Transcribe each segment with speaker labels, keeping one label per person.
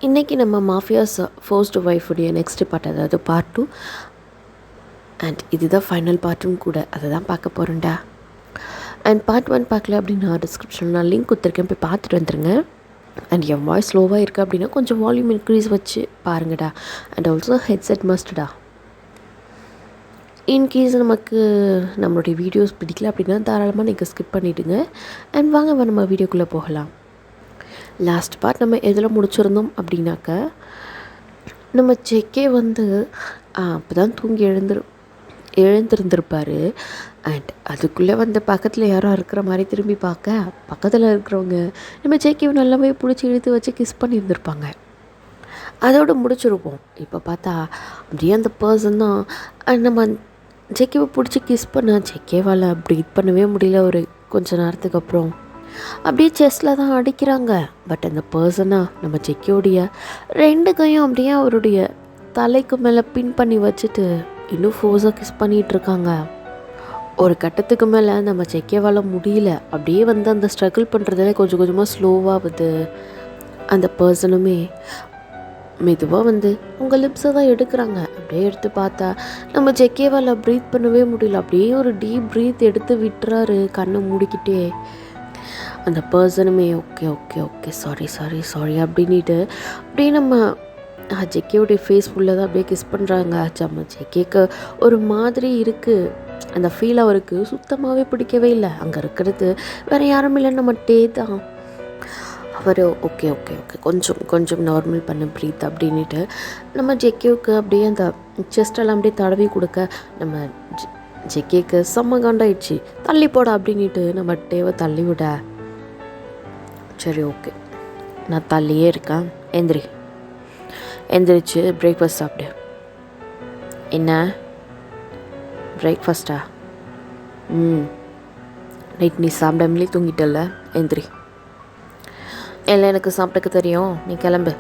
Speaker 1: இன்றைக்கி நம்ம mafias first ஒய்ஃபுடைய next part, அதாவது பார்ட் 2 அண்ட் இதுதான் ஃபைனல் பார்ட்டும் கூட. அதை தான் பார்க்க போகிறேன்டா. அண்ட் பார்ட் 1 பார்க்கல அப்படின்னா டிஸ்கிரிப்ஷனில் நான் லிங்க் கொடுத்துருக்கேன், போய் பார்த்துட்டு வந்துருங்க. அண்ட் என் வாய்ஸ் ஸ்லோவாக இருக்குது அப்படின்னா கொஞ்சம் வால்யூம் இன்க்ரீஸ் வச்சு பாருங்கடா. அண்ட் ஆல்சோ ஹெட்செட் மஸ்ட்டா. இன்கேஸ் நமக்கு நம்மளுடைய வீடியோஸ் பிடிக்கல அப்படின்னா தாராளமாக நீங்கள் ஸ்கிப் பண்ணிவிடுங்க. அண்ட் வாங்க நம்ம வீடியோக்குள்ளே போகலாம். லாஸ்ட் பார்ட் நம்ம எதில் முடிச்சிருந்தோம் அப்படின்னாக்க, நம்ம செக்கே வந்து அப்போ தான் தூங்கி எழுந்திருந்திருப்பார். அண்ட் அதுக்குள்ளே வந்து பக்கத்தில் யாரோ இருக்கிற மாதிரி திரும்பி பார்க்க, பக்கத்தில் இருக்கிறவங்க நம்ம செக்கேவை நல்லாவே பிடிச்சி இழுத்து வச்சு கிஸ் பண்ணியிருந்திருப்பாங்க. அதோடு முடிச்சிருப்போம். இப்போ பார்த்தா அப்படியே அந்த பர்சன் தான் நம்ம செக்கேவை பிடிச்சி கிஸ் பண்ண செக்கேவால் ப்ரீத் பண்ணவே முடியல. ஒரு கொஞ்சம் நேரத்துக்கு அப்புறம் அப்படியே செஸ்டில் தான் அடிக்கிறாங்க. பட் அந்த பர்சனாக நம்ம செக்கியோடைய 2 கையும் அப்படியே அவருடைய தலைக்கு மேலே பின் பண்ணி வச்சுட்டு இன்னும் ஃபோர்ஸாக கிஸ் பண்ணிகிட்ருக்காங்க. ஒரு கட்டத்துக்கு மேலே நம்ம செக்கேவால் முடியல. அப்படியே வந்து அந்த ஸ்ட்ரகிள் பண்ணுறதுல கொஞ்சம் கொஞ்சமாக ஸ்லோவாகுது. அந்த பர்சனுமே மெதுவாக வந்து அவங்க லிப்ஸை தான் எடுக்கிறாங்க. அப்படியே எடுத்து பார்த்தா நம்ம செக்கேவால் ப்ரீத் பண்ணவே முடியல. அப்படியே ஒரு டீப் ப்ரீத் எடுத்து விட்டுறாரு கண்ணை மூடிக்கிட்டே. அந்த பர்சனுமே ஓகே ஓகே ஓகே சாரி அப்படின்ட்டு அப்படியே நம்ம ஜெக்கேவுடைய ஃபேஸ் ஃபுல்லாக தான் அப்படியே கிஸ் பண்ணுறாங்க. நம்ம ஜெக்கேக்கு ஒரு மாதிரி இருக்குது. அந்த ஃபீல் அவருக்கு சுத்தமாகவே பிடிக்கவே இல்லை. அங்கே இருக்கிறது வேறு யாரும் இல்லை, நம்ம டே தான். அவர் ஓகே ஓகே ஓகே கொஞ்சம் நார்மல் பண்ண ப்ரீத் அப்படின்ட்டு நம்ம ஜெக்கேவுக்கு அப்படியே அந்த செஸ்டெல்லாம் அப்படியே தடவி கொடுக்க, நம்ம ஜெக்கேக்கு செம்ம காண்டாயிடுச்சு. தள்ளி போட அப்படின்ட்டு நம்ம டேவை தள்ளி விட, சரி ஓகே நான் தள்ளியே இருக்கேன், எந்திரிச்சு பிரேக்ஃபாஸ்ட் சாப்பிடு. என்ன பிரேக்ஃபாஸ்ட்டா? நைட் நீ சாப்பிடாமலே தூங்கிட்டல, எந்திரி. இல்லை எனக்கு சாப்பிட்டுக்க தெரியும், நீ கிளம்பு.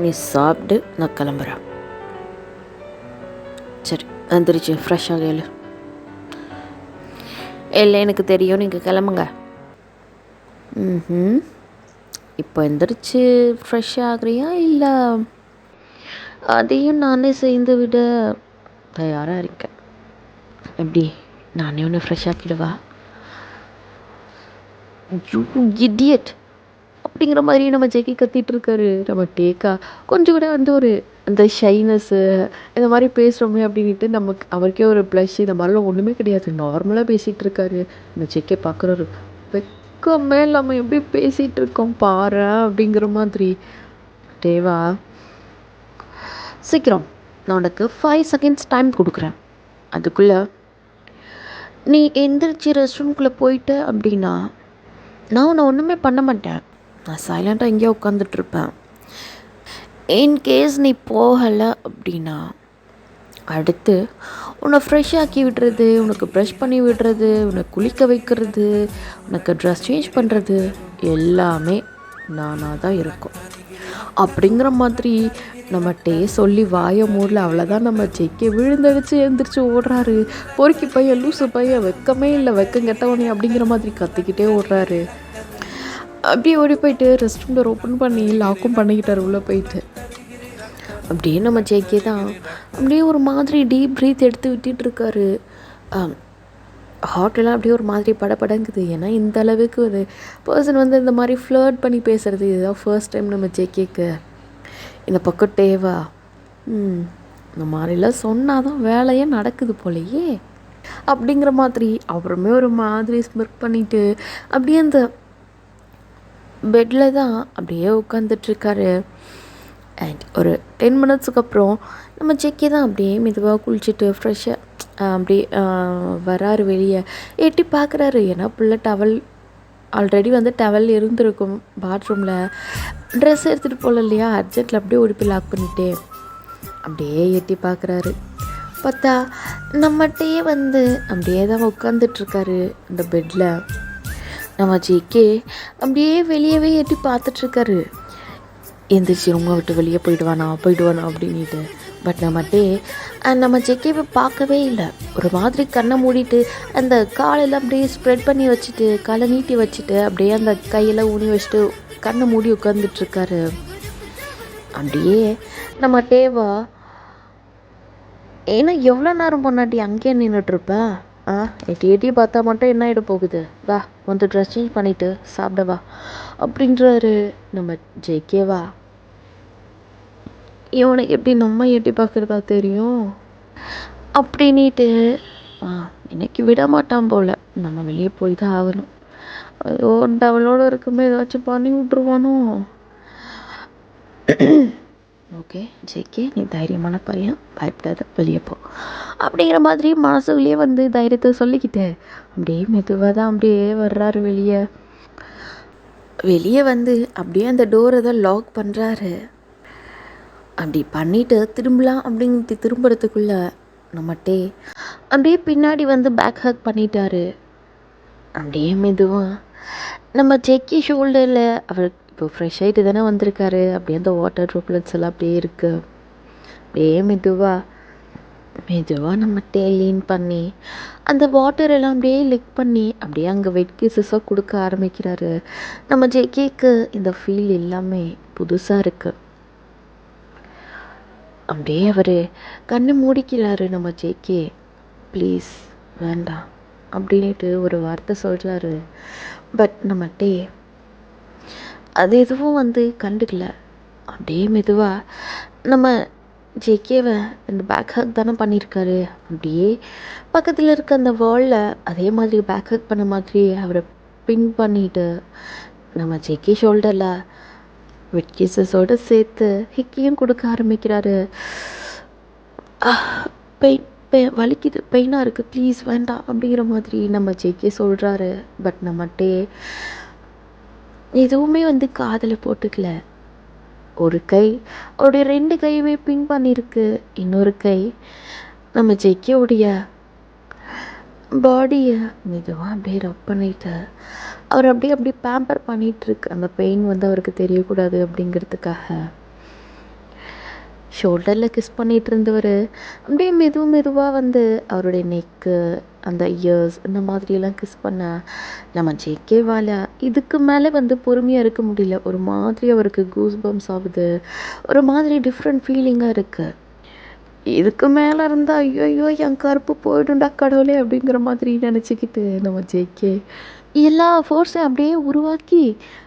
Speaker 1: நீ சாப்பிட்டு நான் கிளம்புறேன். சரி எந்திரிச்சு ஃப்ரெஷ்ஷாக கேளு. இல்லை எனக்கு தெரியும், நீங்கள் கிளம்புங்க. இப்போ எந்திரிச்சு ஃப்ரெஷ் ஆகுறியா இல்லை அதையும் நானே சேர்ந்து விட தயாராக இருக்கேன்? எப்படி நானே ஒன்று ஃப்ரெஷ் ஆக்கிடுவா? இடியட் அப்படிங்கிற மாதிரி நம்ம ஜெக்கி கத்திட்டு இருக்காரு. நம்ம டேக்கா கொஞ்சம் கூட வந்து ஒரு அந்த ஷைனஸ்ஸு இந்த மாதிரி பேசுகிறோமே அப்படின்ட்டு நமக்கு அவருக்கே ஒரு ப்ளஷ், இந்த மாதிரிலாம் ஒன்றுமே கிடையாது. நார்மலாக பேசிகிட்டு இருக்காரு. இந்த செக்கை பார்க்குறாரு, வெக்கமே இல்லாமல் எப்படி பேசிகிட்டு இருக்கோம் பாரு அப்படிங்கிற மாதிரி. டேவா சீக்கிரம், நான் உனக்கு 5 செகண்ட்ஸ் டைம் கொடுக்குறேன். அதுக்குள்ளே நீ எந்திரிச்சு ரெஸ்ட் ரூம்குள்ளே போயிட்ட அப்படின்னா நான் உன்னை ஒன்றுமே பண்ண மாட்டேன். நான் சைலண்ட்டாக எங்கேயோ உட்காந்துட்ருப்பேன். இன்கேஸ் நீ போகலை அப்படின்னா அடுத்து உன்னை ஃப்ரெஷ் ஆக்கி விடுறது, உனக்கு ப்ரஷ் பண்ணி விடுறது, உன்னை குளிக்க வைக்கிறது, உனக்கு ட்ரெஸ் சேஞ்ச் பண்ணுறது எல்லாமே நானாக தான் இருக்கும் அப்படிங்கிற மாதிரி நம்ம டே சொல்லி வாய மூடல. அவ்வளோதான், நம்ம செக்கே விழுந்தடிச்சு எழுந்திரிச்சு ஓடுறாரு. பொறுக்கி பையன், லூசு பையன், வெக்கமே இல்லை, வெக்கம் கெட்டவனே அப்படிங்கிற மாதிரி கத்திக்கிட்டே ஓடுறாரு. அப்படியே ஓடி போயிட்டு ரெஸ்ட் ரூம் டோர் ஓப்பன் பண்ணி லாக்கும் பண்ணிக்கிட்டார் உள்ளே போயிட்டு. அப்படியே நம்ம ஜெக்கே தான் அப்படியே ஒரு மாதிரி டீப் ப்ரீத் எடுத்து விட்டுட்டு இருக்காரு. ஹார்ட்டெல்லாம் அப்படியே ஒரு மாதிரி படங்குது. ஏன்னா இந்த அளவுக்கு ஒரு பர்சன் வந்து இந்த மாதிரி ஃப்ளர்ட் பண்ணி பேசுகிறது இதுதான் ஃபர்ஸ்ட் டைம் நம்ம ஜெக்கேக்கு. இந்த பக்கம் டேவா இந்த மாதிரிலாம் சொன்னால் தான் வேலையே நடக்குது போலையே அப்படிங்கிற மாதிரி அவருமே ஒரு மாதிரி ஸ்மிர்க் பண்ணிவிட்டு அப்படியே அந்த பெட்டில் தான் அப்படியே உட்காந்துட்ருக்காரு. அண்ட் ஒரு 10 மினிட்ஸுக்கு அப்புறம் நம்ம செக்கே தான் அப்படியே மெதுவாக குளிச்சுட்டு ஃப்ரெஷ்ஷாக அப்படியே வராரு. வெளியே எட்டி பார்க்குறாரு. ஏன்னா புள்ள டவல் ஆல்ரெடி வந்து டவல் இருந்திருக்கும் பாத்ரூமில், ட்ரெஸ் எடுத்துகிட்டு போகல இல்லையா, அர்ஜென்ட்டில் அப்படியே ஓடி போய் லாக் பண்ணிவிட்டு அப்படியே எட்டி பார்க்குறாரு. பார்த்தா நம்மகிட்டே வந்து அப்படியே தான் உட்காந்துட்ருக்காரு அந்த பெட்டில். நம்ம ஜெக்கே அப்படியே வெளியவே எட்டி பார்த்துட்ருக்காரு. எந்திரிச்சு ரூமை விட்டு வெளியே போயிடுவானா அப்படின்ட்டு. பட் நம்ம ஜெக்கேவை பார்க்கவே இல்லை. ஒரு மாதிரி கண்ணை மூடிட்டு அந்த காலையில் அப்படியே ஸ்ப்ரெட் பண்ணி வச்சுட்டு காலை நீட்டி வச்சுட்டு அப்படியே அந்த கையெல்லாம் ஊனி வச்சுட்டு கண்ணை மூடி உட்காந்துட்ருக்காரு. அப்படியே நம்ம டேவா, ஏன்னா எவ்வளோ நேரம் பொண்ணாட்டி அங்கேயே நின்றுட்டுருப்பேன், எட்டி எட்டி பார்த்தா மட்டும் என்ன ஆகிட போகுது, வா வந்து ட்ரெஸ் சேஞ்ச் பண்ணிவிட்டு சாப்பிடவா அப்படின்றாரு நம்ம ஜேகேவா. இவனுக்கு எப்படி நம்ம எட்டி பார்க்குறதா தெரியும் அப்படின்ட்டு இன்னைக்கு விட மாட்டான் போல், நம்ம வெளியே போய் தான் ஆகணும். ஐயோ அவளோட இருக்குமே ஏதாச்சும் பண்ணி விட்ருவானோ. ஓகே ஜேகே, நீ தைரியமான பையன், பயப்படாத, வெளியே போ அப்படிங்கிற மாதிரி மனசுக்குள்ளேயே வந்து தைரியத்தை சொல்லிக்கிட்டேன். அப்படியே மெதுவாக தான் அப்படியே வர்றாரு வெளியே வந்து அப்படியே அந்த டோரை தான் லாக் பண்ணுறாரு. அப்படி பண்ணிவிட்டு திரும்பலாம் அப்படின்ட்டு திரும்புறதுக்குள்ளே நம்மட்டே அப்படியே பின்னாடி வந்து பேக் ஹக் பண்ணிட்டாரு. அப்படியே மெதுவாக நம்ம ஜெக்கி ஷோல்டரில் அவர் இப்போ ஃப்ரெஷ் ஆகிட்டு தானே வந்திருக்காரு. அப்படியே அந்த வாட்டர் ட்ராப்லெட்ஸ் எல்லாம் அப்படியே இருக்குது. அப்படியே மெதுவாக நம்ம லீன் பண்ணி அந்த வாட்டர் எல்லாம் அப்படியே லிக் பண்ணி அப்படியே அங்கே வெட் கிசஸாக கொடுக்க ஆரம்பிக்கிறாரு. நம்ம ஜெக்கிக்கு இந்த ஃபீல் எல்லாமே புதுசாக இருக்குது. அப்படியே அவர் கண்ணு மூடிக்கிறாரு நம்ம ஜேகே. ப்ளீஸ் வேண்டாம் அப்படின்ட்டு ஒரு வார்த்தை சொல்கிறாரு. பட் நம்மட்டே அது எதுவும் வந்து கண்டுக்கல. அப்படியே மெதுவாக நம்ம ஜேகேவை இந்த பேக் ஹக் தானே பண்ணியிருக்காரு. அப்படியே பக்கத்தில் இருக்க அந்த வாலில் அதே மாதிரி பேக் ஹக் பண்ண மாதிரி அவரை பின் பண்ணிட்டு நம்ம ஜேகே ஷோல்டரில் வெட் கிசஸோடு சேர்த்து ஹிக்கியும் கொடுக்க ஆரம்பிக்கிறாரு. வலிக்குது, பெயினாக இருக்குது, ப்ளீஸ் வேண்டாம் அப்படிங்கிற மாதிரி நம்ம ஜேகே சொல்கிறாரு. பட் நம்மட்டே எதுவுமே வந்து காதில் போட்டுக்கல. ஒரு கை அவருடைய 2 கையுமே பின் பண்ணியிருக்கு. இன்னொரு கை நம்ம ஜேகேவுடைய பாடியை மெதுவாக அப்படியே ரப் பண்ணிட்டு அவர் அப்படியே பேம்பர் பண்ணிகிட்ருக்கு. அந்த பெயின் வந்து அவருக்கு தெரியக்கூடாது அப்படிங்கிறதுக்காக ஷோல்டரில் கிஸ் பண்ணிகிட்டு இருந்தவர் அப்படியே மெதுவாக வந்து அவருடைய நெக்கு, அந்த இயர்ஸ், இந்த மாதிரியெல்லாம் கிஸ் பண்ண நம்ம ஜேகேவால் இதுக்கு மேலே வந்து பொறுமையாக இருக்க முடியல. ஒரு மாதிரி அவருக்கு கூஸ் பம்ஸ் ஆகுது. ஒரு மாதிரி டிஃப்ரெண்ட் ஃபீலிங்காக இருக்குது. இதுக்கு மேலே இருந்தால் ஐயோ என் கருப்பு போயிடும்டா கடவுளே அப்படிங்கிற மாதிரி நினச்சிக்கிட்டு நம்ம ஜேகே எல்லா ஃபோர்ஸையும் அப்படியே உருவாக்கி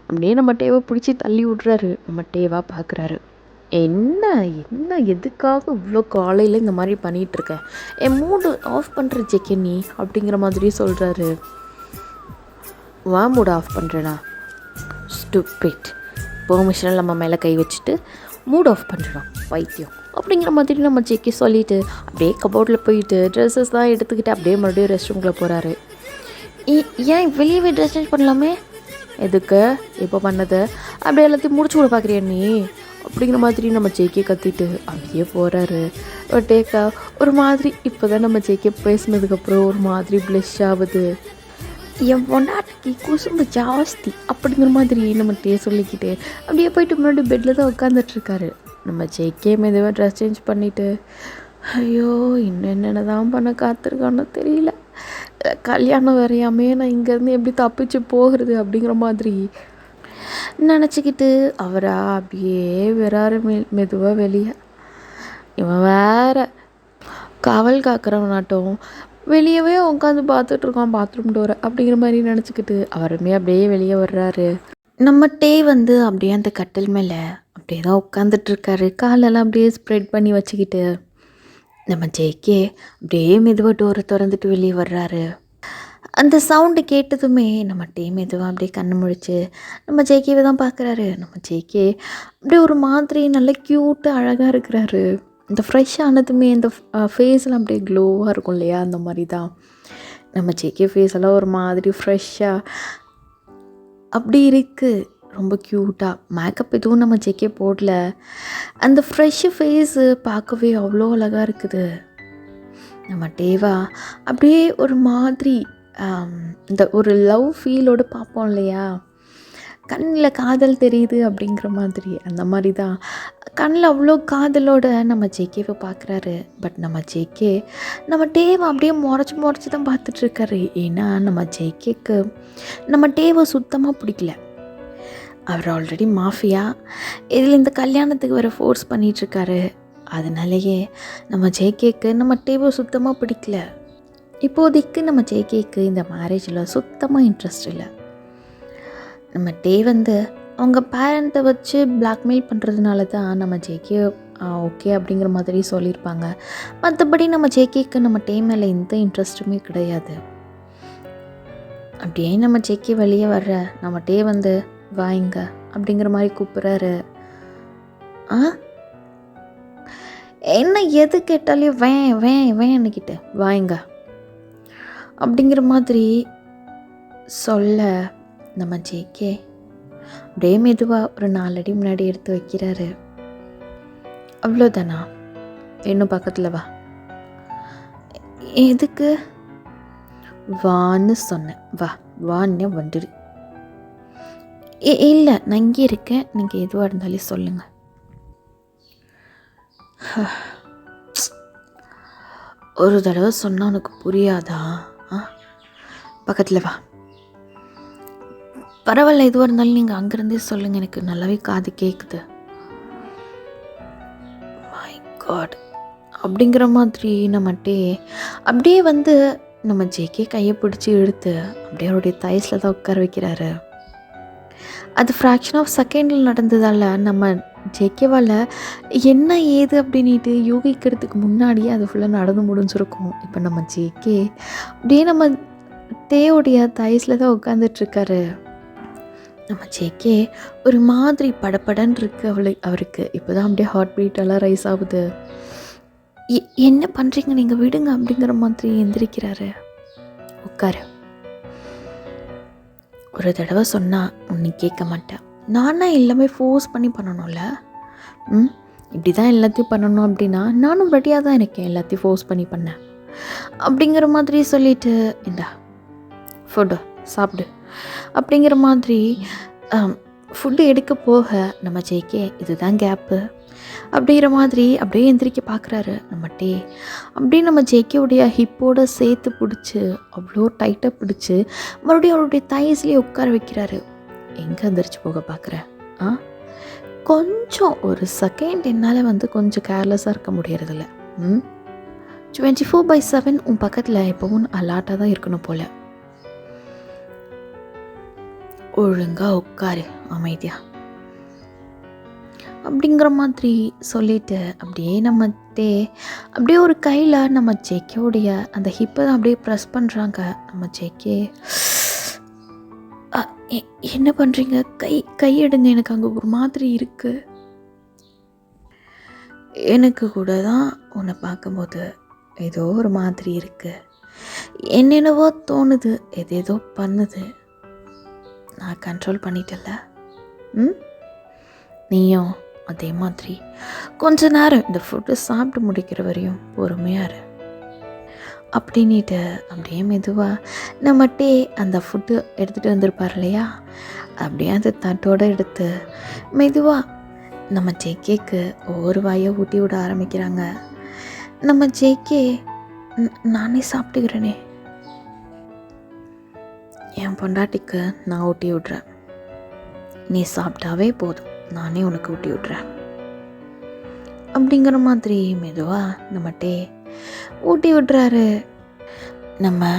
Speaker 1: அப்படியே நம்ம டேவை பிடிச்சி தள்ளி விட்றாரு. நம்ம டேவா பார்க்குறாரு. என்ன எதுக்காக இவ்வளோ காலையில் இந்த மாதிரி பண்ணிகிட்ருக்க, என் மூடு ஆஃப் பண்ணுற ஜேகே நீ அப்படிங்கிற மாதிரி சொல்கிறாரு. வா மூடு ஆஃப் பண்ணுறேனா, ஸ்டூபிட், பெர்மிஷனில் நம்ம மேலே கை வச்சுட்டு மூட் ஆஃப் பண்ணுறோம் பைத்தியம் அப்படிங்கிற மாதிரி நம்ம ஜேகே சொல்லிவிட்டு அப்படியே கபோர்டில் போயிட்டு ட்ரெஸ்ஸஸ் தான் எடுத்துக்கிட்டு அப்படியே மறுபடியும் ரெஸ்ட் ரூம்குள்ளே போகிறாரு. ஏன் வெளியவே ட்ரெஸ் சேஞ்ச் பண்ணலாமே, எதுக்கு இப்போ பண்ணது, அப்படியே எல்லாத்தையும் முடிச்சு விட பார்க்குறியா நீ அப்படிங்கிற மாதிரி நம்ம ஜேகே கத்திட்டு அப்படியே போகிறாரு. டேக்கா ஒரு மாதிரி இப்போ தான் நம்ம ஜேகே பேசினதுக்கப்புறம் ஒரு மாதிரி ப்ளஷ் ஆகுது. என் பொண்டாட்டிக்கு குசும்பு ஜாஸ்தி அப்படிங்கிற மாதிரி நம்ம சொல்லிக்கிட்டு அப்படியே போயிட்டு முன்னாடி பெட்டில் தான் உட்காந்துட்ருக்காரு. நம்ம ஜேகே மெதுவாக ட்ரெஸ் சேஞ்ச் பண்ணிவிட்டு ஐயோ இன்னும் என்னென்ன தான் பண்ண காத்திருக்கானோ தெரியல, கல்யாணம் வரையாமே நான் இங்கேருந்து எப்படி தப்பிச்சு போகிறது அப்படிங்கிற மாதிரி நினச்சிக்கிட்டு அவரா அப்படியே வராரு மெதுவாக வெளியே. இவன் வேற காவல் காக்கிறவனாட்டம் வெளியவே உட்காந்து பார்த்துட்ருக்கான் பாத்ரூம் டோரை அப்படிங்கிற மாதிரி நினச்சிக்கிட்டு அவருமே அப்படியே வெளியே வர்றாரு. நம்ம வந்து அப்படியே அந்த கட்டில் மேலே அப்படியே தான் உட்காந்துட்ருக்காரு. காலெல்லாம் அப்படியே ஸ்ப்ரெட் பண்ணி வச்சுக்கிட்டு நம்ம ஜேகே அப்படியே மெதுவாக டோரை திறந்துட்டு வெளியே வர்றாரு. அந்த சவுண்டு கேட்டதுமே நம்ம மெதுவாக அப்படியே கண்ணு முழிச்சு நம்ம ஜேகேவை தான் பார்க்குறாரு. நம்ம ஜேகே அப்படியே ஒரு மாதிரி நல்ல க்யூட்டாக அழகாக இருக்கிறாரு. இந்த ஃப்ரெஷ் ஆனதுமே இந்த ஃபேஸ்லாம் அப்படியே க்ளோவாக இருக்கும் இல்லையா, அந்த மாதிரி தான் நம்ம ஜேகே ஃபேஸ் எல்லாம் ஒரு மாதிரி ஃப்ரெஷ்ஷாக அப்படி இருக்குது. ரொம்ப க்யூட்டாக மேக்கப் எதுவும் நம்ம ஜேகே போடல. அந்த ஃப்ரெஷ்ஷு ஃபேஸு பார்க்கவே அவ்வளோ அழகாக இருக்குது. நம்ம டேவா அப்படியே ஒரு மாதிரி இந்த ஒரு லவ் ஃபீலோடு பார்ப்போம் இல்லையா, கண்ணில் காதல் தெரியுது அப்படிங்கிற மாதிரி. அந்த மாதிரி தான் கண்ணில் அவ்வளோ காதலோட நம்ம ஜேகேவை பார்க்குறாரு. பட் நம்ம ஜேகே நம்ம டேவை அப்படியே முறைச்சி தான் பார்த்துட்ருக்காரு. ஏன்னா நம்ம ஜேகேக்கு நம்ம டேவை சுத்தமாக பிடிக்கல. அவர் ஆல்ரெடி மாஃபியா, இதில் இந்த கல்யாணத்துக்கு வேறு ஃபோர்ஸ் பண்ணிகிட்ருக்காரு. அதனாலேயே நம்ம ஜேகேக்கு நம்ம டேவை சுத்தமாக பிடிக்கல. இப்போதைக்கு நம்ம ஜேகேக்கு இந்த மேரேஜில் சுத்தமாக இன்ட்ரெஸ்ட் இல்லை. நம்ம டே வந்து அவங்க பேரண்ட்டை வச்சு பிளாக்மெயில் பண்ணுறதுனால தான் நம்ம ஜேகே ஓகே அப்படிங்கிற மாதிரி சொல்லியிருப்பாங்க. மற்றபடி நம்ம ஜேகேக்கு நம்ம டே மேலே எந்த இன்ட்ரெஸ்ட்டுமே கிடையாது. அப்படியே நம்ம ஜேகே வெளியே வர்ற நம்ம டே வந்து வாங்க அப்படிங்கிற மாதிரி கூப்பிட்றாரு. என்ன எது கேட்டாலே வேன்னுக்கிட்ட வாங்க அப்படிங்கிற மாதிரி சொல்ல நம்ம ஜேகே அப்படியே மெதுவாக ஒரு 4 அடி முன்னாடி எடுத்து வைக்கிறாரு. அவ்வளோதானா? இன்னும் பக்கத்தில் வா. எதுக்கு? வான்னு சொன்னேன். வான்னு வந்துடு. இல்லை, நான் இங்கே இருக்கேன், நீங்கள் எதுவாக இருந்தாலே சொல்லுங்கள். ஒரு தடவை சொன்னால் உனக்கு புரியாதா? பக்கத்தில் வா. பரவாயில்ல, எதுவாக இருந்தாலும் நீங்கள் அங்கேருந்தே சொல்லுங்கள், எனக்கு நல்லாவே காது கேட்குது. மை காட் அப்படிங்கிற மாதிரி நம்மட்டே அப்படியே வந்து நம்ம ஜேகே கையை பிடிச்சி எடுத்து அப்படியே அவருடைய தைஸில் தான் உட்கார வைக்கிறாரு. அது ஃப்ராக்ஷன் ஆஃப் செகண்டில் நடந்ததால் நம்ம ஜேகேவால் என்ன ஏது அப்படின்ட்டு யூகிக்கிறதுக்கு முன்னாடியே அது ஃபுல்லாக நடந்து முடிஞ்சிருக்கும். இப்போ நம்ம ஜேகே அப்படியே நம்ம டேயோடைய தைஸில் தான் உட்காந்துட்ருக்காரு. நம்ம ஜேகே ஒரு மாதிரி படப்படன்னு இருக்குது அவருக்கு. இப்போ தான் அப்படியே ஹார்ட் பீட்டெல்லாம் ரைஸ் ஆகுது. என்ன பண்ணுறீங்க நீங்கள், விடுங்க அப்படிங்கிற மாதிரி எந்திரிக்கிறாரு. உட்காரு. ஒரு தடவை சொன்னால் ஒன்று கேட்க மாட்டேன். நானா எல்லாமே ஃபோர்ஸ் பண்ணி பண்ணணும்ல. இப்படி தான் எல்லாத்தையும் பண்ணணும் அப்படின்னா நானும் ரெடியாக தான் இருக்கேன், எல்லாத்தையும் ஃபோர்ஸ் பண்ணி பண்ணேன் அப்படிங்கிற மாதிரி சொல்லிவிட்டு, இந்தா ஃபுட்டு சாப்பிடு அப்படிங்கிற மாதிரி ஃபுட்டு எடுக்க போக நம்ம ஜேகே இதுதான் கேப்பு அப்படிங்கிற மாதிரி அப்படியே எந்திரிக்க பார்க்குறாரு. நம்ம டே அப்படியே நம்ம ஜேகேவுடைய ஹிப்போட சேர்த்து பிடிச்சி அவ்வளோ டைட்டாக பிடிச்சி மறுபடியும் அவருடைய தைஸ்லேயே உட்கார வைக்கிறாரு. எங்கே எந்திரிச்சு போக பார்க்குற? கொஞ்சம் ஒரு செகண்ட் என்னால் வந்து கொஞ்சம் கேர்லெஸ்ஸாக இருக்க முடியறதில்ல. 24/7 உன் பக்கத்தில் எப்பவும் அலாட்டாக தான் இருக்கணும் போல். ஒழுங்காக உட்காரு அமைதியா அப்படிங்கிற மாதிரி சொல்லிட்டு அப்படியே நம்ம டே அப்படியே ஒரு கையில் நம்ம ஜேகேவுடைய அந்த ஹிப்பை தான் அப்படியே ப்ரெஸ் பண்ணுறாங்க. நம்ம ஜேகே என்ன பண்ணுறீங்க? கையெடுங்க, எனக்கு அங்கே ஒரு மாதிரி இருக்குது. எனக்கு கூட தான் உன்னை பார்க்கும்போது ஏதோ ஒரு மாதிரி இருக்குது. என்னென்னவோ தோணுது, ஏதேதோ பண்ணுது. நான் கண்ட்ரோல் பண்ணிட்டல. நீயும் அதே மாதிரி கொஞ்ச நேரம் இந்த ஃபுட்டு சாப்பிட்டு முடிக்கிற வரையும் பொறுமையாக இரு அப்படின்ட்டு அப்படியே மெதுவாக நம்ம டே அந்த ஃபுட்டு எடுத்துகிட்டு வந்திருப்பார் இல்லையா, அப்படியே அந்த தட்டோடு எடுத்து மெதுவாக நம்ம ஜேகேக்கு ஒவ்வொரு வாயை ஊட்டி விட ஆரம்பிக்கிறாங்க. நம்ம ஜேகே நானே சாப்பிட்டுக்கிறேனே, என் பொண்டாட்டிக்கு நான் ஊட்டி விட்றேன், நீ சாப்பிட்டாவே போதும், நானே உனக்கு ஊட்டி விட்றேன் அப்படிங்கிற மாதிரி மெதுவாக நம்ம டே ஊட்டி விட்றாரு. நம்ம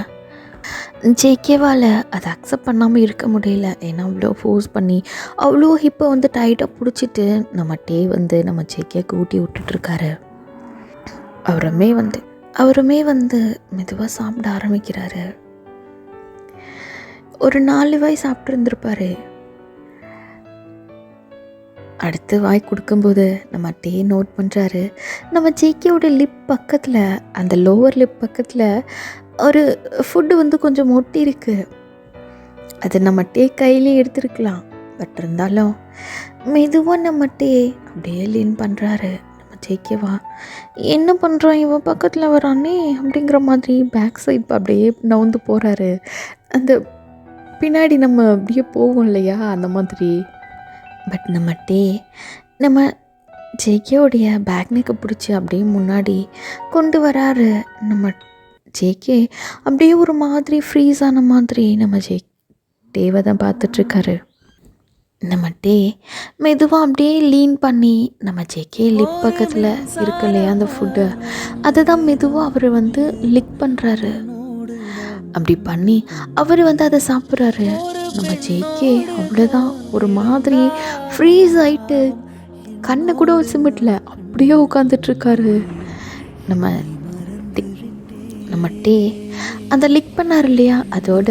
Speaker 1: ஜேகேவால் அதை அக்செப்ட் பண்ணாமல் இருக்க முடியல. ஏன்னா அவ்வளோ ஃபோர்ஸ் பண்ணி அவ்வளோ ஹிப்பை வந்து டைட்டாக பிடிச்சிட்டு நம்ம டே வந்து நம்ம ஜேகேக்கு ஊட்டி விட்டுட்ருக்காரு. அவருமே வந்து மெதுவாக சாப்பிட ஆரம்பிக்கிறாரு. ஒரு 4 வாய் சாப்பிட்டு இருந்திருப்பாரு. அடுத்து வாய் கொடுக்கும்போது நம்ம டே நோட் பண்ணுறாரு, நம்ம ஜேகேவோட லிப் பக்கத்தில், அந்த லோவர் லிப் பக்கத்தில் ஒரு ஃபுட்டு வந்து கொஞ்சம் ஒட்டி இருக்கு. அது நம்ம டே கையிலே எடுத்துருக்கலாம். பட் இருந்தாலும் மெதுவாக நம்ம டே அப்படியே லீன் பண்ணுறாரு. நம்ம ஜேகேவா என்ன பண்ணுறான் இவன் பக்கத்தில் வரானே அப்படிங்கிற மாதிரி பேக் சைட் அப்படியே நவுந்து போகிறாரு. அந்த பின்னாடி நம்ம அப்படியே போவோம் இல்லையா, அந்த மாதிரி. பட் நம்ம டே நம்ம ஜேகேவுடைய பேக்னேக்கை பிடிச்சி அப்படியே முன்னாடி கொண்டு வராரு. நம்ம ஜேகே அப்படியே ஒரு மாதிரி ஃப்ரீஸ் ஆன மாதிரி நம்ம டேவை தான் பார்த்துட்ருக்காரு. நம்ம டே மெதுவாக அப்படியே லீன் பண்ணி நம்ம ஜேகே லிப் பக்கத்தில் இருக்கு இல்லையா அந்த ஃபுட்டு, அதை தான் மெதுவாக அவர் வந்து லிக் பண்ணுறாரு. அப்படி பண்ணி அவர் வந்து அதை சாப்பிட்றாரு. நம்ம ஜேகே அவ்வளோதான் ஒரு மாதிரி ஃப்ரீஸ் ஆகிட்டு கண்ணை கூட சிமிட்டில் அப்படியே உட்காந்துட்ருக்காரு. நம்ம டே அந்த லிக் பண்ணார் இல்லையா, அதோட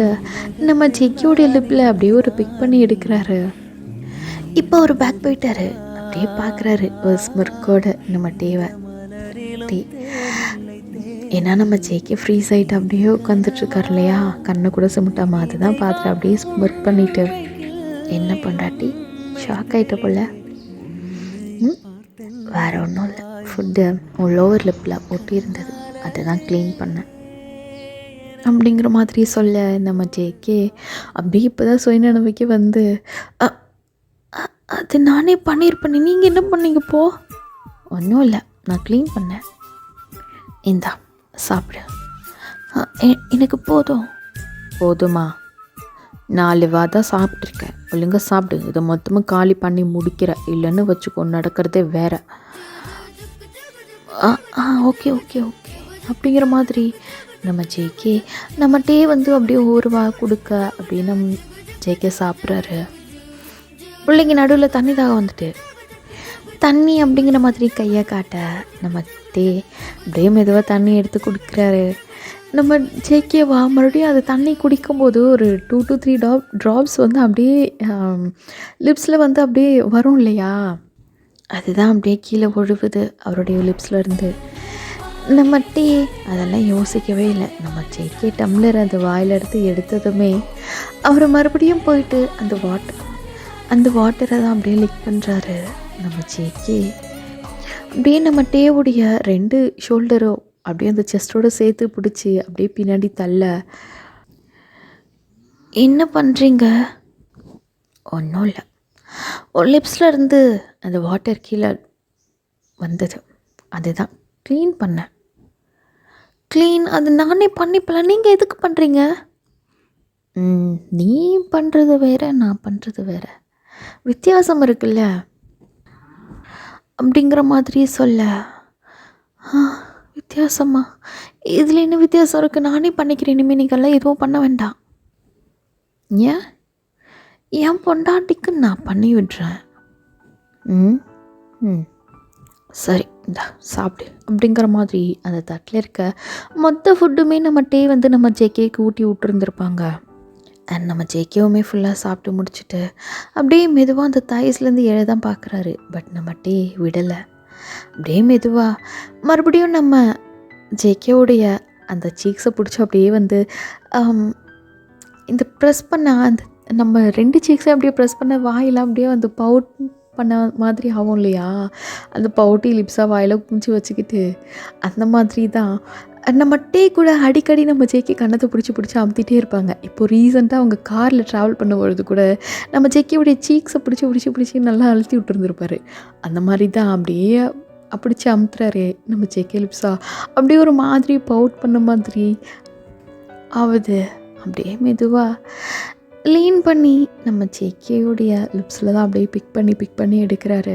Speaker 1: நம்ம ஜேகேயோடைய லிப்பில் அப்படியே ஒரு பிக் பண்ணி எடுக்கிறாரு. இப்போ ஒரு பேக் போயிட்டாரு. அப்படியே பார்க்குறாரு ஒரு ஸ்மிர்க்கோட நம்ம டேவை. ஏன்னா நம்ம ஜேகே ஃப்ரீஸ் ஆகிட்டு அப்படியே உட்காந்துட்ருக்கார் இல்லையா, கண்ணை கூட சிமிட்டாமல் அதுதான் பார்த்துட்டு அப்படியே ஸ்மிர்க் பண்ணிவிட்டு என்ன பண்ணுறாட்டி ஷாக் ஆகிட்ட போல். வேறு ஒன்றும் இல்லை, ஃபுட்டு லோவர் லிப்பில் ஒட்டி இருந்தது, அதை தான் க்ளீன் பண்ணேன் அப்படிங்கிற மாதிரி சொல்ல நம்ம ஜேகே அப்படியே இப்போ தான் சுயநினைவுக்கே வந்து அது நானே பண்ணியிருப்பேன், நீங்கள் என்ன பண்ணீங்க போ. ஒன்றும் இல்லை, நான் க்ளீன் பண்ணேன், இந்தா சாப்பிடு. எனக்கு போதுமா? 4 வாதா சாப்பிட்ருக்கேன், ஒழுங்காக சாப்பிடு. இதை மொத்தமாக காலி பண்ணி முடிக்கிற, இல்லைன்னு வச்சுக்கோ நடக்கிறதே வேற. ஓகே ஓகே ஓகே அப்படிங்கிற மாதிரி நம்ம ஜேகே நம்ம டே வந்து அப்படியே ஒரு வா கொடுக்க அப்படியே நம்ம ஜேகே சாப்பிட்றாரு. பிள்ளைங்க நடுவில் தண்ணி தாக வந்துட்டு தண்ணி அப்படிங்கிற மாதிரி கையை காட்ட நம்ம டே அப்படியே மெதுவாக தண்ணி எடுத்து குடிக்கிறாரு. நம்ம ஜேகேவா மறுபடியும் அது தண்ணி குடிக்கும்போது ஒரு 2 to 3 ட்ராப்ஸ் வந்து அப்படியே லிப்ஸில் வந்து அப்படியே வரும் இல்லையா, அதுதான் அப்படியே கீழே ஒழுகுது அவருடைய லிப்ஸில் இருந்து. நம்ம டே அதெல்லாம் யோசிக்கவே இல்லை. நம்ம ஜேகே டம்ளர் அந்த வாயில் எடுத்ததுமே அவர் மறுபடியும் போயிட்டு அந்த வாட்டரை தான் அப்படியே லிக் பண்ணுறாரு. நம்ம ஜேகே அப்படியே நம்ம டேவுடைய 2 ஷோல்டரும் அப்படியே அந்த செஸ்டோடு சேர்த்து பிடிச்சி அப்படியே பின்னாடி தள்ள, என்ன பண்ணுறீங்க? ஒன்றும் இல்லை, ஒரு லிப்ஸில் இருந்து அந்த வாட்டர் கீழே வந்தது, அதுதான் க்ளீன் பண்ணேன். அது நானே பண்ணிப்பலாம், நீங்கள் எதுக்கு பண்ணுறீங்க? நீ பண்ணுறது வேறு, நான் பண்ணுறது வேறு, வித்தியாசம் இருக்குல்ல அப்படிங்கிற மாதிரி சொல்ல. வித்தியாசமா? இதில் என்ன வித்தியாசம் இருக்குது? நானே பண்ணிக்கிறேன், இனிமேல் நீங்கள்லாம் எதுவும் பண்ண வேண்டாம். என் பொண்டாட்டிக்கு நான் பண்ணி விடுறேன். சரி இந்தா சாப்பிடு அப்படிங்கிற மாதிரி அந்த தட்டில் இருக்க மொத்த ஃபுட்டுமே நம்ம டே வந்து நம்ம ஜேகேக்கு ஊட்டி விட்டுருந்துருப்பாங்க. அண்ட் நம்ம ஜேகேவுமே ஃபுல்லாக சாப்பிட்டு முடிச்சுட்டு அப்படியே மெதுவாக அந்த தாய்ஸ்லேருந்து எழ தான் பார்க்குறாரு. பட் நம்ம டே விடலை. அப்படியே மெதுவாக மறுபடியும் நம்ம ஜேகேவுடைய அந்த சீக்ஸை பிடிச்சி அப்படியே வந்து இந்த ப்ரெஸ் பண்ண அந்த நம்ம 2 சீக்ஸை அப்படியே ப்ரெஸ் பண்ண வாயில் அப்படியே வந்து பவுட் பண்ண மாதிரி ஆகும் இல்லையா, அந்த பவுட்டி லிப்ஸாக வாயில் குஞ்சு வச்சுக்கிட்டு அந்த மாதிரி தான் நம்ம டே கூட அடிக்கடி நம்ம ஜேகே கண்ணத்தை பிடிச்சி அமுத்திட்டே இருப்பாங்க. இப்போது ரீசெண்டாக அவங்க காரில் ட்ராவல் பண்ணும்பொழுது கூட நம்ம ஜேகேவுடைய சீக்ஸை பிடிச்சி நல்லா அழுத்தி விட்டுருந்துருப்பார். அந்த மாதிரி தான் அப்படியே பிடிச்சி அமுத்துறாரு நம்ம ஜேகே லிப்ஸா, அப்படியே ஒரு மாதிரி பவுட் பண்ண மாதிரி ஆகுது. அப்படியே மெதுவாக லீன் பண்ணி நம்ம ஜேகேவுடைய லிப்ஸில் தான் அப்படியே பிக் பண்ணி எடுக்கிறாரு.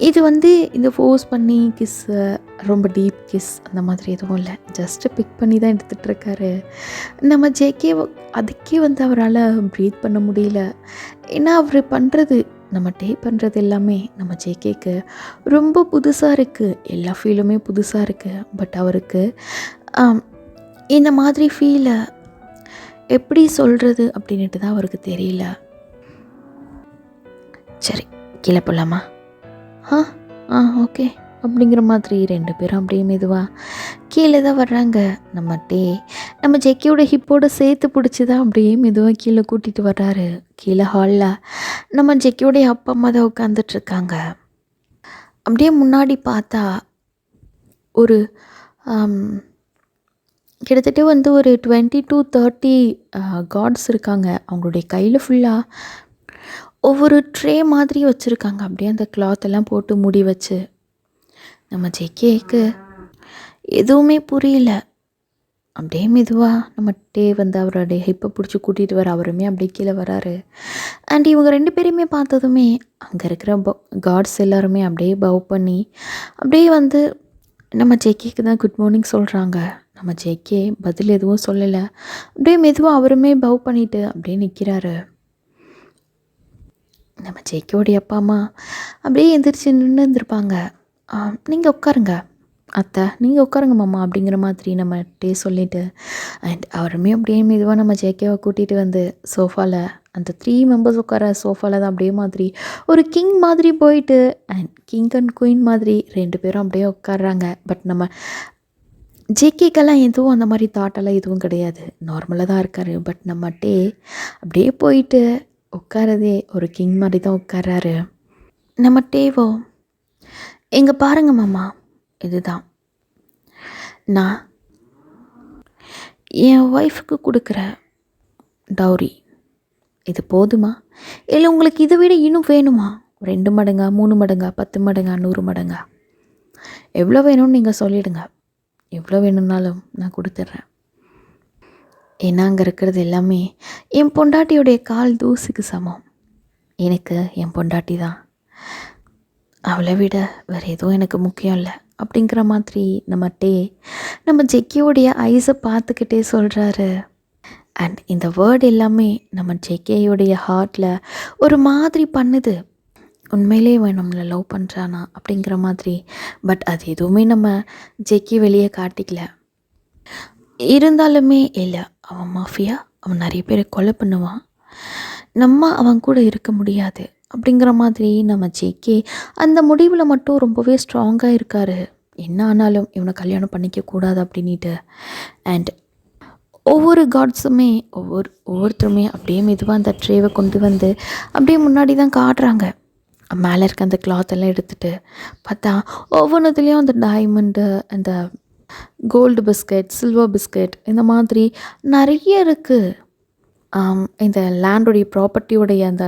Speaker 1: இது வந்து இந்த ஃபோர்ஸ் பண்ணி கிஸ்ஸு, ரொம்ப டீப் கிஸ் அந்த மாதிரி எதுவும் இல்லை, ஜஸ்ட்டு பிக் பண்ணி தான் எடுத்துகிட்ருக்காரு. நம்ம ஜேகே அதுக்கே வந்து அவரால் ப்ரீத் பண்ண முடியல. ஏன்னா அவர் பண்ணுறது, நம்ம டே பண்ணுறது எல்லாமே நம்ம ஜேகேக்கு ரொம்ப புதுசாக இருக்குது, எல்லா ஃபீலுமே புதுசாக இருக்குது. பட் அவருக்கு இந்த மாதிரி ஃபீலை எப்படி சொல்கிறது அப்படின்ட்டு தான் அவருக்கு தெரியல. சரி கீழே போகலாமா? ஓகே அப்படிங்கிற மாதிரி 2 பேரும் அப்படியே மெதுவாக கீழே தான் வர்றாங்க. நம்ம ஜேகேயோட ஹிப்போட சேர்த்து பிடிச்சி தான் அப்படியே மெதுவாக கீழே கூட்டிகிட்டு வர்றாரு. கீழே ஹாலில் நம்ம ஜேகேயோடைய அப்பா அம்மா தான் உட்காந்துட்ருக்காங்க. அப்படியே முன்னாடி பார்த்தா ஒரு கிட்டத்தட்ட வந்து ஒரு 20 to 30 காட்ஸ் இருக்காங்க. அவங்களுடைய கையில் ஃபுல்லாக ஒவ்வொரு ட்ரே மாதிரி வச்சுருக்காங்க. அப்படியே அந்த கிளாத் எல்லாம் போட்டு மூடி வச்சு. நம்ம ஜேகேக்கு எதுவுமே புரியல. அப்படியே மெதுவாக நம்மகிட்டே வந்து அவருடைய ஹிப்பை பிடிச்சி கூட்டிகிட்டு வர அவருமே அப்படியே கீழே வராரு. அண்ட் இவங்க 2 பேரையுமே பார்த்ததுமே அங்கே இருக்கிற காட்ஸ் எல்லாருமே அப்படியே பவ் பண்ணி அப்படியே வந்து நம்ம ஜேகேக்கு தான் குட் மார்னிங் சொல்கிறாங்க. நம்ம ஜேகே பதில் எதுவும் சொல்லலை. அப்படியே மெதுவாக அவருமே பவ் பண்ணிவிட்டு அப்படியே நிற்கிறாரு. நம்ம ஜேகேவுடைய அப்பா அம்மா அப்படியே எந்திரிச்சு நின்று இருந்திருப்பாங்க. நீங்கள் உட்காருங்க அத்தை, நீங்கள் உட்காருங்க மாமா அப்படிங்கிற மாதிரி நம்மகிட்டே சொல்லிவிட்டு அண்ட் அவருமே அப்படியே மெதுவாக நம்ம ஜேகேவை கூட்டிகிட்டு வந்து சோஃபாவில் அந்த 3 மெம்பர்ஸ் உட்கார சோஃபாவில் தான் அப்படியே மாதிரி ஒரு கிங் மாதிரி போயிட்டு அண்ட் கிங் அண்ட் குயின் மாதிரி 2 பேரும் அப்படியே உட்காடுறாங்க. பட் நம்ம ஜேகேக்கெல்லாம் எதுவும் அந்த மாதிரி தாட்டெல்லாம் எதுவும் கிடையாது. நார்மலாக தான் இருக்கார். பட் நம்மகிட்டே அப்படியே போயிட்டு உட்காரதே ஒரு கிங் மாதிரி தான் உட்கார்றாரு. நம்மகிட்டேவோ இங்கே பாருங்க மாமா, இதுதான் நான் என் ஒய்ஃபுக்கு கொடுக்குற டவுரி. இது போதுமா, இல்லை உங்களுக்கு இதை விட இன்னும் வேணுமா? 2 மடங்கா, 3 மடங்கா, 10 மடங்கா, 100 மடங்கா, எவ்வளோ வேணும்னு நீங்கள் சொல்லிவிடுங்க. எவ்வளோ வேணும்னாலும் நான் கொடுத்துட்றேன். ஏன்னா அங்கே இருக்கிறது எல்லாமே என் பொண்டாட்டியுடைய கால் தூசுக்கு சமம். எனக்கு என் பொண்டாட்டி தான், அவளை விட வேறு எதுவும் எனக்கு முக்கியம் இல்லை அப்படிங்கிற மாதிரி நம்ம ஜேகேவுடைய ஐஸை பார்த்துக்கிட்டே சொல்கிறாரு. அண்ட் இந்த வேர்டு எல்லாமே நம்ம ஜேகேயுடைய ஹார்ட்டில் ஒரு மாதிரி பண்ணுது. உண்மையிலே நம்மளை லவ் பண்ணுறானா அப்படிங்கிற மாதிரி. பட் அது எதுவுமே நம்ம ஜேகே வெளியே காட்டிக்கல. இருந்தாலுமே இல்லை, அவன் மாஃபியா, அவன் நிறைய பேரை கொலை பண்ணுவான், நம்ம அவன் கூட இருக்க முடியாது அப்படிங்கிற மாதிரி நம்ம ஜேகே அந்த முடிவில் மட்டும் ரொம்பவே ஸ்ட்ராங்காக இருக்கார். என்ன ஆனாலும் இவனை கல்யாணம் பண்ணிக்கக்கூடாது அப்படின்ட்டு. அண்ட் ஒவ்வொரு காட்ஸுமே ஒவ்வொருத்தருமே அப்படியே மெதுவாக அந்த ட்ரேவை கொண்டு வந்து அப்படியே முன்னாடி தான் காட்டுறாங்க. மேலே இருக்க அந்த கிளாத்தெல்லாம் எடுத்துகிட்டு பார்த்தா ஒவ்வொன்றுத்துலேயும் அந்த டைமண்டு, அந்த கோல்டு பிஸ்கட், சில்வர் பிஸ்கட், இந்த மாதிரி நிறைய இருக்குது. இந்த லேண்டுடைய ப்ராப்பர்ட்டியோடைய அந்த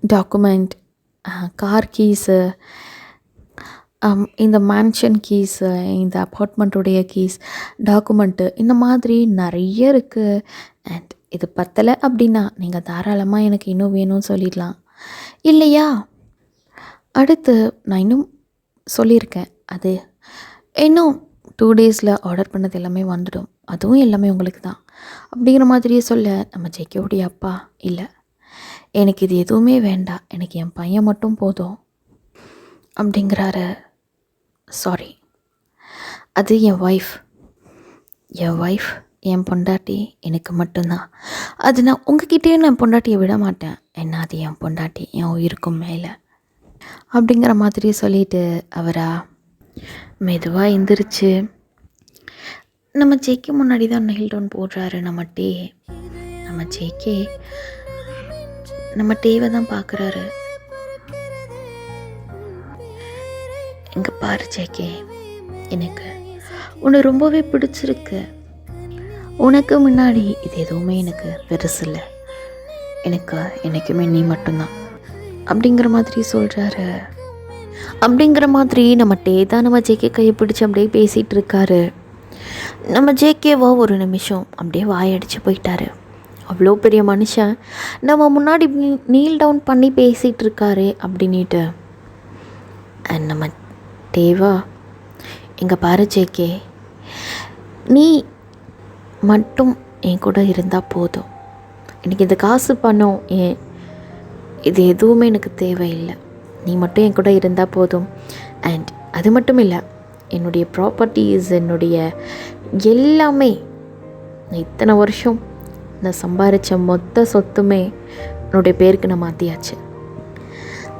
Speaker 1: டாக்குமெண்ட், கார் கீஸு, இந்த மேன்ஷன் கீஸு, இந்த அப்பார்ட்மெண்ட்டுடைய கீஸ், டாக்குமெண்ட்டு, இந்த மாதிரி நிறைய இருக்குது. அண்ட் இது பத்தலை அப்படின்னா நீங்கள் தாராளமாக எனக்கு இன்னும் வேணும்னு சொல்லிடலாம். இல்லையா, அடுத்து நான் இன்னும் சொல்லியிருக்கேன், அது இன்னும் 2 டேஸில் ஆர்டர் பண்ணது எல்லாமே வந்துடும், அதுவும் எல்லாமே உங்களுக்கு தான் அப்படிங்கிற மாதிரியே சொல்ல நம்ம ஜேகேவுடைய அப்பா இல்லை, எனக்கு இது எதுவுமே வேண்டாம், எனக்கு என் பையன் மட்டும் போதும் அப்படிங்கிறாரு. சாரி, அது என் ஒய்ஃப், என் பொண்டாட்டி எனக்கு மட்டும்தான். அது நான் உங்ககிட்டேயும் நான் பொண்டாட்டியை விட மாட்டேன். என்ன, அது என் பொண்டாட்டி, என் உயிருக்கும் மேலே அப்படிங்கிற மாதிரி சொல்லிட்டு அவரா மெதுவாக எந்திரிச்சு நம்ம ஜேகே முன்னாடி தான் நெயில் டவுன் போடுறாரு. நம்ம ஜேகே நம்ம டேவை தான் பார்க்குறாரு. இங்கே பாரு ஜேகே, எனக்கு உன்னை ரொம்பவே பிடிச்சிருக்கு. உனக்கு முன்னாடி இது எதுவுமே எனக்கு பெருசு இல்லை, எனக்கு என்றைக்குமே நீ மட்டும்தான் அப்படிங்கிற மாதிரி சொல்கிறாரு. அப்படிங்கிற மாதிரி நம்ம டே தான் நம்ம ஜேகே கையை பிடிச்சி அப்படியே பேசிகிட்டு இருக்காரு. நம்ம ஜேகேவோ ஒரு நிமிஷம் அப்படியே வாயடிச்சு போயிட்டாரு. அவ்வளோ பெரிய மனுஷன் நம்ம முன்னாடி நீல் டவுன் பண்ணி பேசிகிட்டு இருக்காரு அப்படின்ட்டு. அண்ட் நம்ம தேவா, இங்கே பாரு ஜேகே, நீ மட்டும் என் கூட இருந்தால் போதும், எனக்கு இந்த காசு பணம் இது எதுவுமே எனக்கு தேவையில்லை, நீ மட்டும் என் கூட இருந்தால் போதும். அண்ட் அது மட்டும் இல்லை, என்னுடைய ப்ராப்பர்ட்டிஸ், என்னுடைய எல்லாமே, இத்தனை வருஷம் நான் சம்பாதிச்ச மொத்த சொத்துமே என்னுடைய பேருக்கு நான் மாற்றியாச்சு.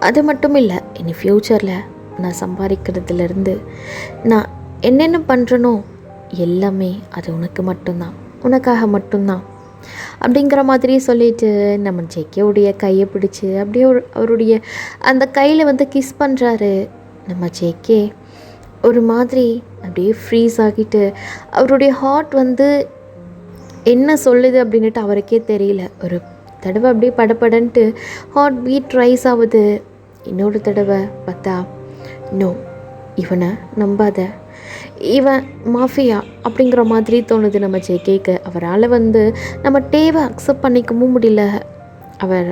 Speaker 1: அது மட்டும் இல்லை, இனி ஃப்யூச்சரில் நான் சம்பாதிக்கிறதுலேருந்து நான் என்னென்ன பண்ணுறனோ எல்லாமே அது உனக்கு மட்டும்தான், உனக்காக மட்டும்தான் அப்படிங்கிற மாதிரி சொல்லிட்டு நம்ம ஜேகேவுடைய கையை பிடிச்சி அப்படியே அவருடைய அந்த கையில் வந்து கிஸ் பண்ணுறாரு. நம்ம ஜேகே ஒரு மாதிரி அப்படியே ஃப்ரீஸ் ஆகிட்டு அவருடைய ஹார்ட் வந்து என்ன சொல்லுது அப்படின்ட்டு அவருக்கே தெரியல. ஒரு தடவை அப்படியே படப்படன்ட்டு ஹார்ட் பீட் ரைஸ் ஆகுது. இன்னொரு தடவை பார்த்தா நோ, இவனை நம்பாத, இவன் மாஃபியா அப்படிங்கிற மாதிரி தோணுது நம்ம ஜேகேக்கு. அவரால் வந்து நம்ம டேவை அக்செப்ட் பண்ணிக்கவும் முடியல, அவர்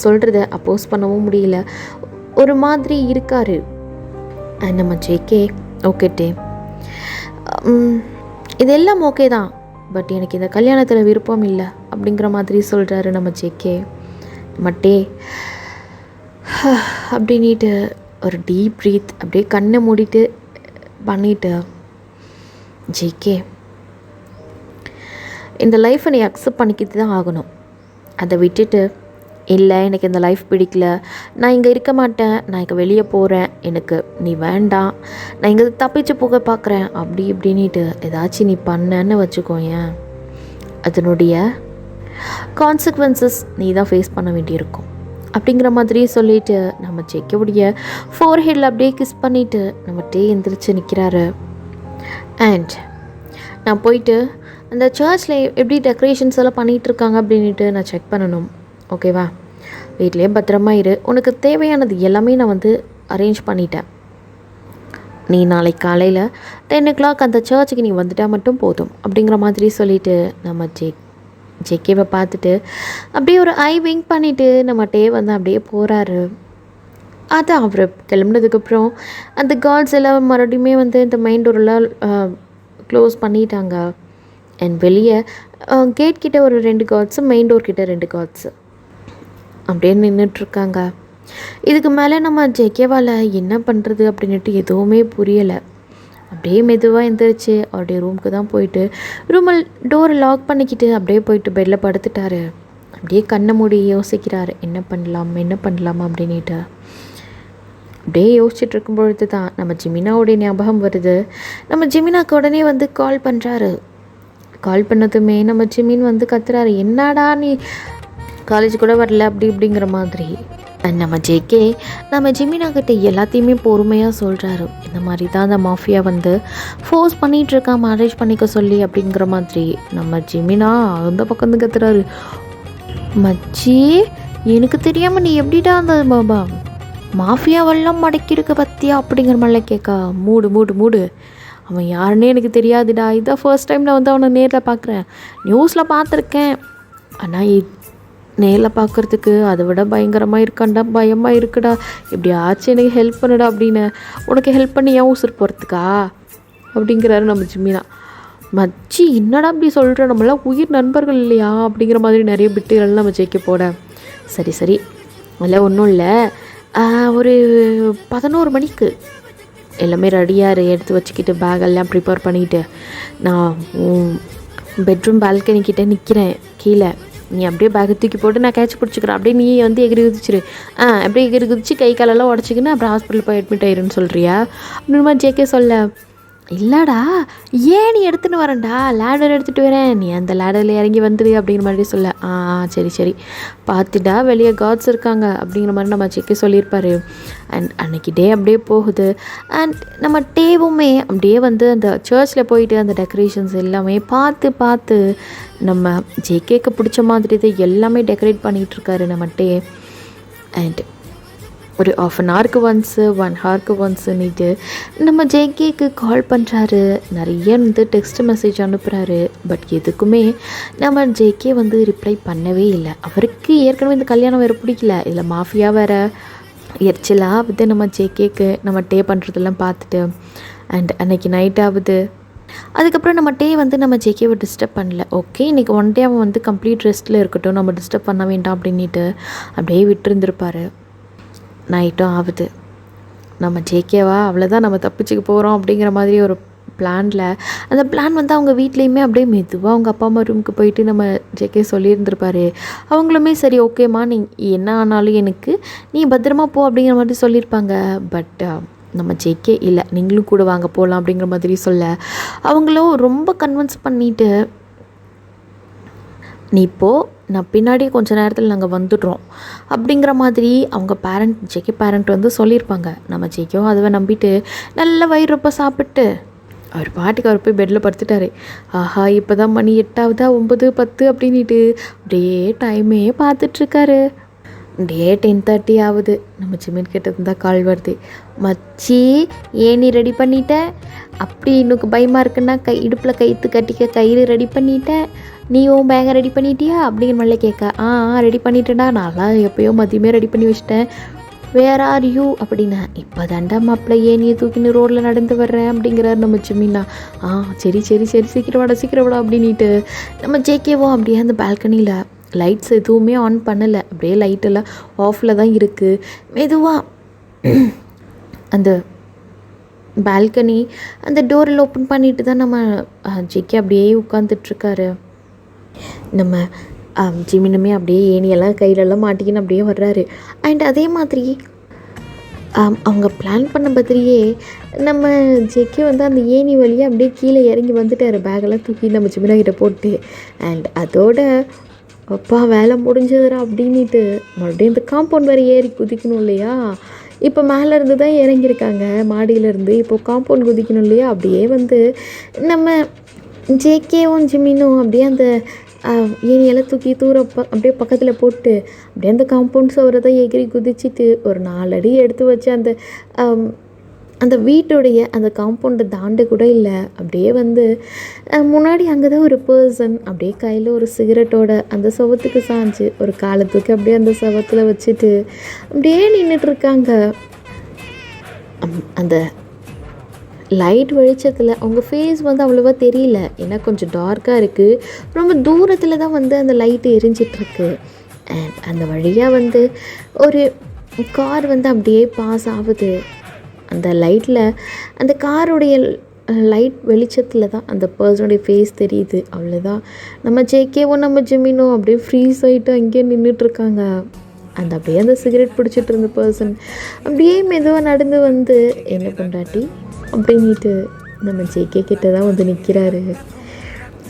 Speaker 1: சொல்கிறத அப்போஸ் பண்ணவும் முடியல. ஒரு மாதிரி இருக்கார். நம்ம ஜேகே ஓகே டே, இதெல்லாம் ஓகே தான், பட் எனக்கு இந்த கல்யாணத்தில் விருப்பம் இல்லை அப்படிங்கிற மாதிரி சொல்கிறாரு நம்ம ஜேகே. மட்டே அப்படின்ட்டு ஒரு டீப் ப்ரீத் அப்படியே கண்ணை மூடிட்டு பண்ணிட்டு, ஜேகே இந்த லைஃப்பை நீ அக்செப்ட் பண்ணிக்கிட்டு தான் ஆகணும். அதை விட்டுட்டு இல்லை எனக்கு இந்த லைஃப் பிடிக்கல, நான் இங்கே இருக்க மாட்டேன், நான் இங்கே வெளியே போகிறேன், எனக்கு நீ வேண்டாம், நான் இங்கே தப்பிச்சு போக பார்க்குறேன் அப்படி இப்படின்ட்டு ஏதாச்சும் நீ பண்ணன்னு வச்சுக்கோயேன், அதனுடைய கான்சிக்வன்சஸ் நீ தான் ஃபேஸ் பண்ண வேண்டியிருக்கும் அப்படிங்கிற மாதிரி சொல்லிவிட்டு நம்ம ஜேகேவுடைய ஃபோர்ஹெட்டில் அப்படியே கிஸ் பண்ணிவிட்டு நம்ம டே எந்திரிச்சு நிற்கிறாரு. அண்ட் நான் போயிட்டு அந்த சர்ச்சில் எப்படி டெக்கரேஷன்ஸ் எல்லாம் பண்ணிகிட்ருக்காங்க அப்படின்ட்டு நான் செக் பண்ணணும். ஓகேவா, வீட்லேயே பத்திரமா இரு, உனக்கு தேவையானது எல்லாமே நான் வந்து அரேஞ்ச் பண்ணிட்டேன். நீ நாளைக்கு காலையில் 10 o'clock அந்த சர்ச்சுக்கு நீ வந்துட்டால் மட்டும் போதும் அப்படிங்கிற மாதிரி சொல்லிவிட்டு நம்ம ஜேகேவை பார்த்துட்டு அப்படியே ஒரு ஐ விங்க் பண்ணிவிட்டு நம்ம டே வந்து அப்படியே போகிறாரு. அது அவர் கிளம்புனதுக்கப்புறம் அந்த கார்ட்ஸ் எல்லாம் மறுபடியுமே வந்து இந்த மெயின் டோரெல்லாம் க்ளோஸ் பண்ணிட்டாங்க. அண்ட் வெளியே கேட் கிட்டே ஒரு 2 கார்ட்ஸு, மெயின் டோர் கிட்டே 2 கார்ட்ஸு அப்படியே நின்றுட்டுருக்காங்க. இதுக்கு மேலே நம்ம ஜேகேவால் என்ன பண்ணுறது அப்படின்ட்டு எதுவுமே புரியலை. அப்படியே மெதுவாக எந்திரிச்சு அவருடைய ரூமுக்கு தான் போயிட்டு ரூமில் டோரை லாக் பண்ணிக்கிட்டு அப்படியே போயிட்டு பெட்டில் படுத்துட்டாரு. அப்படியே கண்ணை மூடி யோசிக்கிறாரு, என்ன பண்ணலாம் அப்படின்ட்டு. அப்படியே யோசிச்சுட்டு இருக்கும் பொழுது தான் நம்ம ஜிமினாவுடைய ஞாபகம் வருது. நம்ம ஜிமினாக்கு உடனே வந்து கால் பண்ணுறாரு. கால் பண்ணதுமே நம்ம ஜிமின் வந்து கத்துறாரு, என்னடா நீ காலேஜ் கூட வரல அப்படி இப்படிங்கிற மாதிரி. நம்ம ஜேகே நம்ம ஜிமினாக்கிட்ட எல்லாத்தையுமே பொறுமையாக சொல்கிறாரு. இந்த மாதிரி தான் அந்த மாஃபியா வந்து ஃபோர்ஸ் பண்ணிகிட்ருக்கான் மேரேஜ் பண்ணிக்க சொல்லி அப்படிங்கிற மாதிரி. நம்ம ஜிமினா அந்த பக்கம் வந்து கத்துறாரு, மச்சி எனக்கு தெரியாமல் நீ எப்படிடா அந்த பாபா மாஃபியாவெல்லாம் மடக்கியிருக்க பற்றியா அப்படிங்கிற மாதிரிலாம் கேட்கா. மூடு அவன் யாருன்னே எனக்கு தெரியாதுடா, இதான் ஃபர்ஸ்ட் டைம் நான் வந்து அவனை நேரில் பார்க்குறேன், நியூஸில் பார்த்துருக்கேன், ஆனால் நேரில் பார்க்குறதுக்கு அதை விட பயங்கரமாக இருக்கான்டா, பயமாக இருக்குடா, இப்படி ஆச்சு எனக்கு ஹெல்ப் பண்ணுடா அப்படின்னு. உனக்கு ஹெல்ப் பண்ணி ஏன் ஊசர் போகிறதுக்கா அப்படிங்கிறாரு நம்ம ஜிமினா. மச்சி என்னடா அப்படி சொல்கிற, நம்மளாம் உயிர் நண்பர்கள் இல்லையா அப்படிங்கிற மாதிரி நிறைய பிட்டுகள் நம்ம ஜெயிக்க போட. சரி அதெல்லாம் ஒன்றும் இல்லை, ஒரு 11 மணிக்கு எல்லாமே ரெடியாக எடுத்து வச்சுக்கிட்டு பேகெல்லாம் ப்ரிப்பேர் பண்ணிக்கிட்டு நான் பெட்ரூம் பால்கனிக்கிட்ட நிற்கிறேன் கீழே, நீ அப்படியே பேக்கை தூக்கி போட்டு நான் கேட்ச் பிடிச்சிக்கிறேன், அப்படியே நீ வந்து எகிரி குதிச்சிரு, அப்படியே எகிரி குதிச்சு கை காலெல்லாம் உடச்சிக்கின்னு அப்புறம் ஹாஸ்பிட்டல் போய் அட்மிட் ஆயிருன்னு சொல்கிறியா அப்படின்னு மாதிரி ஜேகே சொல்ல. இல்லைடா ஏன் நீ எடுத்துன்னு வரேன்டா, லேடர் எடுத்துகிட்டு வரேன், நீ அந்த லேடரில் இறங்கி வந்துடு அப்படிங்கிற மாதிரி சொல்ல. சரி பார்த்துட்டா வெளியே காட்ஸ் இருக்காங்க அப்படிங்கிற மாதிரி நம்ம ஜேகே சொல்லியிருப்பாரு. அண்ட் அன்றைக்கி டே அப்படியே போகுது. அண்ட் நம்ம டேவுமே அப்படியே வந்து அந்த சர்ச்சில் போயிட்டு அந்த டெக்கரேஷன்ஸ் எல்லாமே பார்த்து நம்ம ஜேகேக்கு பிடிச்ச மாதிரி தான் எல்லாமே டெக்கரேட் பண்ணிகிட்ருக்காரு நம்ம டே. அண்ட் ஒரு 1/2 hourக்கு ஒன்ஸு 1 hourக்கு ஒன்ஸுன்னுட்டு நம்ம ஜேகேக்கு கால் பண்ணுறாரு, நிறைய வந்து டெக்ஸ்ட் மெசேஜ் அனுப்புகிறாரு. பட் எதுக்குமே நம்ம ஜேகே வந்து ரிப்ளை பண்ணவே இல்லை. அவருக்கு ஏற்கனவே இந்த கல்யாணம் வேறு பிடிக்கல, இதில் மாஃபியா வேறு எரிச்சலாக வந்து நம்ம ஜேகேக்கு நம்ம டே பண்ணுறதெல்லாம் பார்த்துட்டு. அண்ட் அன்றைக்கி நைட் ஆகுது. அதுக்கப்புறம் நம்ம டே வந்து நம்ம ஜேகேவை டிஸ்டர்ப் பண்ணல. ஓகே இன்றைக்கி ஒன் டே அவன் வந்து கம்ப்ளீட் ரெஸ்ட்டில் இருக்கட்டும், நம்ம டிஸ்டர்ப் பண்ண வேண்டாம் அப்படின்ட்டு அப்படியே விட்டுருந்துருப்பார். நைட்டும் ஆகுது. நம்ம ஜேகேவா அவ்வளோதான் நம்ம தப்பிச்சுக்க போகிறோம் அப்படிங்கிற மாதிரி ஒரு பிளானில் அந்த பிளான் வந்து அவங்க வீட்லேயுமே அப்படியே மெதுவாக அவங்க அப்பா அம்மா ரூமுக்கு போயிட்டு நம்ம ஜேகே சொல்லியிருந்திருப்பாரு. அவங்களுமே சரி ஓகேம்மா நீ என்ன ஆனாலும் எனக்கு நீ பத்திரமா போ அப்படிங்கிற மாதிரி சொல்லியிருப்பாங்க. பட் நம்ம ஜேகே இல்லை நீங்களும் கூட வாங்க போகலாம் அப்படிங்கிற மாதிரி சொல்ல, அவங்களும் ரொம்ப கன்வின்ஸ் பண்ணிவிட்டு நீ போ நான் பின்னாடி கொஞ்ச நேரத்தில் நாங்கள் வந்துடுறோம் அப்படிங்கிற மாதிரி அவங்க ஜேகே பேரண்ட் வந்து சொல்லியிருப்பாங்க. நம்ம ஜேகேவும் அதுவை நம்பிட்டு நல்ல வயிறுப்ப சாப்பிட்டு அவர் பாட்டுக்கு அவர் போய் பெட்டில் படுத்துட்டாரு. ஆஹா, இப்போ தான் மணி 8 9 10 அப்படின்ட்டு அப்படியே டைமே பார்த்துட்ருக்காரு. டே 10:30 ஆகுது. நம்ம ஜிமின் கிட்ட இருந்தால் கால் வருது. மச்சி, ஏன் நீ ரெடி பண்ணிட்ட? அப்படி இன்னுக்கு பயமாக இருக்குன்னா இடுப்பில் கயிற்று கட்டிக்க கயிறு ரெடி பண்ணிட்டேன். நீ உன் பேகை ரெடி பண்ணிட்டியா அப்படிங்கிற மாதிரில கேட்க. ரெடி பண்ணிட்டேன்டா, நான்லாம் எப்போயோ மதியமே ரெடி பண்ணி வச்சிட்டேன். வேர் ஆர் யூ அப்படின்னா. இப்போ தாண்டா மாப்பிள்ளை ஏனியை தூக்கின்னு ரோட்டில் நடந்து வர்றேன் அப்படிங்கிறாரு நம்ம ஜிமின்னா. சரி சரி சரி சீக்கிரம் வாடா அப்படின்ட்டு நம்ம ஜேகேவோ அப்படியே அந்த பால்கனியில் லைட்ஸ் எதுவுமே ஆன் பண்ணலை, அப்படியே லைட்டெல்லாம் ஆஃபில் தான் இருக்குது. மெதுவாக அந்த பால்கனி அந்த டோரில் ஓப்பன் பண்ணிட்டு தான் நம்ம ஜேகே அப்படியே உட்காந்துட்ருக்காரு. நம்ம ஜிமினுமே அப்படியே ஏனியெல்லாம் கையிலெல்லாம் மாட்டிக்கின்னு அப்படியே வர்றாரு. அண்ட் அதே மாதிரி அவங்க பிளான் பண்ண மாதிரியே நம்ம ஜேகே வந்து அந்த ஏணி வழியாக அப்படியே கீழே இறங்கி வந்துட்டார், பேக்கெல்லாம் தூக்கி நம்ம ஜிமினா கிட்ட போட்டு. அண்ட் அதோட அப்பா வேலை முடிஞ்சதுரா அப்படின்ட்டு மறுபடியும் இந்த காம்பவுண்ட் வேறு ஏறி குதிக்கணும் இல்லையா. இப்போ மேலேருந்து தான் இறங்கியிருக்காங்க மாடியிலேருந்து, இப்போ காம்பவுண்ட் குதிக்கணும் இல்லையா. அப்படியே வந்து நம்ம ஜேகேவும் ஜிமினும் அப்படியே அந்த ஏனியெல்லாம் தூக்கி அப்படியே பக்கத்தில் போட்டு அப்படியே அந்த காம்பவுண்ட் சுவரை தான் எகிரி குதிச்சுட்டு ஒரு 4 அடி எடுத்து வச்சு அந்த அந்த வீட்டுடைய அந்த காம்பவுண்டை தாண்ட கூட இல்லை. அப்படியே வந்து முன்னாடி அங்கே தான் ஒரு பர்சன் அப்படியே கையில் ஒரு சிகரெட்டோட அந்த சவத்துக்கு சாஞ்சு ஒரு காலத்துக்கு அப்படியே அந்த சவத்தில் வச்சுட்டு அப்படியே நின்றுட்டுருக்காங்க. அந்த லைட் வெளிச்சத்தில் அவங்க ஃபேஸ் வந்து அவ்வளோவா தெரியல, ஏன்னா கொஞ்சம் டார்க்காக இருக்குது. ரொம்ப தூரத்தில் தான் வந்து அந்த லைட்டு எரிஞ்சிட்ருக்கு. அண்ட் அந்த வழியாக வந்து ஒரு கார் வந்து அப்படியே பாஸ் ஆகுது. அந்த லைட்டில் அந்த காருடைய லைட் வெளிச்சத்தில் தான் அந்த பர்சனுடைய ஃபேஸ் தெரியுது. அவ்வளோதான். நம்ம ஜேகேவும் நம்ம ஜிமினும் அப்படியே ஃப்ரீஸ் ஆகிட்டு அங்கேயே நின்றுட்டுருக்காங்க. அந்த அப்படியே அந்த சிகரெட் பிடிச்சிட்டு இருந்த பர்சன் அப்படியே மெதுவாக நடந்து வந்து என்ன பொண்டாட்டி அப்படின்ட்டு நம்ம ஜேகே கிட்ட தான் வந்து நிற்கிறாரு.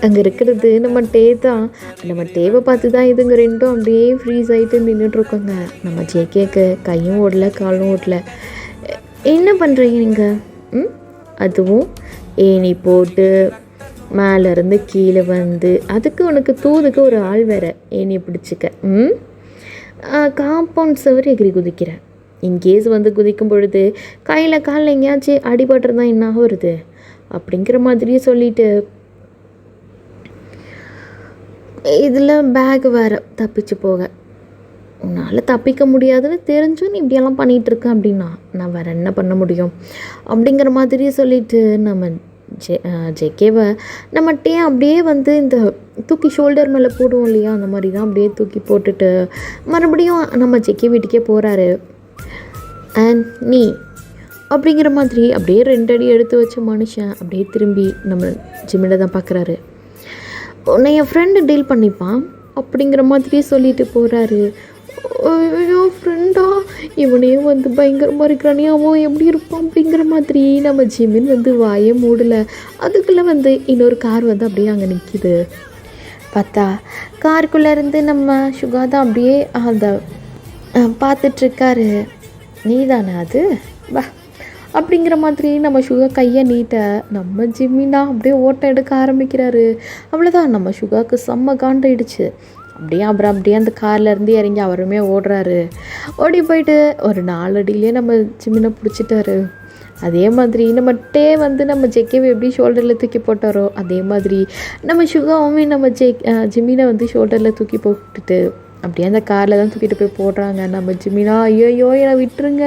Speaker 1: அங்கே இருக்கிறது நம்ம டே தான். நம்ம டேவை பார்த்து தான் இதுங்க ரெண்டும் அப்படியே ஃப்ரீஸ் ஆகிட்டு நின்றுட்டுருக்கோங்க. நம்ம ஜேகேக்கு கையும் ஓடல காலும் ஓடல. என்ன பண்ணுறீங்க நீங்கள்? அதுவும் ஏணி போட்டு மேலேருந்து கீழே வந்து அதுக்கு உனக்கு தூதுக்கு ஒரு ஆள் வேறு ஏணியை பிடிச்சிக்க. காம்பவுண்ட் சுவர் எகிரி குதிக்கிறேன். இன்கேஸ் வந்து குதிக்கும் பொழுது கையில் காலில் எங்கேயாச்சும் அடிபட்டுருந்தான் என்ன வருது அப்படிங்கிற மாதிரியே சொல்லிட்டு இதில் பேக் வேறு தப்பிச்சு போக. உன்னால் தப்பிக்க முடியாதுன்னு தெரிஞ்சும் நீ இப்படியெல்லாம் பண்ணிகிட்ருக்கேன் அப்படின்னா நான் வேறு என்ன பண்ண முடியும் அப்படிங்கிற மாதிரியே சொல்லிவிட்டு நம்ம ஜேகேவை நம்ம டே அப்படியே வந்து இந்த தூக்கி ஷோல்டர் மேலே போடுவோம் இல்லையா, அந்த மாதிரி தான் அப்படியே தூக்கி போட்டுட்டு மறுபடியும் நம்ம ஜேகே வீட்டுக்கே போகிறாரு. அண்ட் நீ அப்படிங்கிற மாதிரி அப்படியே 2 அடி எடுத்து வச்ச மனுஷன் அப்படியே திரும்பி நம்ம ஜிமினை தான் பார்க்குறாரு. உன்னை என் ஃப்ரெண்டு டீல் பண்ணிப்பான் அப்படிங்கிற மாதிரியே சொல்லிட்டு போகிறாரு. ஐயோ ஃப்ரெண்டா, இவனையே வந்து பயங்கரமாக இருக்கிறானே, அவன் எப்படி இருப்பான் அப்படிங்கிற மாதிரி நம்ம ஜிமின் வந்து வாயே மூடலை. அதுக்குள்ளே வந்து இன்னொரு கார் வந்து அப்படியே அங்கே நிற்கிது. பார்த்தா காருக்குள்ளேருந்து நம்ம சுகா தான் அப்படியே அந்த பார்த்துட்ருக்காரு. நீ தானே அது வா அப்படிங்கிற மாதிரி நம்ம சுகா கையை நீட்ட நம்ம ஜிம்மினா அப்படியே ஓட்டம் எடுக்க ஆரம்பிக்கிறாரு. அவ்வளோதான், நம்ம சுகாவுக்கு செம்ம காண்டாயிடுச்சு. அப்புறம் அப்படியே அந்த கார்லேருந்து இறங்கி அவருமே ஓடுறாரு. ஓடி போயிட்டு ஒரு 4 அடியிலே நம்ம ஜிம்மினை பிடிச்சிட்டாரு. அதே மாதிரி நம்ம டே வந்து நம்ம ஜெக்கேவை எப்படி ஷோல்டரில் தூக்கி போட்டாரோ அதே மாதிரி நம்ம சுகாவுமே நம்ம ஜிம்மினை வந்து ஷோல்டரில் தூக்கி போட்டுட்டு அப்படியே அந்த காரில் தான் தூக்கிட்டு போய் போடுறாங்க. நம்ம ஜிம்மினா ஐயோ என்னை விட்டுருங்க,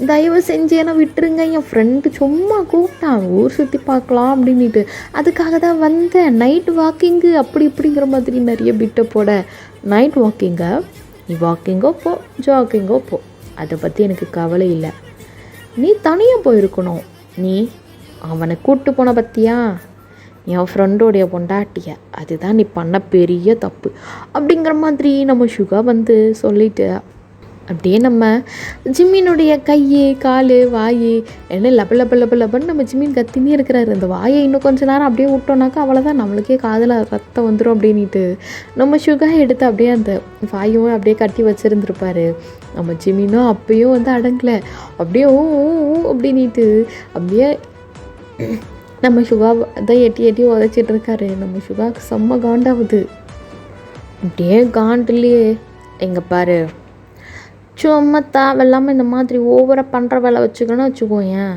Speaker 1: தயவு செஞ்சு என்னை விட்டுருங்க, என் ஃப்ரெண்டு சும்மா கூப்பிட்டான் ஊர் சுற்றி பார்க்கலாம் அப்படின்ட்டு, அதுக்காக தான் வந்தேன், நைட் வாக்கிங்கு அப்படி இப்படிங்கிற மாதிரி நிறைய பிட்டை போட. நைட் வாக்கிங்கா? நீ வாக்கிங்கோ போ, ஜாக்கிங்கோ போ, அதை பற்றி எனக்கு கவலை இல்லை. நீ தனியாக போயிருக்கணும். நீ அவனை கூப்பிட்டு போன பற்றியா, என் ஃப்ரெண்டோடைய பொண்டாட்டிய, அதுதான் நீ பண்ண பெரிய தப்பு அப்படிங்கிற மாதிரி நம்ம சுகா வந்து சொல்லிட்டு அப்படியே நம்ம ஜிம்மினுடைய கை, கால், வாய் என்ன லப லப லப லபன்னு நம்ம ஜிம்மின் கத்தினே இருக்கிறாரு. அந்த வாயை இன்னும் கொஞ்சம் நேரம் அப்படியே விட்டோம்னாக்கா அவ்வளோதான், நம்மளுக்கே காதில் ரத்தம் வந்துடும் அப்படின்ட்டு நம்ம சுகா எடுத்து அப்படியே அந்த வாயும் அப்படியே கட்டி வச்சுருந்துருப்பாரு. நம்ம ஜிம்மினும் அப்பயும் வந்து அடங்கலை, அப்படியே ஊ அப்படின்ட்டு அப்படியே நம்ம சுகா தான் எட்டி எட்டி உதச்சிட்டு இருக்காரு. நம்ம சுகாவுக்கு செம்ம காண்டாகுது. அப்படியே காண்டுலையே எங்கே பாரு, சும்மா தேவையில்லாமல் இந்த மாதிரி ஓவராக பண்ணுற வேலை வச்சுக்கணும்னு வச்சுக்கோயேன்,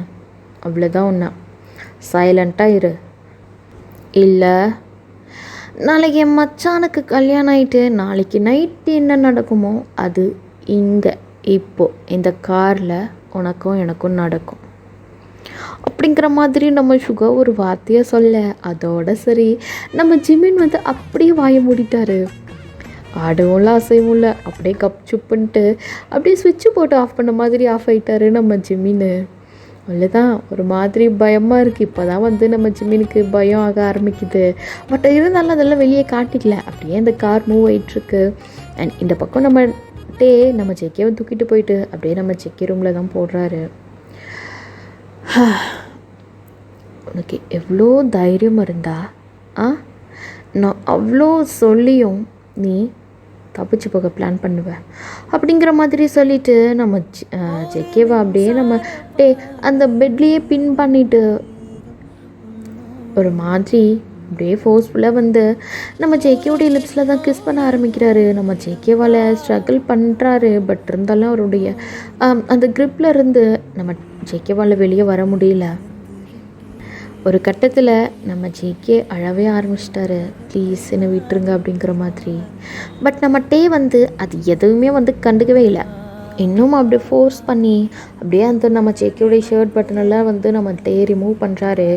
Speaker 1: அவ்வளோதான் ஒன்றா சைலண்ட்டாக இரு. இல்லை நாளைக்கு என் மச்சானுக்கு கல்யாணம் ஆகிட்டு நாளைக்கு நைட்டு என்ன நடக்குமோ அது இங்கே இப்போது இந்த காரில் உனக்கும் எனக்கும் நடக்கும் அப்படிங்கிற மாதிரி நம்ம சுகா ஒரு வார்த்தையை சொல்ல, அதோட சரி நம்ம ஜிமின் வந்து அப்படியே வாய மூடிட்டாரு. ஆடவும்ல அசைவும் இல்லை, அப்படியே கப் சுப்புன்ட்டு அப்படியே சுவிட்சு போட்டு ஆஃப் பண்ண மாதிரி ஆஃப் ஆகிட்டாரு நம்ம ஜிம்மின்னு. அவ்வளோதான், ஒரு மாதிரி பயமாக இருக்குது. இப்போ தான் வந்து நம்ம ஜிம்மினுக்கு பயம் ஆக ஆரம்பிக்குது. பட் இருந்தாலும் அதெல்லாம் வெளியே காட்டிக்கல. அப்படியே அந்த கார் மூவ் ஆகிட்டுருக்கு. அண்ட் இந்த பக்கம் நம்ம ஜெக்கியை தூக்கிட்டு போயிட்டு அப்படியே நம்ம ஜெக்கி ரூமில் தான் போடுறாரு. உனக்கு எவ்வளோ தைரியம் இருந்தா நான் அவ்வளோ சொல்லியும் நீ தப்பிச்சு போக பிளான் பண்ணுவேன் அப்படிங்கிற மாதிரி சொல்லிவிட்டு நம்ம ஜெக்கேவை அப்படியே நம்ம அந்த பெட்லேயே பின் பண்ணிவிட்டு ஒரு மாதிரி அப்படியே ஃபோர்ஸ்ஃபுல்லாக வந்து நம்ம ஜேகேவுடைய லிப்ஸில் தான் கிஸ் பண்ண ஆரம்பிக்கிறாரு. நம்ம ஜேகேவால் ஸ்ட்ரகிள் பண்ணுறாரு. பட் இருந்தாலும் அவருடைய அந்த க்ரிப்பில் இருந்து நம்ம ஜேகேவால் வெளியே வர முடியல. ஒரு கட்டத்தில் நம்ம ஜேகே அழவே ஆரம்பிச்சிட்டாரு, ப்ளீஸ் என்னை விட்டுருங்க அப்படிங்கிற மாதிரி. பட் நம்ம வந்து அது எதுவுமே வந்து கண்டுக்கவே இல்லை. இன்னும் அப்படியே ஃபோர்ஸ் பண்ணி அப்படியே அந்த நம்ம ஜேகேவுடைய ஷர்ட் பட்டனெல்லாம் வந்து நம்ம ரிமூவ் பண்ணுறாரு.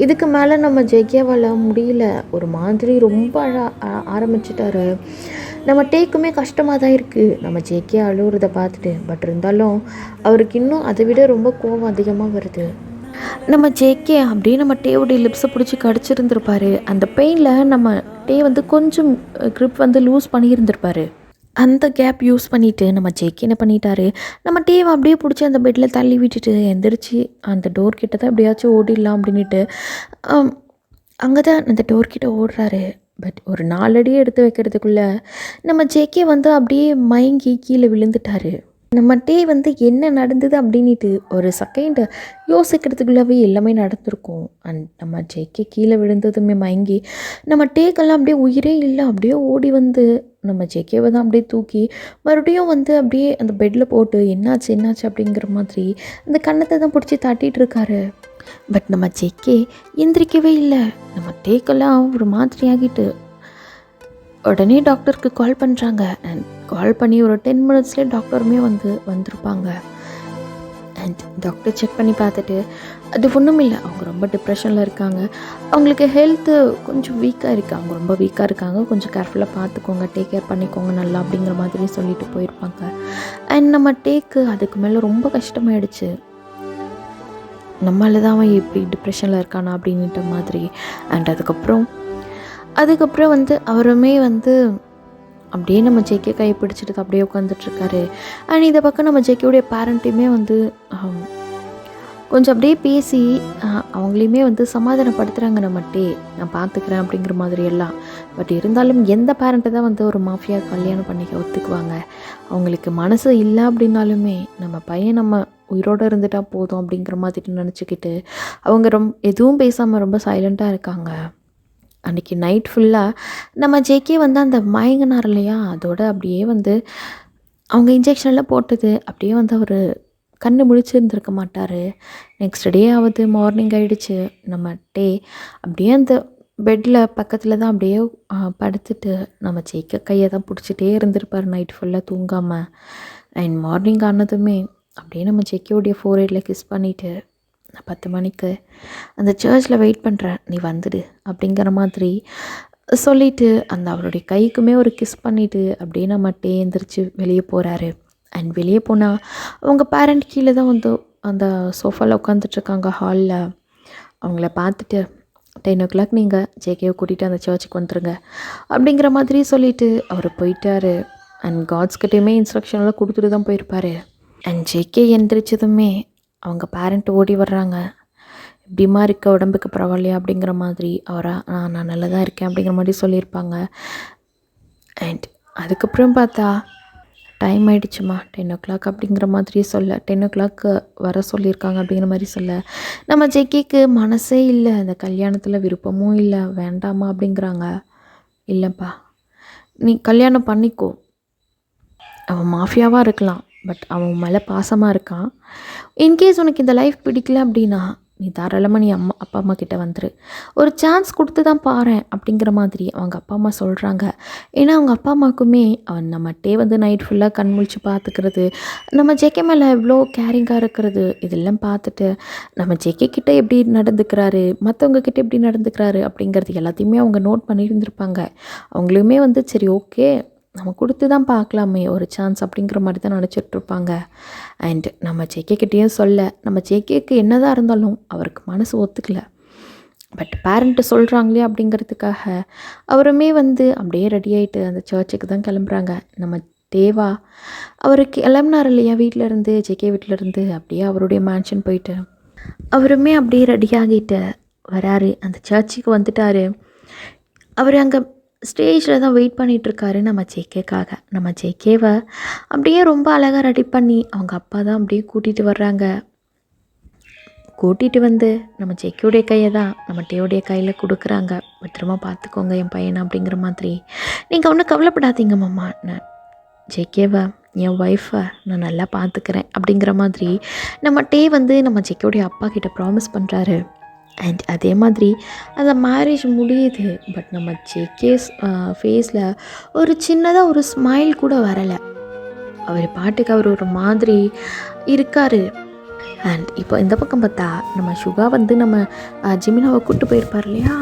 Speaker 1: இதுக்கு மேலே நம்ம ஜேகேவால் முடியல. ஒரு மாதிரி ரொம்ப ஆரம்பிச்சிட்டாரு. நம்ம டேக்குமே கஷ்டமாக தான் இருக்குது நம்ம ஜேகே அழுகுறதை பார்த்துட்டு. பட் இருந்தாலும் அவருக்கு இன்னும் அதை விட ரொம்ப கோபம் அதிகமாக வருது. நம்ம ஜேகே அப்படியே நம்ம டேவுடைய லிப்ஸை பிடிச்சி கடிச்சிருந்துருப்பாரு. அந்த பெயினில் நம்ம வந்து கொஞ்சம் க்ரிப் வந்து லூஸ் பண்ணியிருந்திருப்பாரு. அந்த கேப் யூஸ் பண்ணிவிட்டு நம்ம ஜேகே என்ன பண்ணிட்டாரு, நம்ம டேவை அப்படியே பிடிச்சி அந்த பெட்டில் தள்ளி விட்டுட்டு எந்திரிச்சு அந்த டோர் கிட்ட தான் எப்படியாச்சும் ஓடிடலாம் அப்படின்ட்டு அங்கே தான் அந்த டோர்கிட்ட ஓடுறாரு. பட் ஒரு 4 அடி எடுத்து வைக்கிறதுக்குள்ளே நம்ம ஜேகே வந்து அப்படியே மயங்கி கீழே விழுந்துட்டாரு. நம்ம வந்து என்ன நடந்தது அப்படின்ட்டு ஒரு செகண்ட் யோசிக்கிறதுக்குள்ளவே எல்லாமே நடந்திருக்கும். அண்ட் நம்ம ஜேகே கீழே விழுந்ததுமே மயங்கி நம்ம டேக்கெல்லாம் அப்படியே உயிரே இல்லை. அப்படியே ஓடி வந்து நம்ம ஜேகேவை தான் அப்படியே தூக்கி மறுபடியும் வந்து அப்படியே அந்த பெட்டில் போட்டு என்னாச்சு அப்படிங்கிற மாதிரி அந்த கன்னத்தை தான் பிடிச்சி தட்டிகிட்டு இருக்காரு. பட் நம்ம ஜேகே எந்திரிக்கவே இல்லை. நம்ம டேக்கெல்லாம் ஒரு மாதிரி ஆகிட்டு உடனே டாக்டருக்கு கால் பண்ணுறாங்க. அண்ட் கால் பண்ணி ஒரு 10 மினிட்ஸ்லேயே டாக்டருமே வந்திருப்பாங்க. அண்ட் டாக்டர் செக் பண்ணி பார்த்துட்டு அது ஒன்றும் இல்லை, அவங்க ரொம்ப டிப்ரெஷனில் இருக்காங்க, அவங்களுக்கு ஹெல்த்து கொஞ்சம் வீக்காக இருக்குது, அவங்க ரொம்ப வீக்காக இருக்காங்க, கொஞ்சம் கேர்ஃபுல்லாக பார்த்துக்கோங்க, டேக் கேர் பண்ணிக்கோங்க நல்லா அப்படிங்கிற மாதிரி சொல்லிட்டு போயிருப்பாங்க. அண்ட் நம்ம டேக்கு அதுக்கு மேலே ரொம்ப கஷ்டமாயிடுச்சு. நம்மளால தான் அவன் எப்படி டிப்ரெஷனில் இருக்கானா அப்படின்ட்ட மாதிரி. அண்ட் அதுக்கப்புறம் வந்து அவருமே வந்து அப்படியே நம்ம ஜேகே கையை பிடிச்சிட்டு அப்படியே உட்காந்துட்ருக்காரு. அண்ட் இந்த பக்கம் நம்ம ஜேகேவுடைய பேரண்ட்டையுமே வந்து கொஞ்சம் அப்படியே பேசி அவங்களையுமே வந்து சமாதானப்படுத்துகிறாங்க. நான் பார்த்துக்கிறேன் அப்படிங்கிற மாதிரி எல்லாம். பட் இருந்தாலும் எந்த பேரண்ட்டை தான் வந்து ஒரு மாஃபியா கல்யாணம் பண்ணிக்க ஒத்துக்குவாங்க? அவங்களுக்கு மனசு இல்லை அப்படின்னாலுமே நம்ம பையன் நம்ம உயிரோடு இருந்துட்டால் போதும் அப்படிங்கிற மாதிரி நினச்சிக்கிட்டு அவங்க எதுவும் பேசாமல் ரொம்ப சைலண்ட்டாக இருக்காங்க. அன்றைக்கி நைட் ஃபுல்லாக நம்ம ஜேகே வந்து அந்த மயங்கினார் இல்லையா, அதோடு அப்படியே வந்து அவங்க இன்ஜெக்ஷன்லாம் போட்டது அப்படியே வந்து அவர் கண்ணு முழிச்சிருந்துருக்க மாட்டார். நெக்ஸ்ட் டே ஆகுது, மார்னிங் ஆகிடுச்சு. நம்ம அப்படியே அந்த பெட்டில் பக்கத்தில் தான் அப்படியே படுத்துட்டு நம்ம ஜேகே கையை தான் பிடிச்சிட்டே இருந்திருப்பார் நைட் ஃபுல்லாக தூங்காமல். அண்ட் மார்னிங் ஆனதுமே அப்படியே நம்ம ஜேகேவுடைய ஃபோர்ஹெட்டில் கிஸ் பண்ணிவிட்டு 10 மணிக்கு அந்த சர்ச்சில் வெயிட் பண்ணுறேன், நீ வந்துடு அப்படிங்கிற மாதிரி சொல்லிவிட்டு அந்த அவருடைய கைக்குமே ஒரு கிஸ் பண்ணிவிட்டு அப்படியே நம்ம எந்திரிச்சு வெளியே போகிறாரு. அண்ட் வெளியே போனால் அவங்க பேரண்ட் கீழே தான் வந்து அந்த சோஃபாவில் உட்காந்துட்ருக்காங்க ஹாலில். அவங்கள பார்த்துட்டு 10 o'clock நீங்கள் ஜேகேவை கூட்டிகிட்டு அந்த சர்ச்சுக்கு வந்துடுங்க அப்படிங்கிற மாதிரி சொல்லிவிட்டு அவர் போயிட்டார். அண்ட் காட்ஸ்கிட்டையுமே இன்ஸ்ட்ரக்ஷன்லாம் கொடுத்துட்டு தான் போயிருப்பார். அண்ட் ஜேகே எந்திரிச்சதுமே அவங்க பேரண்ட் ஓடி வர்றாங்க. எப்படிமா இருக்க, உடம்புக்கு பரவாயில்லையா அப்படிங்கிற மாதிரி. நான் நல்லா தான் இருக்கேன் அப்படிங்கிற மாதிரி சொல்லியிருப்பாங்க. அண்ட் அதுக்கப்புறம் பார்த்தா டைம் ஆகிடுச்சுமா 10 o'clock அப்படிங்கிற மாதிரி சொல்ல, 10 o'clock வர சொல்லியிருக்காங்க அப்படிங்கிற மாதிரி சொல்ல, நம்ம ஜேகேக்கு மனசே இல்லை, அந்த கல்யாணத்தில் விருப்பமும் இல்லை, வேண்டாமா அப்படிங்கிறாங்க. இல்லைப்பா, நீ கல்யாணம் பண்ணிக்கோ, அவன் மாஃபியாவாக இருக்கலாம், பட் அவன் மேலே பாசமாக இருக்கான். இன்கேஸ் உனக்கு இந்த லைஃப் பிடிக்கல அப்படின்னா நீ தாராளமாக நீ அப்பா அம்மா கிட்டே வந்துரு, ஒரு சான்ஸ் கொடுத்து தான் பாரேன் அப்படிங்கிற மாதிரி அவங்க அப்பா அம்மா சொல்கிறாங்க. ஏன்னா அவங்க அப்பா அம்மாவுக்குமே அவன் நம்மகிட்டே வந்து நைட் ஃபுல்லாக கண் முழிச்சு பார்த்துக்கிறது, நம்ம ஜேகே மேலே எவ்வளோ கேரிங்காக இருக்கிறது, இதெல்லாம் பார்த்துட்டு நம்ம ஜேகே கிட்டே எப்படி நடந்துக்கிறாரு, மற்றவங்க கிட்டே எப்படி நடந்துக்கிறாரு அப்படிங்கிறது எல்லாத்தையுமே அவங்க நோட் பண்ணியிருந்திருப்பாங்க. அவங்களுமே வந்து சரி ஓகே நம்ம கொடுத்து தான் பார்க்கலாமே ஒரு சான்ஸ் அப்படிங்கிற மாதிரி தான் நினச்சிட்ருப்பாங்க. அண்ட் நம்ம ஜேகே கிட்டேயும் சொல்ல, நம்ம ஜேகேக்கு என்ன தான் இருந்தாலும் அவருக்கு மனசு ஒத்துக்கலை. பட் பேரண்ட்டு சொல்கிறாங்களே அப்படிங்கிறதுக்காக அவருமே வந்து அப்படியே ரெடி ஆகிட்டு அந்த சர்ச்சுக்கு தான் கிளம்புறாங்க. நம்ம தேவா அவருக்கு கிளம்புனார் இல்லையா வீட்டிலேருந்து, ஜேகே வீட்டிலேருந்து அப்படியே அவருடைய மேன்ஷன் போயிட்டு அவருமே அப்படியே ரெடி ஆகிட்டு வராரு. அந்த சர்ச்சுக்கு வந்துட்டார். அவர் அங்கே ஸ்டேஜில் தான் வெயிட் பண்ணிகிட்ருக்காரு நம்ம ஜேகேக்காக. நம்ம ஜேகேவை அப்படியே ரொம்ப அழகாக ரெடி பண்ணி அவங்க அப்பா தான் அப்படியே கூட்டிகிட்டு வர்றாங்க. கூட்டிகிட்டு வந்து நம்ம ஜேகேவுடைய கையை தான் நம்ம டேவுடைய கையில் கொடுக்குறாங்க. பத்திரமா பார்த்துக்கோங்க என் பையனை அப்படிங்கிற மாதிரி. நீங்கள் ஒன்றும் கவலைப்படாதீங்க மாமா, நான் ஜேகேவை என் ஒய்ஃபை நான் நல்லா பார்த்துக்கிறேன் அப்படிங்கிற மாதிரி நம்ம டே வந்து நம்ம ஜேகேவுடைய அப்பா கிட்ட ப்ராமிஸ் பண்ணுறாரு. அண்ட் அதே மாதிரி அந்த மேரேஜ் முடியுது. பட் நம்ம ஜேகேஸ் ஃபேஸில் ஒரு சின்னதாக ஒரு ஸ்மைல் கூட வரலை. அவர் பாட்டுக்கு அவர் ஒரு மாதிரி இருக்கார். அண்ட் இப்போ இந்த பக்கம் பார்த்தா நம்ம சுகா வந்து நம்ம ஜிமினாவை கூப்பிட்டு போயிருப்பார் இல்லையா,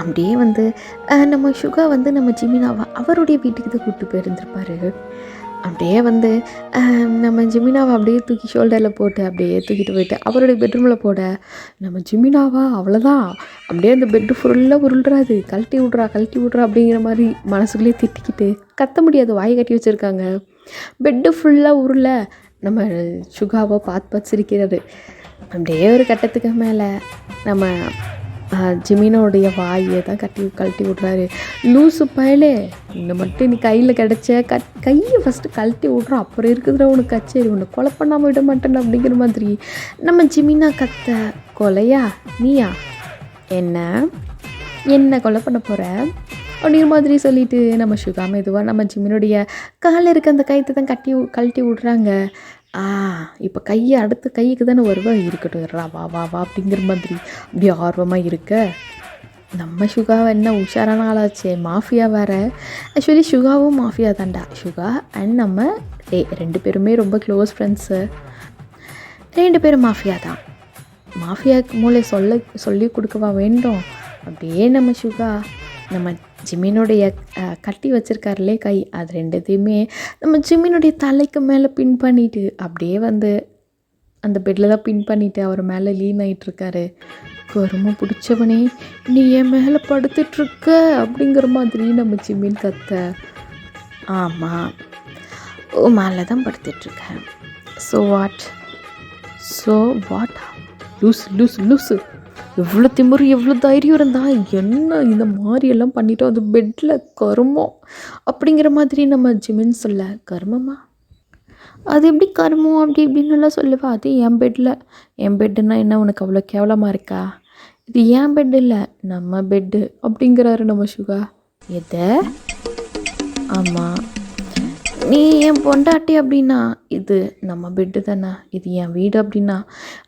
Speaker 1: அப்படியே வந்து நம்ம சுகா வந்து நம்ம ஜிமினாவை அவருடைய வீட்டுக்கு தான் கூப்பிட்டு போயிருந்திருப்பார். அப்படியே வந்து நம்ம ஜிமினாவை அப்படியே தூக்கி ஷோல்டரில் போட்டு அப்படியே தூக்கிட்டு போயிட்டு அவருடைய பெட்ரூமில் போட, நம்ம ஜிமினாவா அவ்வளோதான் அப்படியே அந்த பெட்டு ஃபுல்லாக உருள்றாது, கழட்டி விட்றா அப்படிங்கிற மாதிரி மனசுக்குள்ளேயே திட்டிக்கிட்டு கத்த முடியாது, வாய் கட்டி வச்சுருக்காங்க. பெட்டு ஃபுல்லாக உருள நம்ம சுகாவை பார்த்து சிரிக்கிறாரு. அப்படியே ஒரு கட்டத்துக்கு மேலே நம்ம ஜிமினோடைய வாயை தான் கழட்டி விட்றாரு. லூசு பயலே, இந்த மட்டும் நீ கையில் கிடச்ச கையை ஃபஸ்ட்டு கழட்டி விட்றோம், அப்புறம் இருக்குதுற உனக்கு கச்சேரி, உன்னை கொலை பண்ணாமல் விட மாட்டேன் அப்படிங்கிற மாதிரி நம்ம ஜிமினா கத்த. கொலையா நீயா, என்ன கொலை பண்ண போகிற அப்படிங்கிற மாதிரி சொல்லிவிட்டு நம்ம சுகா மெதுவாக நம்ம ஜிமினுடைய காலில் இருக்க அந்த கைத்தை தான் கழட்டி விட்றாங்க. இப்போ கையை அடுத்த கைக்கு தானே வருவா, இருக்கட்டும் வா வா வா அப்படிங்கிற மாதிரி அப்படியே ஆர்வமாக இருக்க. நம்ம சுகாவை என்ன உஷாரான ஆளாச்சே, மாஃபியா வேறு. ஆக்சுவலி சுகாவும் மாஃபியா தான்டா. சுகா அண்ட் நம்ம 2 பேருமே ரொம்ப க்ளோஸ் ஃப்ரெண்ட்ஸு. 2 பேரும் மாஃபியா தான். மாஃபியாவுக்கு மூளை சொல்லி கொடுக்கவா வேண்டும். அப்படியே நம்ம சுகா நம்ம ஜிமினுடைய கட்டி வச்சுருக்காருலே கை, அது 2த்தையுமே நம்ம ஜிமினுடைய தலைக்கு மேலே பின் பண்ணிவிட்டு அப்படியே வந்து அந்த பெட்டில் தான் பின் பண்ணிவிட்டு அவர் மேலே லீன் ஆகிட்டுருக்காரு. கரும பிடிச்சவனே, நீ என் மேலே படுத்துட்ருக்க அப்படிங்கிற மாதிரி நம்ம ஜிமின் கத்த. ஆமாம், ஓ மேலே தான் படுத்துட்ருக்கேன். ஸோ வாட் லூஸு எவ்வளோ திமிரு எவ்வளோ தைரியம் இருந்தால் என்ன இந்த மாதிரியெல்லாம் பண்ணிட்டோம், அது பெட்டில் கருமம் அப்படிங்கிற மாதிரி நம்ம ஜிமின் சொல்ல. கருமமா, அது எப்படி கருமம் அப்படி இப்படின்னு எல்லாம் சொல்லுவா. அது என் பெட்டுன்னா என்ன உனக்கு அவ்வளோ கேவலமாக இருக்கா, இது என் பெட்டு இல்லை நம்ம பெட்டு அப்படிங்கிறாரு நம்ம சுகா. எதை? ஆமாம், நீ என் பொண்டாட்டி அப்படின்னா இது நம்ம பெட்டு தானே, இது என் வீடு அப்படின்னா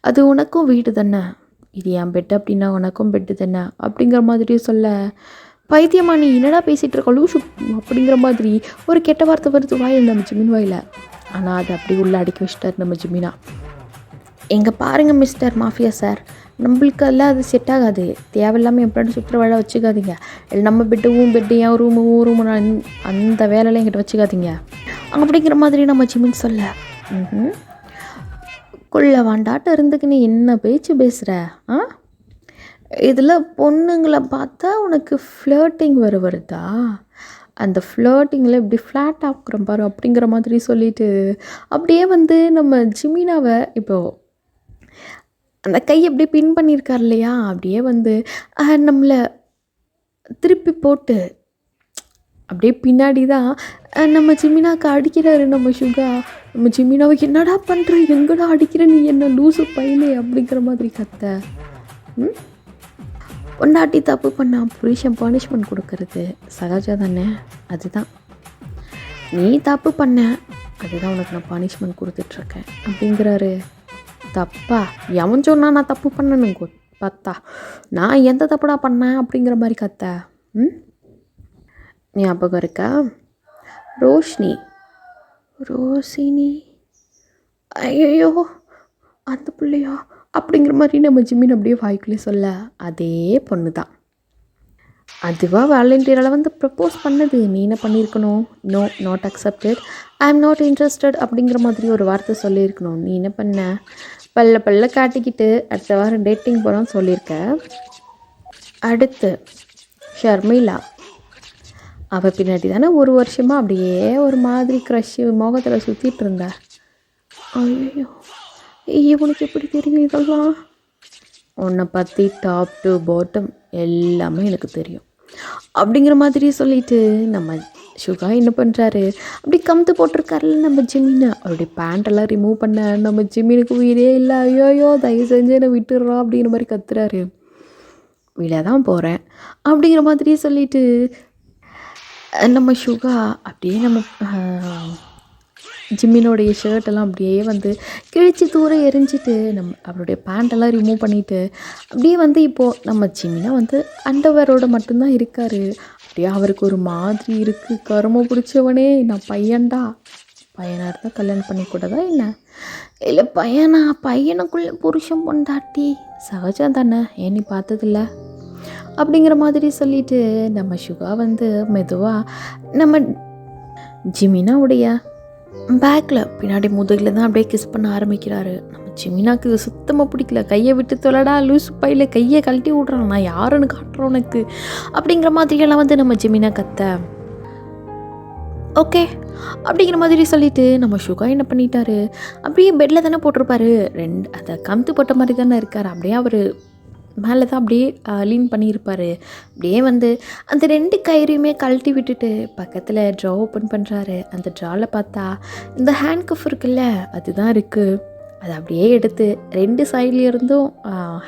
Speaker 1: அது உனக்கும் வீடு தானே, இது என் பெட்டு அப்படின்னா உனக்கும் பெட்டு தானே அப்படிங்கிற மாதிரி சொல்ல. பைத்தியமா நீ என்னடா பேசிகிட்டு இருக்க லூசு அப்படிங்கிற மாதிரி ஒரு கெட்ட வார்த்தை வருது வாயில் நம்ம ஜிமின் வாயில். ஆனால் அதை அப்படி உள்ளே அடிக்க வச்சிட்டார் நம்ம ஜிமினா. எங்கே பாருங்கள் மிஸ்டர் மாஃபியா சார், நம்மளுக்கு எல்லாம் அது செட் ஆகாது, தேவையில்லாமல் எப்படி சுற்றுற வேலை வச்சுக்காதீங்க, நம்ம பெட்டு என் ரூமு அந்த வேலையெல்லாம் என்கிட்ட வச்சுக்காதீங்க அப்படிங்கிற மாதிரி நம்ம ஜிமின் சொல்ல. கொள்ள வாண்டாட்ட இருந்துக்கு நீ என்ன பேச்சு பேசுகிற? இதில் பொண்ணுங்களை பார்த்தா உனக்கு ஃப்ளர்ட்டிங் வருதா? அந்த ஃப்ளர்ட்டிங்கில் இப்படி ஃப்ளாட் ஆக்குறோம் பாரு அப்படிங்கிற மாதிரி சொல்லிட்டு அப்படியே வந்து நம்ம ஜிமினாவை இப்போது அந்த கை அப்படியே பின் பண்ணியிருக்கார் இல்லையா, அப்படியே வந்து நம்மளை திருப்பி போட்டு அப்படியே பின்னாடி தான் நம்ம ஜிமினாவுக்கு அடிக்கிறாரு நம்ம சுகா. நம்ம ஜிமினாவை என்னடா பண்ணுற, எங்கடா அடிக்கிற நீ, என்ன லூசு பையலே அப்படிங்கிற மாதிரி கத்த. பொண்டாட்டி தப்பு பண்ணா புருஷன் பனிஷ்மெண்ட் கொடுக்கறது சகஜம் தானே, அதுதான் நீ தப்பு பண்ண, அதுதான் உனக்கு நான் பனிஷ்மெண்ட் கொடுத்துட்ருக்கேன் அப்படிங்கிறாரு. தப்பா எவன் சொன்னா நான் தப்பு பண்ணணுங்க பார்த்தா, நான் எந்த தப்புடா பண்ணேன் அப்படிங்கிற மாதிரி கத்த. ஞாபகம் இருக்கா ரோஷினி ஐயோ அந்த பிள்ளையா அப்படிங்கிற மாதிரி நம்ம ஜிமின் அப்படியே வாய்க்குள்ளே சொல்ல, அதே பொண்ணு தான். அதுவாக வாலண்டியரால் வந்து ப்ரப்போஸ் பண்ணது, நீ என்ன பண்ணியிருக்கணும், no not accepted, I am not interested அப்படிங்கிற மாதிரி ஒரு வார்த்தை சொல்லியிருக்கணும். நீ என்ன பண்ண, பல்ல காட்டிக்கிட்டு அடுத்த வாரம் டேட்டிங் போகிறோன்னு சொல்லியிருக்க. அடுத்து ஷர்மிளா, அவள் பின்னாடி தானே ஒரு வருஷமாக அப்படியே ஒரு மாதிரி க்ரஷ்ஷு முகத்தில் சுற்றிட்டு இருந்தா. ஐயோ இவனுக்கு எப்படி தெரியும் இதெல்லாம், உன்னை பற்றி டாப் டு பாட்டம் எல்லாமே எனக்கு தெரியும் அப்படிங்கிற மாதிரி சொல்லிட்டு நம்ம சுகா என்ன பண்ணுறாரு, அப்படி கமுத்து போட்டிருக்காருல்ல நம்ம ஜிமினை, அவருடைய பேண்டெல்லாம் ரிமூவ் பண்ண நம்ம ஜிமினுக்கு உயிரே இல்லை. ஐயோயோ தயவு செஞ்சு என்னை விட்டுடுறோம் அப்படிங்கிற மாதிரி கத்துறாரு. விழா தான் போகிறேன் அப்படிங்கிற மாதிரி சொல்லிட்டு நம்ம சுகா அப்படியே நம்ம ஜிம்மினோடைய ஷர்ட்டெல்லாம் அப்படியே வந்து கிழிச்சி தூரம் எரிஞ்சிட்டு அவருடைய பேண்ட்டெல்லாம் ரிமூவ் பண்ணிவிட்டு அப்படியே வந்து இப்போது நம்ம ஜிம்மினா வந்து அண்டர்வேரோட மட்டும்தான் இருக்கார். அப்படியே அவருக்கு ஒரு மாதிரி இருக்குது, கரும பிடிச்சவனே நான் பையன்டா, பையனாக இருந்தால் கல்யாணம் பண்ணிக்கூடாதா என்ன, இல்லை பையனுக்குள்ளே புருஷன் பொண்டாட்டி சகஜம் தானே, ஏன் நீ பார்த்ததில்ல அப்படிங்கிற மாதிரி சொல்லிட்டு நம்ம சுகா வந்து மெதுவாக நம்ம ஜிமினாவுடைய பேக்கில் பின்னாடி முதுகில் தான் அப்படியே கிஸ் பண்ண ஆரம்பிக்கிறாரு. நம்ம ஜிமினாக்கு இது சுத்தமாக பிடிக்கல. கையை விட்டு தொலைடா லூஸ் பையில், கையை கழட்டி விட்றான், நான் யாருன்னு காட்டுறோம் உனக்கு அப்படிங்கிற மாதிரியெல்லாம் வந்து நம்ம ஜிமினா கத்த. ஓகே அப்படிங்கிற மாதிரி சொல்லிவிட்டு நம்ம சுகா என்ன பண்ணிட்டாரு, அப்படியே பெட்டில் தானே போட்டிருப்பாரு, அதை கமுத்து போட்ட மாதிரி தானே இருக்கார். அப்படியே அவர் மேலே தான் அப்படியே லீன் பண்ணியிருப்பார். அப்படியே வந்து அந்த 2 கயிறையுமே கழட்டி விட்டுட்டு பக்கத்தில் ட்ரா ஓப்பன் பண்ணுறாரு. அந்த ட்ராவில் பார்த்தா இந்த ஹேண்ட் கஃப் இருக்குல்ல அதுதான் இருக்குது. அதை அப்படியே எடுத்து 2 சைட்லேருந்தும்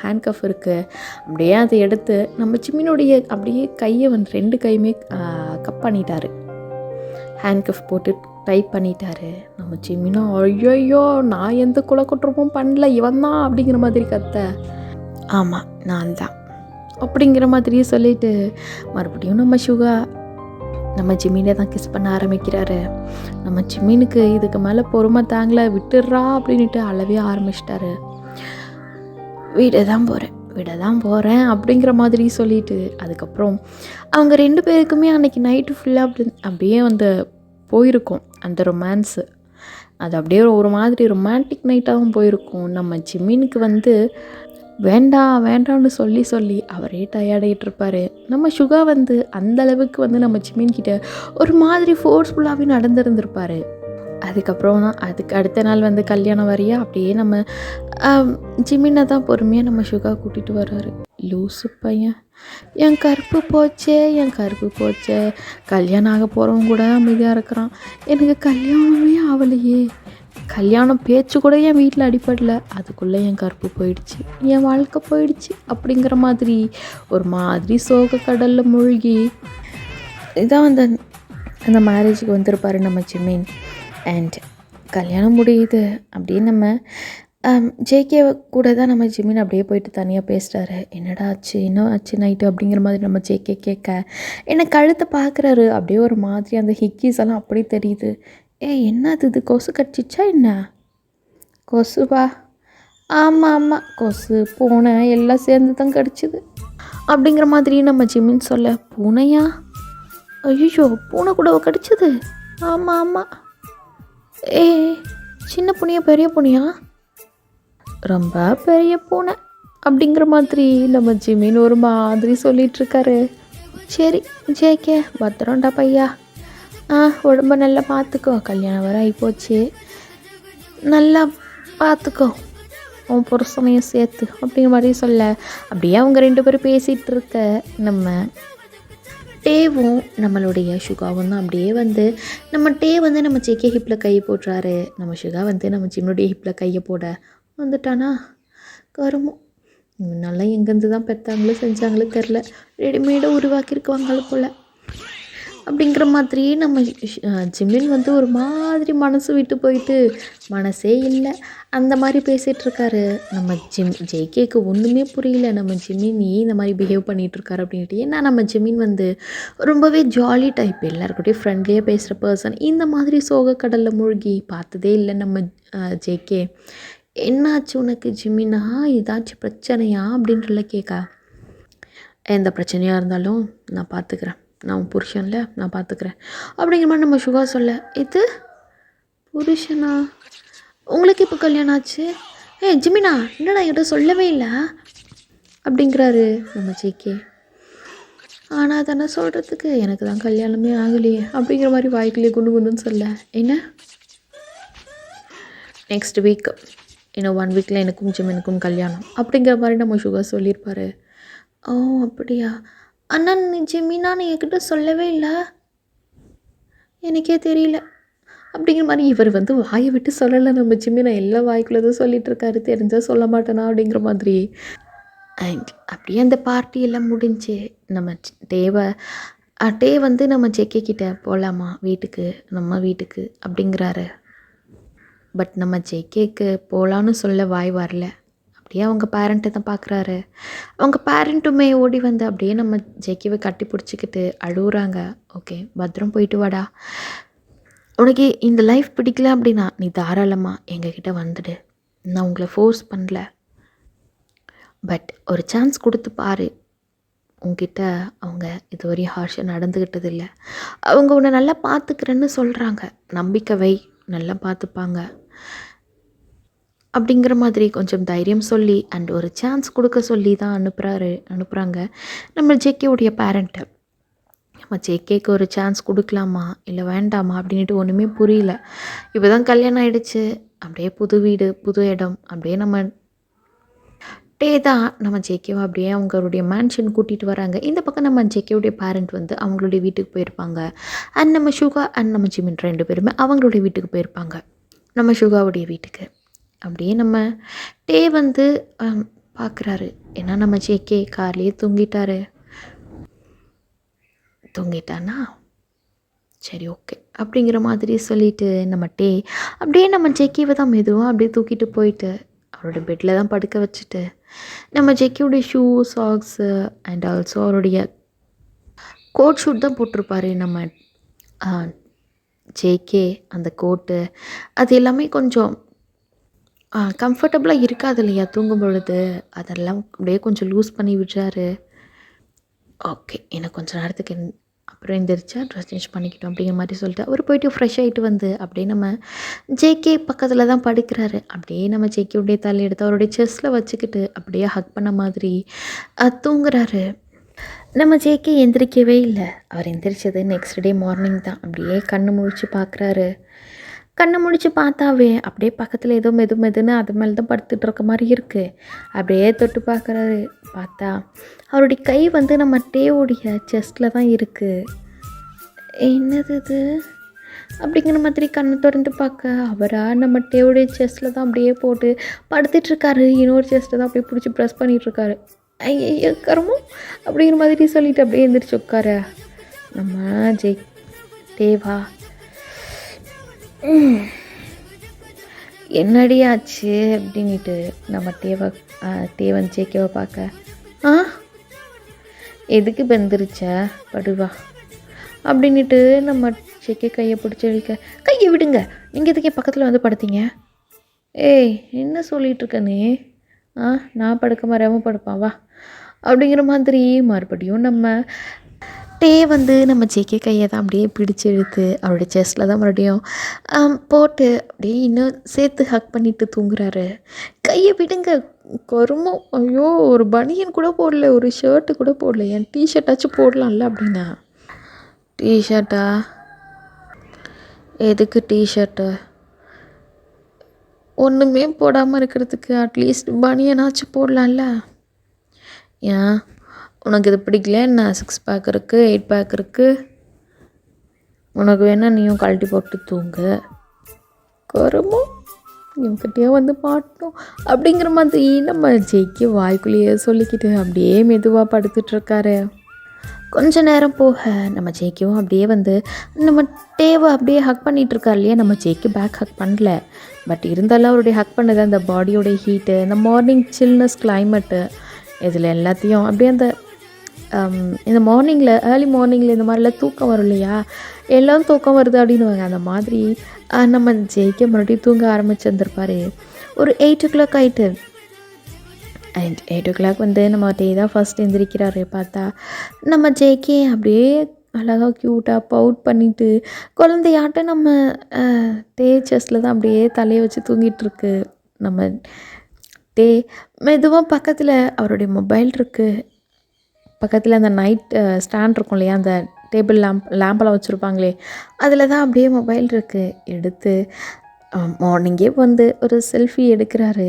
Speaker 1: ஹேண்ட் கஃப் இருக்குது. அப்படியே அதை எடுத்து நம்ம ஜிம்மினுடைய அப்படியே கையை வந்து 2 கையுமே கப் பண்ணிட்டாரு, ஹேண்ட் கஃப் போட்டு டைப் பண்ணிட்டாரு. நம்ம ஜிம்மினா ஐயோ நான் எந்த குலக்குற்றமும் பண்ணல, இவன் தான் அப்படிங்கிற மாதிரி கத்த. ஆமாம் நான் தான் அப்படிங்கிற மாதிரியே சொல்லிவிட்டு மறுபடியும் நம்ம சுகா நம்ம ஜிம்மினை தான் கிஸ் பண்ண ஆரம்பிக்கிறாரு. நம்ம ஜிம்மினுக்கு இதுக்கு மேலே பொறுமை தாங்கலை, விட்டுடுறா அப்படின்ட்டு அழவே ஆரம்பிச்சிட்டாரு. விட தான் போகிறேன் அப்படிங்கிற மாதிரி சொல்லிட்டு அதுக்கப்புறம் அவங்க 2 பேருக்குமே அன்றைக்கி நைட்டு ஃபுல்லாக அப்படியே வந்து போயிருக்கும் அந்த ரொமான்ஸு. அது அப்படியே ஒரு மாதிரி ரொமான்டிக் நைட்டாகவும் போயிருக்கும். நம்ம ஜிம்மினுக்கு வந்து வேண்டாம்னு சொல்லி அவரே டயர்டாகிட்டு இருப்பார். நம்ம சுகா வந்து அந்தளவுக்கு வந்து நம்ம ஜிம்மின்கிட்ட ஒரு மாதிரி ஃபோர்ஸ்ஃபுல்லாகவே நடந்துருந்துருப்பார். அதுக்கப்புறம் தான் அதுக்கு அடுத்த நாள் வந்து கல்யாணம் வரையா அப்படியே நம்ம ஜிம்மினை தான் பொறுமையாக நம்ம சுகா கூட்டிகிட்டு வர்றாரு. லூசு பையன், என் கருப்பு போச்சே, கல்யாணம் ஆக போகிறவங்க கூட அமைதியாக இருக்கிறான், எனக்கு கல்யாணமே ஆகலையே, கல்யாணம் பேச்சு கூட என் வீட்டில் அடிப்படல, அதுக்குள்ளே என் கருப்பு போயிடுச்சு, என் வாழ்க்கை போயிடுச்சு அப்படிங்கிற மாதிரி ஒரு மாதிரி சோக கடலில் மூழ்கி இதான் அந்த மேரேஜுக்கு வந்திருப்பார் நம்ம ஜிமின். அண்ட் கல்யாணம் முடியுது. அப்படியே நம்ம ஜேகே கூட தான் நம்ம ஜிமின் அப்படியே போயிட்டு தனியாக பேசுகிறாரு. என்னடா ஆச்சு, என்ன ஆச்சு நைட்டு அப்படிங்கிற மாதிரி நம்ம ஜேகே கேட்க என்னை கழுத்தை பார்க்குறாரு. அப்படியே ஒரு மாதிரி அந்த ஹிக்கீஸ் எல்லாம் அப்படியே தெரியுது. என்னது இது, கொசு கடிச்சிச்சா என்ன? கொசுவா? ஆமாம் கொசு பூனை எல்லாம் சேர்ந்து தான் கடிச்சிது அப்படிங்கிற மாதிரி நம்ம ஜிமின் சொல்ல, பூனையா? ஐயோ பூனை கூட கடிச்சது? ஆமாம் சின்ன பூனையா பெரிய பூனையா? ரொம்ப பெரிய பூனை அப்படிங்கிற மாதிரி நம்ம ஜிமின் ஒரு மாதிரி சொல்லிகிட்ருக்காரு. சரி ஜேகே, பத்திரம்டா பையா. உடம்ப நல்லா பார்த்துக்கோ, கல்யாணம் வர ஆகிப்போச்சு, நல்லா பார்த்துக்கோ உன் புருஷனையும் சேர்த்து அப்படிங்கிற மாதிரி சொல்ல, அப்படியே அவங்க 2 பேரும் பேசிகிட்டு இருக்க நம்ம டேவும் நம்மளுடைய சுகாவும் தான் அப்படியே வந்து நம்ம டே வந்து நம்ம ஜேகே ஹிப்பில் கையை போட்டுறாரு. நம்ம சுகா வந்து நம்ம ஜிம்னுடைய ஹிப்பில் கையை போட வந்துட்டானா கருமோ. நல்லா எங்கேருந்து தான் பெற்றாங்களோ செஞ்சாங்களோ தெரில, ரெடிமேடாக உருவாக்கியிருக்குவாங்களோ போல். அப்படிங்கிற மாதிரி நம்ம ஜிமின் வந்து ஒரு மாதிரி மனசு விட்டு போயிட்டு மனசே இல்லை அந்த மாதிரி பேசிகிட்ருக்காரு. நம்ம ஜேகேக்கு ஒன்றுமே புரியல, நம்ம ஜிமின் ஏன் இந்த மாதிரி பிஹேவ் பண்ணிகிட்ருக்காரு அப்படின்ட்டு. ஏன்னா நம்ம ஜிமின் வந்து ரொம்பவே ஜாலி டைப், எல்லாருக்கிட்டையும் ஃப்ரெண்ட்லியாக பேசுகிற பர்சன். இந்த மாதிரி சோகக்கடலில் மூழ்கி பார்த்ததே இல்லை நம்ம ஜேகே. என்னாச்சு உனக்கு ஜிமினா, ஏதாச்சும் பிரச்சனையா அப்படின்றல கேட்கா. எந்த பிரச்சனையாக இருந்தாலும் நான் பார்த்துக்கிறேன், நான் உன் புருஷன்ல, நான் பார்த்துக்கிறேன் அப்படிங்கிற மாதிரி நம்ம சுகா சொல்ல, இது புருஷனா, உங்களுக்கு இப்போ கல்யாணம் ஆச்சு? ஜிமினா என்னடா என்கிட்ட சொல்லவே இல்லை அப்படிங்கிறாரு நம்ம ஜேகே. ஆனால் தானே சொல்கிறதுக்கு, எனக்கு தான் கல்யாணமே ஆகலையே அப்படிங்கிற மாதிரி வாய்க்குள்ளேயே குண்டுன்னு சொல்ல. என்ன நெக்ஸ்ட் வீக், இன்னும் 1 வீக்கில் எனக்கும் ஜிமினுக்கும் கல்யாணம் அப்படிங்கிற மாதிரி நம்ம சுகா சொல்லியிருப்பாரு. ஓ அப்படியா அண்ணா, ஜிமினா நீ என்கிட்ட சொல்லவே இல்லை, எனக்கே தெரியல அப்படிங்கிற மாதிரி இவர் வந்து வாயை விட்டு சொல்லலை. நம்ம ஜிமினா எல்லா வாய்க்குள்ளே தான் சொல்லிகிட்ருக்காரு, தெரிஞ்சால் சொல்ல மாட்டேனா அப்படிங்கிற மாதிரி. அண்ட் அப்படியே அந்த பார்ட்டி எல்லாம் முடிஞ்சு நம்ம டே வந்து நம்ம ஜேகே கிட்ட போகலாமா வீட்டுக்கு, நம்ம வீட்டுக்கு அப்படிங்கிறாரு. பட் நம்ம ஜேகேக்கு போகலான்னு சொல்ல வாய் வரல. அப்படியே அவங்க பேரண்ட்டை தான் பார்க்குறாரு. அவங்க பேரண்ட்டுமே ஓடி வந்து அப்படியே நம்ம ஜேகேவை கட்டி பிடிச்சிக்கிட்டு அழுகுறாங்க. ஓகே பத்திரம் போயிட்டு வாடா, உனக்கு இந்த லைஃப் பிடிக்கல அப்படின்னா நீ தாராளமாக எங்ககிட்ட வந்துடு, நான் உங்களை ஃபோர்ஸ் பண்ணல, பட் ஒரு சான்ஸ் கொடுத்து பாரு. உங்ககிட்ட அவங்க இதுவரையும் ஹார்ஷாக நடந்துக்கிட்டது இல்லை, அவங்க உன்னை நல்லா பார்த்துக்கிறேன்னு சொல்கிறாங்க, நம்பிக்கை வை, நல்லா பார்த்துப்பாங்க அப்படிங்கிற மாதிரி கொஞ்சம் தைரியம் சொல்லி அண்ட் ஒரு சான்ஸ் கொடுக்க சொல்லி தான் அனுப்புகிறாங்க நம்ம ஜேகேவுடைய பேரண்ட்டை. நம்ம ஜேகேக்கு ஒரு சான்ஸ் கொடுக்கலாமா இல்லை வேண்டாமா அப்படின்ட்டு ஒன்றுமே புரியல. இப்போ தான் கல்யாணம் ஆகிடுச்சு, அப்படியே புது வீடு புது இடம், அப்படியே நம்ம டே தான் நம்ம ஜேகேவை அப்படியே அவங்களுடைய மேன்ஷன் கூட்டிகிட்டு வராங்க. இந்த பக்கம் நம்ம ஜேகேவுடைய பேரண்ட் வந்து அவங்களுடைய வீட்டுக்கு போயிருப்பாங்க. அண்ட் நம்ம சுகா அண்ட் நம்ம ஜிமின் 2 பேருமே அவங்களுடைய வீட்டுக்கு போயிருப்பாங்க, நம்ம சுகாவுடைய வீட்டுக்கு. அப்படியே நம்ம டே வந்து பார்க்குறாரு, ஏன்னா நம்ம ஜேகே கார்லேயே தூங்கிட்டானா சரி ஓகே அப்படிங்கிற மாதிரி சொல்லிவிட்டு நம்ம டே அப்படியே நம்ம ஜேகேவை தான் மெதுவாக அப்படியே தூக்கிட்டு போயிட்டு அவரோட பெட்டில் தான் படுக்க வச்சுட்டு நம்ம ஜேகேவுடைய ஷூ சாக்ஸு அண்ட் ஆல்சோ அவருடைய கோட் ஷூட் தான் போட்டிருப்பாரு நம்ம ஜேகே. அந்த கோட்டு அது எல்லாமே கொஞ்சம் கம்ஃபர்டபுளாக இருக்காது இல்லையா தூங்கும் பொழுது, அதெல்லாம் அப்படியே கொஞ்சம் லூஸ் பண்ணி விடுறாரு. ஓகே எனக்கு கொஞ்சம் நேரத்துக்கு அப்புறம் எந்திரிச்சா ட்ரெஸ் சேஞ்ச் பண்ணிக்கிட்டோம் அப்படிங்கிற மாதிரி சொல்லிட்டு அவர் போய்ட்டு ஃப்ரெஷ் ஆகிட்டு வந்து அப்படியே நம்ம ஜேகே பக்கத்தில் தான் படுக்கிறாரு. அப்படியே நம்ம ஜேகேவுடைய தலை எடுத்து அவருடைய செஸ்ட்டில் வச்சுக்கிட்டு அப்படியே ஹக் பண்ண மாதிரி தூங்குறாரு. நம்ம ஜேகே எந்திரிக்கவே இல்லை. அவர் எந்திரிச்சது நெக்ஸ்ட் டே மார்னிங் தான். அப்படியே கண்ணு முழிச்சு பார்க்குறாரு. கண்ணை முடிச்சு பார்த்தாவே அப்படியே பக்கத்தில் ஏதோ மெதுன்னு அது மேலே தான் படுத்துட்டு இருக்க மாதிரி இருக்குது. அப்படியே தொட்டு பார்க்குறாரு, பார்த்தா அவருடைய கை வந்து நம்ம டேவுடைய செஸ்ட்டில் தான் இருக்குது. என்னது இது அப்படிங்கிற மாதிரி கண்ணை திறந்து பார்க்க அவராக நம்ம டேவுடைய செஸ்ட்டில் தான் அப்படியே போட்டு படுத்துட்ருக்காரு. இன்னொரு செஸ்ட்டை தான் அப்படியே பிடிச்சி ப்ரெஸ் பண்ணிகிட்ருக்காரு. ஐயோ கருமோ அப்படிங்கிற மாதிரி சொல்லிவிட்டு அப்படியே எழுந்திரிச்சு உட்கார நம்ம தேவா என்னடியாச்சு அப்படின்ட்டு நம்ம தேவன் ஜேகேவை பார்க்க எதுக்கு வந்துருச்ச படுவா அப்படின்ட்டு நம்ம ஜேகே கையை பிடிச்சி இழுக்க, கையை விடுங்க, நீங்கள் எதுக்கே பக்கத்தில் வந்து படுத்தீங்க? ஏய் என்ன சொல்லிகிட்ருக்க நீ? நான் படுக்க மறையாமல் படுப்பான் வா அப்படிங்கிற மாதிரி மறுபடியும் நம்ம டே வந்து நம்ம ஜேகே கையை தான் அப்படியே பிடிச்சு இழுத்து அவருடைய செஸ்ட்டில் தான் மறுபடியும் போட்டு அப்படியே இன்னும் சேர்த்து ஹக் பண்ணிட்டு தூங்குறாரு. கையை விடுங்க கருமம். ஐயோ! ஒரு பனியன் கூட போடல, ஒரு ஷர்ட்டு கூட போடல, என் டிஷர்ட்டாச்சும் போடலாம்ல அப்படின்னா. டிஷர்ட்டா? எதுக்கு டிஷர்ட்டு? ஒன்றுமே போடாமல் இருக்கிறதுக்கு அட்லீஸ்ட் பனியனாச்சும் போடலாம்ல. ஏன் உனக்கு இது பிடிக்கல என்ன? 6 பேக் இருக்குது, 8 பேக் இருக்குது, உனக்கு வேணால் நீயும் கழட்டி போட்டு தூங்கு. கருமம் இவங்கிட்டே வந்து மாட்டணும் அப்படிங்கிற மாதிரி நம்ம ஜெய்க்கு வாய்க்குள்ளேயே சொல்லிக்கிட்டு அப்படியே மெதுவாக படுத்துட்ருக்காரு. கொஞ்ச நேரம் போக நம்ம ஜேக்கியும் அப்படியே வந்து நம்ம டேவை அப்படியே ஹக் பண்ணிகிட்ருக்கார் இல்லையா. நம்ம ஜேக்கு பேக் ஹக் பண்ணல, பட் இருந்தாலும் அவருடைய ஹக் பண்ணது அந்த பாடியோடைய ஹீட்டு, இந்த மார்னிங் சில்னஸ் கிளைமேட்டு, இதில் எல்லாத்தையும் அப்படியே அந்த இந்த மார்னிங்கில் ஏர்லி மார்னிங்கில் இந்த மாதிரிலாம் தூக்கம் வரும் இல்லையா, எல்லாம் தூக்கம் வருது அப்படின்னுவாங்க. அந்த மாதிரி நம்ம ஜெயிக்க மறுபடியும் தூங்க ஆரம்பிச்சிருந்துருப்பார். ஒரு 8 o'clock ஆகிட்டு. அண்ட் 8 o'clock வந்து நம்ம டே தான் ஃபஸ்ட் எந்திரிக்கிறாரு. பார்த்தா நம்ம ஜேகே அப்படியே அழகாக க்யூட்டாக பவுட் பண்ணிவிட்டு குழந்தையாட்டம் நம்ம டே செஸ்ட்டில் தான் அப்படியே தலையை வச்சு தூங்கிட்டுருக்கு. நம்ம டே மெதுவாக பக்கத்தில் அவருடைய மொபைல் இருக்குது, பக்கத்தில் அந்த நைட் ஸ்டாண்ட் இருக்கும் இல்லையா, அந்த டேபிள் லேம்பெல்லாம் வச்சுருப்பாங்களே, அதில் தான் அப்படியே மொபைல் இருக்குது. எடுத்து மார்னிங்கே வந்து ஒரு செல்ஃபி எடுக்கிறாரு.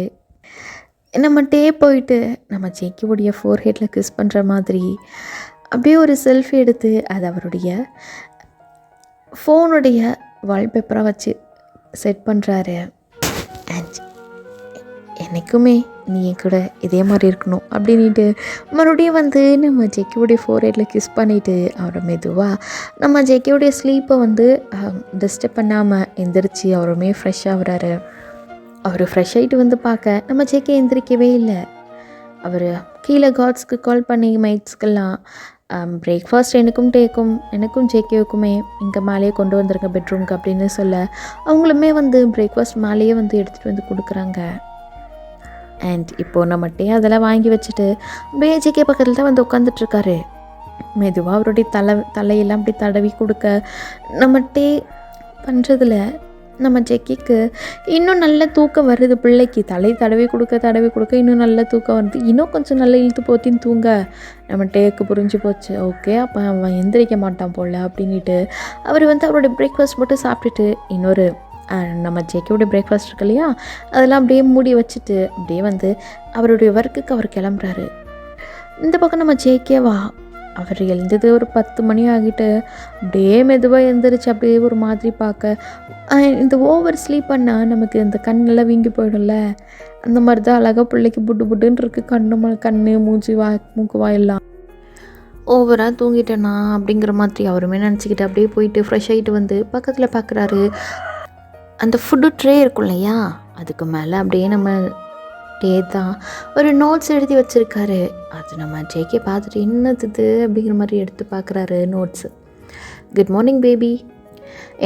Speaker 1: நம்ம டே போயிட்டு நம்ம ஜேக்கியோடைய ஃபோர்ஹெட்டில் கிஸ் பண்ணுற மாதிரி அப்படியே ஒரு செல்ஃபி எடுத்து அதை அவருடைய ஃபோனுடைய வால்பேப்பராக வச்சு செட் பண்ணுறாரு. அண்ட் எனக்குமே நீ கூட இதே மாதிரி இருக்கணும் அப்படின்ட்டு மறுபடியும் வந்து நம்ம ஜேக்கியோடைய ஃபோர்ஹெட்டில் கிஸ் பண்ணிவிட்டு அவரை மெதுவாக நம்ம ஜேக்கியோடைய ஸ்லீப்பை வந்து டிஸ்டர்ப் பண்ணாமல் எந்திரிச்சு அவருமே ஃப்ரெஷ் ஆகுறாரு. அவர் ஃப்ரெஷ் ஆகிட்டு வந்து பார்க்க நம்ம ஜேகே எந்திரிக்கவே இல்லை. அவர் கீழே காட்ஸ்க்கு கால் பண்ணி மைட்ஸ்க்கெல்லாம் பிரேக்ஃபாஸ்ட் எனக்கும் ஜேகேவுக்குமே இங்கே மேலேயே கொண்டு வந்துருங்க பெட்ரூம்க்கு அப்படின்னு சொல்ல, அவங்களுமே வந்து பிரேக்ஃபாஸ்ட் மேலேயே வந்து எடுத்துகிட்டு வந்து கொடுக்குறாங்க. அண்ட் இப்போது நம்மகிட்டே அதெல்லாம் வாங்கி வச்சுட்டு அப்படியே ஜேகே பக்கத்தில் தான் வந்து உட்காந்துட்ருக்காரு. மெதுவாக அவருடைய தலையெல்லாம் அப்படி தடவி கொடுக்க நம்மகிட்டே பண்ணுறதுல நம்ம ஜெக்கிக்கு இன்னும் நல்ல தூக்கம் வருது. பிள்ளைக்கு தடவி கொடுக்க இன்னும் நல்ல தூக்கம் வருது. இன்னும் கொஞ்சம் நல்லா இழுத்து போத்தின்னு தூங்க நம்ம டேக்கு புரிஞ்சு போச்சு. ஓகே, அப்போ அவன் எந்திரிக்க மாட்டான் போல் அப்படின்ட்டு அவர் வந்து அவருடைய பிரேக்ஃபாஸ்ட் மட்டும் சாப்பிட்டுட்டு இன்னொரு நம்ம ஜெக்கியோட பிரேக்ஃபாஸ்ட் இருக்கு இல்லையா, அதெல்லாம் அப்படியே மூடி வச்சுட்டு அப்படியே வந்து அவருடைய ஒர்க்குக்கு அவர் கிளம்புறாரு. இந்த பக்கம் நம்ம ஜேகேவா அவர் எழுந்தது ஒரு 10 மணி ஆகிட்டு அப்படியே மெதுவாக எழுந்திரிச்சு அப்படியே ஒரு மாதிரி பார்க்க, இந்த ஓவர் ஸ்லீப் பண்ணால் நமக்கு இந்த கண்ணெல்லாம் வீங்கி போயிடும்ல, அந்த மாதிரி தான் அழகாக பிள்ளைக்கு புட்டுன்னு இருக்குது. கண் மூச்சு மூக்கு வாயெல்லாம் ஓவராக தூங்கிட்டேனா அப்படிங்கிற மாதிரி அவருமே நினச்சிக்கிட்டு அப்படியே போயிட்டு ஃப்ரெஷ் ஆகிட்டு வந்து பக்கத்தில் பார்க்குறாரு. அந்த ஃபுட்டு ட்ரே இருக்கும் இல்லையா, அதுக்கு மேலே அப்படியே நம்ம டே தான் ஒரு நோட்ஸ் எழுதி வச்சுருக்காரு. அது நம்ம ஜேகே பார்த்துட்டு என்னது அப்படிங்கிற மாதிரி எடுத்து பார்க்குறாரு நோட்ஸு. குட் மார்னிங் பேபி,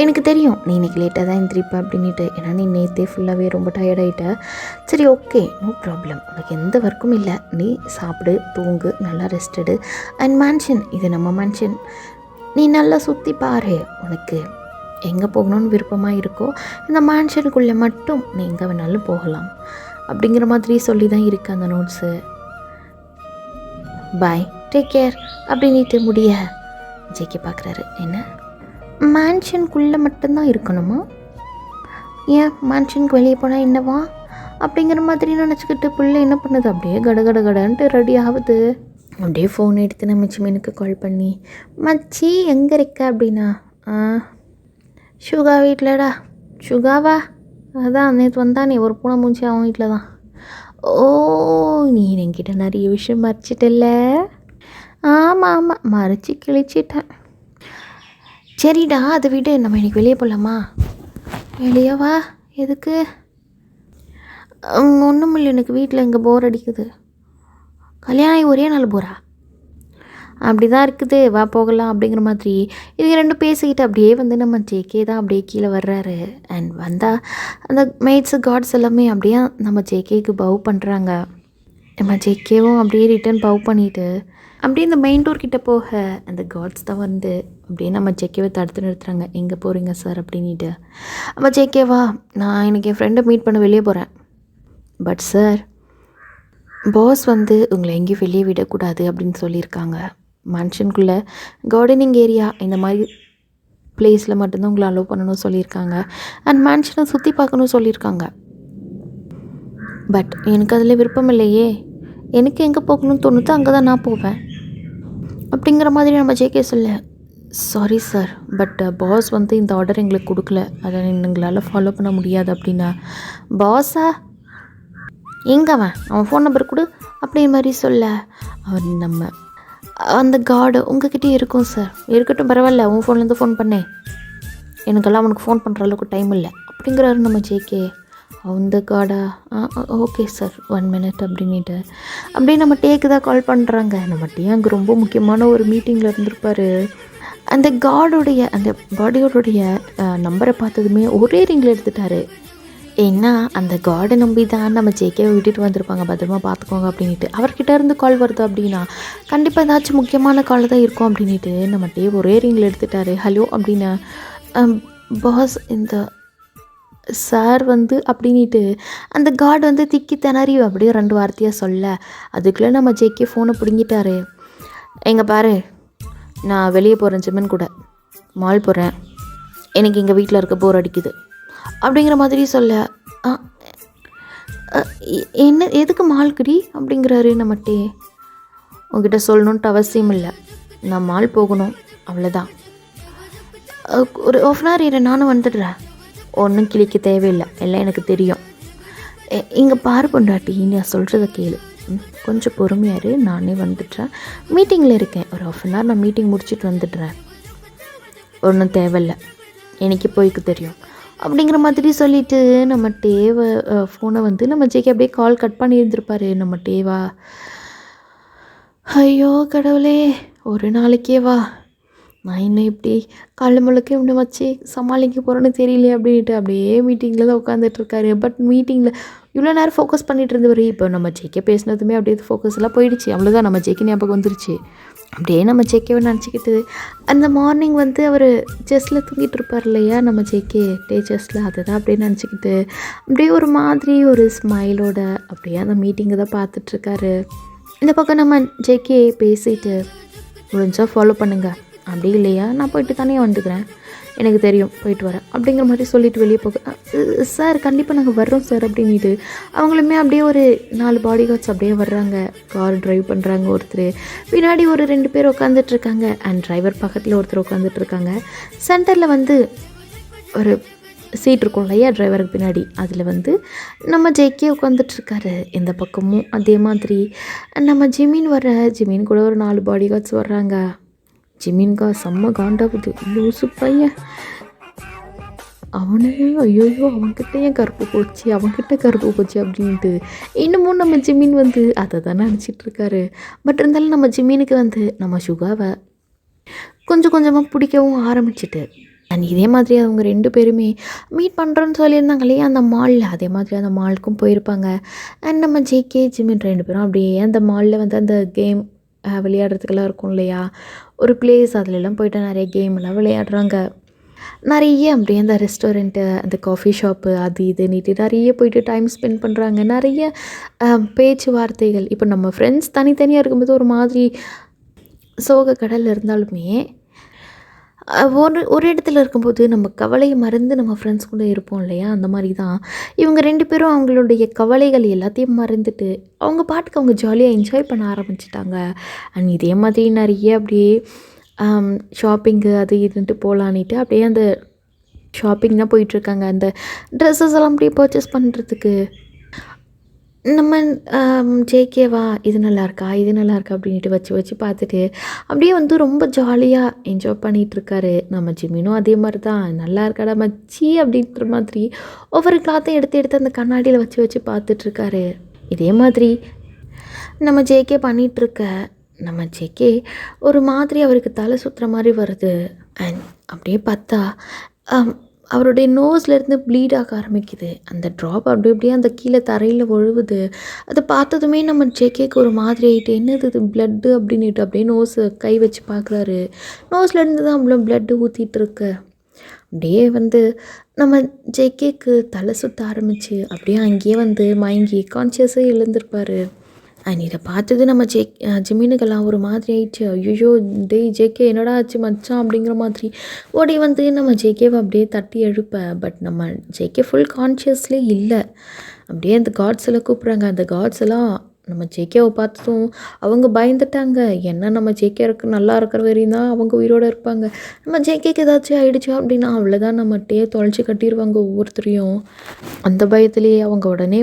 Speaker 1: எனக்கு தெரியும் நீ இன்றைக்கி லேட்டாக தான் எந்திரிப்ப அப்படின்ட்டு, ஏன்னா நீ நேற்றே ஃபுல்லாகவே ரொம்ப டயர்டாயிட்ட. சரி ஓகே, நோ ப்ராப்ளம், உனக்கு எந்த ஒர்க்கும் இல்லை, நீ சாப்பிடு, தூங்கு, நல்லா ரெஸ்ட் எடு. அண்ட் மேன்ஷன், இது நம்ம மேன்ஷன், நீ நல்லா சுற்றி பாரு, உனக்கு எங்கே போகணுன்னு விருப்பமாக இருக்கோ இந்த மேன்ஷனுக்குள்ளே மட்டும் நீ எங்கே வேணாலும் போகலாம் அப்படிங்கிற மாதிரி சொல்லி தான் இருக்குது அந்த நோட்ஸு. பாய், டேக் கேர் அப்படின்ட்டு முடிய ஜேகே பார்க்குறாரு. என்ன மேன்ஷனுக்குள்ளே மட்டும்தான் இருக்கணுமா? ஏன் மேன்ஷனுக்கு வெளியே போனால் என்னவா அப்படிங்கிற மாதிரி நினச்சிக்கிட்டு பிள்ளை என்ன பண்ணுது, அப்படியே கடன்ட்டு ரெடி ஆகுது. அப்படியே ஃபோன் எடுத்து நம்ம சிம்மினுக்கு கால் பண்ணி, மச்சி எங்கே இருக்க அப்படின்னா, சுகா வீட்டிலடா. சுகாவா? அதான் நேற்று வந்தானே ஒரு பூனை மூஞ்சி, அவன் வீட்டில் தான். ஓ, நீ என்கிட்ட நிறைய விஷயம் மறைச்சிட்டல. ஆமாம் மறைச்சி கிழிச்சிட்டேன். சரிடா, அதை விடு, நம்ம இன்றைக்கி வெளியே போகலாமா? வெளியே வா. எதுக்கு? ஒன்றும் இல்லை, எனக்கு வீட்டில் இங்கே போர் அடிக்குது. கல்யாணம் ஒரே நாள் போரா? அப்படி தான் இருக்குது, வா போகலாம் அப்படிங்கிற மாதிரி இவங்க ரெண்டும் பேசிக்கிட்டு அப்படியே வந்து நம்ம ஜேகே தான் அப்படியே கீழே வர்றாரு. அண்ட் வந்தால் அந்த மெய்ட்ஸு காட்ஸ் எல்லாமே அப்படியே நம்ம ஜேகேக்கு பவ் பண்ணுறாங்க. நம்ம ஜேகேவும் அப்படியே ரிட்டன் பவ் பண்ணிவிட்டு அப்படியே இந்த மெயின் டோர் கிட்ட போக அந்த கார்ட்ஸ் தான் வந்து அப்படியே நம்ம ஜேகேவை தடுத்து நிறுத்துறாங்க. எங்கே போகிறீங்க சார் அப்படின்ட்டு. நம்ம ஜேகேவா, நான் எனக்கு என் ஃப்ரெண்டை மீட் பண்ண வெளியே போகிறேன். பட் சார், பாஸ் வந்து உங்களை எங்கேயும் வெளியே விடக்கூடாது அப்படின்னு சொல்லியிருக்காங்க. மனுஷனுக்குள்ளே கார்டனிங் ஏரியா இந்த மாதிரி பிளேஸில் மட்டும்தான் உங்களை அலோவ் பண்ணணும்னு சொல்லியிருக்காங்க. அண்ட் மேன்ஷனை சுற்றி பார்க்கணும்னு சொல்லியிருக்காங்க. பட் எனக்கு அதில் விருப்பம் இல்லையே. எனக்கு எங்கே போகணும்னு தோணுதோ அங்கே தான் நான் போவேன் அப்படிங்கிற மாதிரி நம்ம ஜேகே சொல்ல, சாரி சார், பட் பாஸ் வந்து இந்த ஆர்டர் எங்களுக்கு கொடுக்கல, அதை எங்களால் ஃபாலோ பண்ண முடியாது அப்படின்னா. பாஸா, எங்கே அவன் ஃபோன் நம்பர் கொடு அப்படிங்கிற மாதிரி சொல்ல, அவன் நம்ம அந்த கார்டு உங்ககிட்டே இருக்கும் சார். இருக்கட்டும், பரவாயில்ல, உன் ஃபோன்லேருந்து ஃபோன் பண்ணேன், எனக்கெல்லாம் அவனுக்கு ஃபோன் பண்ணுற அளவுக்கு டைம் இல்லை அப்படிங்கிறாரு நம்ம ஜேகே. அந்த கார்டா, ஓகே சார், 1 minute அப்படின்ட்டு அப்படியே நம்ம டேக்கு தான் கால் பண்ணுறாங்க. நம்ம டே அங்கே ரொம்ப முக்கியமான ஒரு மீட்டிங்கில் இருந்திருப்பார். அந்த கார்டுடைய அந்த பாடியோடைய நம்பரை பார்த்ததுமே ஒரே ரிங்கில் எடுத்துட்டாரு. ஏன்னா அந்த கார்டை நம்பி தான் நம்ம ஜேகேவை விட்டுட்டு வந்திருப்பாங்க, பத்திரமா பார்த்துக்கோங்க அப்படின்ட்டு. அவர்கிட்ட இருந்து கால் வருது அப்படின்னா கண்டிப்பாக ஏதாச்சும் முக்கியமான கால் தான் இருக்கும் அப்படின்ட்டு நம்ம டே ஒரே ரிங்கில் எடுத்துட்டாரு. ஹலோ அப்படின்னு, பாஸ் இந்த சார் வந்து அப்படின்ட்டு அந்த கார்டு வந்து திக்கி திணறி அப்படியே 2 வார்த்தையாக சொல்ல, அதுக்குள்ளே நம்ம ஜேகே ஃபோனை பிடுங்கிட்டாரு. எங்கே பாரு, நான் வெளியே போகிறேன், ஜிம்மன் கூட மால் போகிறேன், எனக்கு எங்கள் வீட்டில் இருக்க போர் அடிக்குது அப்படிங்கிற மாதிரி சொல்ல, என்ன எதுக்கு மால்குடி அப்படிங்கிறாரு நம்மட்டே. உங்ககிட்ட சொல்லணுன்ட்டு அவசியம் இல்லை, நான் மால் போகணும் அவ்வளோதான். ஒரு 1/2 hour இரு, நானும் வந்துடுறேன். ஒன்றும் கிளிக்க தேவையில்லை, எல்லாம் எனக்கு தெரியும். இங்கே பாரு பொண்டாட்டி, நான் சொல்கிறத கேளு, கொஞ்சம் பொறுமையாரு, நானே வந்துடுறேன், மீட்டிங்கில் இருக்கேன், ஒரு 1/2 hour நான் மீட்டிங் முடிச்சுட்டு வந்துடுறேன், ஒன்றும் தேவையில்லை, எனக்கு போய்க்கு தெரியும் அப்படிங்கிற மாதிரி சொல்லிவிட்டு நம்ம டேவை ஃபோனை வந்து நம்ம ஜேகே அப்படியே கால் கட் பண்ணியிருந்திருப்பாரு. நம்ம டேவா, ஐயோ கடவுளே, ஒரு நாளைக்கேவா, நான் இன்னும் இப்படி காலை முழுக்க இப்படி வச்சு சமாளிக்க போகிறேன்னு தெரியலையே அப்படின்ட்டு அப்படியே மீட்டிங்கில் தான் உட்காந்துட்ருக்காரு. பட் மீட்டிங்கில் இவ்வளோ நேரம் ஃபோக்கஸ் பண்ணிகிட்டு இருந்தவர் இப்போ நம்ம ஜேகே பேசினதுமே அப்படியே ஃபோக்கஸ் எல்லாம் போயிடுச்சு. அவ்வளோதான், நம்ம ஜேகே ஞாபகம் வந்துருச்சு. அப்படியே நம்ம ஜேகேவை நினச்சிக்கிட்டு அந்த மார்னிங் வந்து அவர் செஸ்ஸில் தூங்கிட்டு இருப்பார் இல்லையா நம்ம ஜேகே, டே செஸ்ஸில், அதை தான் அப்படியே நினச்சிக்கிட்டு அப்படியே ஒரு மாதிரி ஒரு ஸ்மைலோட அப்படியே அந்த மீட்டிங்கை தான் பார்த்துட்ருக்காரு. இந்த பக்கம் நம்ம ஜேகே பேசிட்டு, முடிஞ்சா ஃபாலோ பண்ணுங்கள், அப்படி இல்லையா நான் போயிட்டு தானே வந்துக்கிறேன், எனக்கு தெரியும், போயிட்டு வரேன் அப்படிங்கிற மாதிரி சொல்லிவிட்டு வெளியே போக, சார் கண்டிப்பாக நாங்கள் வர்றோம் சார் அப்படின்ட்டு அவங்களுமே அப்படியே ஒரு 4 பாடி கார்ட்ஸ் அப்படியே வர்றாங்க. கார் ட்ரைவ் பண்ணுறாங்க. ஒருத்தர் பின்னாடி ஒரு 2 பேர் உட்காந்துட்ருக்காங்க. அண்ட் டிரைவர் பக்கத்தில் ஒருத்தர் உட்காந்துட்ருக்காங்க. சென்டரில் வந்து ஒரு சீட் இருக்கும் இல்லையா டிரைவருக்கு பின்னாடி, அதில் வந்து நம்ம ஜேகே உட்காந்துட்ருக்காரு. இந்த பக்கமும் அதே மாதிரி நம்ம ஜிமின் கூட ஒரு 4 பாடி கார்ட்ஸ் வர்றாங்க. ஜிமின்கா செம்ம காண்டாகுது, லூசு பையன் அவனே, ஐயோ அவன்கிட்ட ஏன் கருப்பு போச்சு அப்படின்ட்டு இன்னமும் நம்ம ஜிமின் வந்து அதை தானே நினச்சிட்ருக்காரு. பட் இருந்தாலும் நம்ம ஜிமினுக்கு வந்து நம்ம சுகாவை கொஞ்சம் கொஞ்சமாக பிடிக்கவும் ஆரம்பிச்சிட்டு, அண்ட் இதே மாதிரி அவங்க 2 பேருமே மீட் பண்ணுறோன்னு சொல்லியிருந்தாங்க இல்லையா அந்த மாலில், அதே மாதிரி அந்த மாலுக்கும் போயிருப்பாங்க. அண்ட் நம்ம ஜேகே ஜிமின் 2 பேரும் அப்படியே அந்த மாலில் வந்து அந்த கேம் விளையாடுறதுக்கெல்லாம் இருக்கும் இல்லையா ஒரு பிளேஸ், அதிலெல்லாம் போய்ட்டு நிறைய கேம்லாம் விளையாடுறாங்க. நிறைய அப்படியே அந்த ரெஸ்டாரண்ட்டு, அந்த காஃபி ஷாப்பு, அது இதுன்னுட்டு நிறைய போயிட்டு டைம் ஸ்பெண்ட் பண்ணுறாங்க. நிறைய பேச்சுவார்த்தைகள். இப்போ நம்ம ஃப்ரெண்ட்ஸ் தனித்தனியாக இருக்கும்போது ஒரு மாதிரி சோக கடலில் இருந்தாலுமே ஒரு இடத்துல இருக்கும்போது நம்ம கவலையை மறந்து நம்ம ஃப்ரெண்ட்ஸ் கூட இருப்போம் இல்லையா, அந்த மாதிரி தான் இவங்க 2 பேரும் அவங்களுடைய கவலைகள் எல்லாத்தையும் மறந்துட்டு அவங்க பாட்டுக்கு அவங்க ஜாலியாக என்ஜாய் பண்ண ஆரம்பிச்சிட்டாங்க. அண்ட் இதே மாதிரி நிறைய அப்படியே ஷாப்பிங்கு அது இதுன்ட்டு போகலான்ட்டு அப்படியே அந்த ஷாப்பிங் தான் போயிட்டுருக்காங்க. அந்த ட்ரெஸ்ஸஸ் எல்லாம் அப்படியே பர்ச்சேஸ் பண்ணுறதுக்கு நம்ம ஜேகேவா, இது நல்லாயிருக்கா அப்படின்ட்டு வச்சு பார்த்துட்டு அப்படியே வந்து ரொம்ப ஜாலியாக என்ஜாய் பண்ணிகிட்ருக்காரு. நம்ம ஜிமினும் அதே மாதிரி தான், நல்லா இருக்காடா மச்சி அப்படின்ற மாதிரி ஒவ்வொரு கிளாத்தையும் எடுத்து அந்த கண்ணாடியில் வச்சு பார்த்துட்ருக்காரு. இதே மாதிரி நம்ம ஜேகே பண்ணிகிட்ருக்க நம்ம ஜேகே ஒரு மாதிரி அவருக்கு தலை சுற்றுற மாதிரி வருது. அண்ட் அப்படியே பார்த்தா அவருடைய நோஸ்லேருந்து ப்ளீட் ஆக ஆரம்பிக்குது. அந்த ட்ராப் அப்படி அப்படியே அந்த கீழே தரையில் விழுவுது. அதை பார்த்ததுமே நம்ம ஜேகேக்கு ஒரு மாதிரி ஆகிட்டு, என்னது இது பிளட்டு அப்படின்னுட்டு அப்படியே நோஸை கை வச்சு பார்க்குறாரு. நோஸ்லேருந்து தான் அவ்வளோ பிளட்டு ஊற்றிட்டுருக்கு. அப்படியே நம்ம ஜேகேக்கு தலை சுற்ற ஆரம்பிச்சு அப்படியே அங்கேயே மயங்கி கான்ஷியஸே எழுந்திருப்பார். அண்ட் இதை பார்த்தது நம்ம ஜிமினுக்கெல்லாம் ஒரு மாதிரி ஆயிடுச்சு. ஐயோ டேய் ஜேகே என்னடா ஆச்சு மச்சான் அப்படிங்கிற மாதிரி ஓடி நம்ம ஜேகேவை அப்படியே தட்டி எழுப்ப. பட் நம்ம ஜேகே ஃபுல் கான்ஷியஸ்லேயே இல்லை. அப்படியே அந்த காட்ஸ் எல்லாம் கூப்பிட்றாங்க. அந்த காட்ஸ் எல்லாம் நம்ம ஜேகேவை பார்த்ததும் அவங்க பயந்துட்டாங்க. ஏன்னா நம்ம ஜேகே நல்லா இருக்கிற வரையும் தான் அவங்க உயிரோடு இருப்பாங்க. நம்ம ஜேகேக்கு ஏதாச்சும் ஆகிடுச்சு அப்படின்னா அவ்வளோதான், நம்மகிட்டே தொலைச்சி கட்டிடுவாங்க ஒவ்வொருத்தரையும். அந்த பயத்துலேயே அவங்க உடனே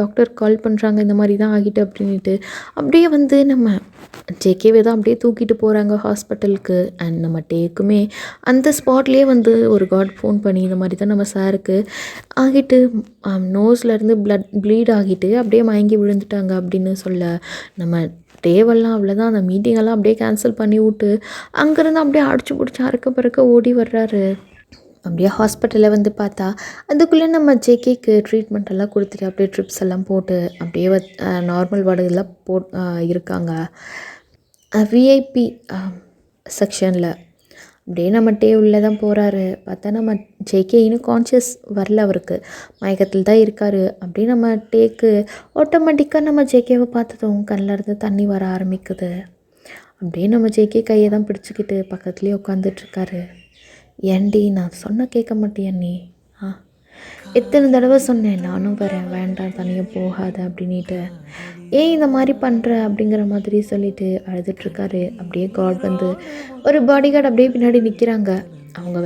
Speaker 1: டாக்டர் கால் பண்ணுறாங்க, இந்த மாதிரி தான் ஆகிட்டு அப்படின்ட்டு. அப்படியே நம்ம ஜேகேவே தான் அப்படியே தூக்கிட்டு போகிறாங்க ஹாஸ்பிட்டலுக்கு. அண்ட் நம்ம டேக்குமே அந்த ஸ்பாட்லேயே ஒரு காட் ஃபோன் பண்ணி இந்த மாதிரி தான் நம்ம சாருக்கு ஆகிட்டு நோஸ்லேருந்து ப்ளீட் ஆகிட்டு அப்படியே மயங்கி விழுந்துட்டாங்க அப்படின்னு சொல்ல, நம்ம டேவெல்லாம் அவ்வளோதான் அந்த மீட்டிங்கெல்லாம் அப்படியே கேன்சல் பண்ணி விட்டு அங்கேருந்து அப்படியே அடிச்சு பிடிச்சி அறுக்க பறக்க ஓடி வர்றாரு. அப்படியே ஹாஸ்பிட்டலில் பார்த்தா அதுக்குள்ளே நம்ம ஜேகேக்கு ட்ரீட்மெண்ட் எல்லாம் கொடுத்துட்டு அப்படியே ட்ரிப்ஸ் எல்லாம் போட்டு அப்படியே நார்மல் வார்டுலாம் இருக்காங்க விஐபி செக்ஷனில். அப்படியே நம்ம டே உள்ளே தான் போகிறாரு. பார்த்தா நம்ம ஜேகே இன்னும் கான்ஷியஸ் வரல, அவருக்கு மயக்கத்தில் தான் இருக்கார். அப்படியே நம்ம டேக்கு ஆட்டோமேட்டிக்காக நம்ம ஜேகேவை பார்த்ததும் கண்ணில் இருந்து தண்ணி வர ஆரம்பிக்குது. அப்படியே நம்ம ஜேகே கையை தான் பிடிச்சிக்கிட்டு பக்கத்துலேயே உட்காந்துட்ருக்காரு. ஏண்டி நான் சொன்ன கேட்க மாட்டியா நீ? எத்தனை தடவை சொன்னேன் நானும் வரேன், வேண்டாம் தனியாக போகாத அப்படின்ட்டு, ஏன் இந்த மாதிரி பண்ணுற அப்படிங்கிற மாதிரி சொல்லிட்டு அழுதுட்ருக்காரு. அப்படியே காட் ஒரு பாடி கார்டு அப்படியே பின்னாடி நிற்கிறாங்க. அவங்க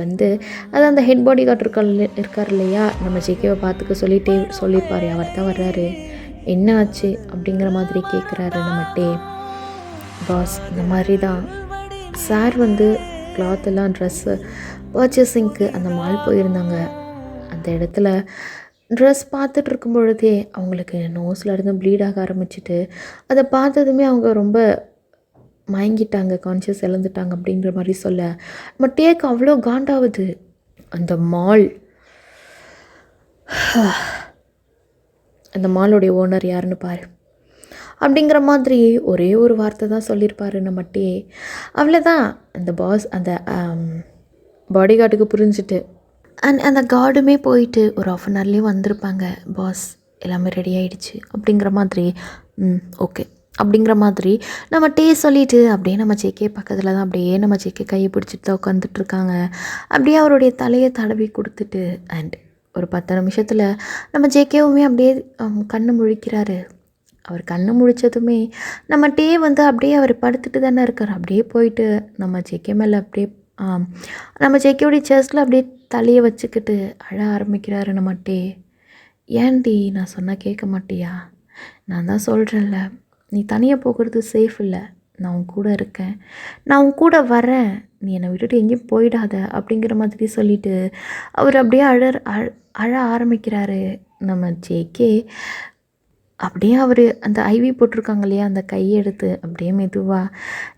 Speaker 1: அது அந்த ஹெட் பாடி கார்டு இருக்கார் இல்லையா, நம்ம ஜேகேவை பார்த்துக்க சொல்லியிருப்பார், அவர் தான் வர்றாரு. என்ன ஆச்சு அப்படிங்கிற மாதிரி கேட்குறாரு நம்ம டே. பாஸ் இந்த மாதிரி தான் சார் கிளாத் எல்லாம் ட்ரெஸ்ஸு பர்ச்சேசிங்க்கு அந்த மால் போயிருந்தாங்க. அந்த இடத்துல ட்ரெஸ் பார்த்துட்டு இருக்கும் பொழுதே அவங்களுக்கு நோஸில் இருந்து ப்ளீட் ஆக ஆரம்பிச்சிட்டு, அதை பார்த்ததுமே அவங்க ரொம்ப மயங்கிட்டாங்க, கான்ஷியஸ் இழந்துட்டாங்க அப்படிங்கிற மாதிரி சொல்ல, நம்ம டேக்கு அவ்வளோ காண்டாகுது. அந்த மாலோடைய ஓனர் யாருன்னு பாரு அப்படிங்கிற மாதிரி ஒரே ஒரு வார்த்தை தான் சொல்லியிருப்பார் நம்ம டே. அவ்வளோதான் அந்த பாஸ் அந்த பாடி கார்டுக்கு புரிஞ்சுட்டு அந்த கார்டுமே போயிட்டு ஒரு ஆஃப் அன் ஹவர்லேயே வந்திருப்பாங்க. பாஸ் எல்லாமே ரெடி ஆகிடுச்சு அப்படிங்கிற மாதிரி, ஓகே அப்படிங்கிற மாதிரி நம்ம டே சொல்லிவிட்டு அப்படியே நம்ம ஜேகே பக்கத்தில் தான் அப்படியே நம்ம ஜேகே கையை பிடிச்சிட்டு தான் உட்காந்துட்ருக்காங்க. அப்படியே அவருடைய தலையை தடவி கொடுத்துட்டு அண்ட் ஒரு 10 நிமிஷத்தில் நம்ம ஜேகேவுமே அப்படியே கண்ணு முழிக்கிறாரு. அவர் கண்ணு முழித்ததுமே நம்ம டே அப்படியே அவர் படுத்துட்டு தானே இருக்கார். அப்படியே போயிட்டு நம்ம ஜேகே மேலே அப்படியே நம்ம ஜேகேவுடைய செஸ்ட்டில் அப்படியே தலையை வச்சுக்கிட்டு அழ ஆரம்பிக்கிறாரு நம்ம டே. ஏன்டி நான் சொன்னால் கேட்க மாட்டியா? நான் தான் சொல்கிறேன்ல, நீ தனியாக போகிறது சேஃப் இல்லை, நான் உன் கூட இருக்கேன், நான் உன் கூட வரேன், நீ என்னை விட்டுட்டு எங்கேயும் போயிடாத அப்படிங்கிற மாதிரி சொல்லிவிட்டு அவர் அப்படியே அழ ஆரம்பிக்கிறாரு. நம்ம ஜேகே அப்படியே அவர் அந்த ஐவி போட்டிருக்காங்க இல்லையா, அந்த கையெடுத்து அப்படியே மெதுவாக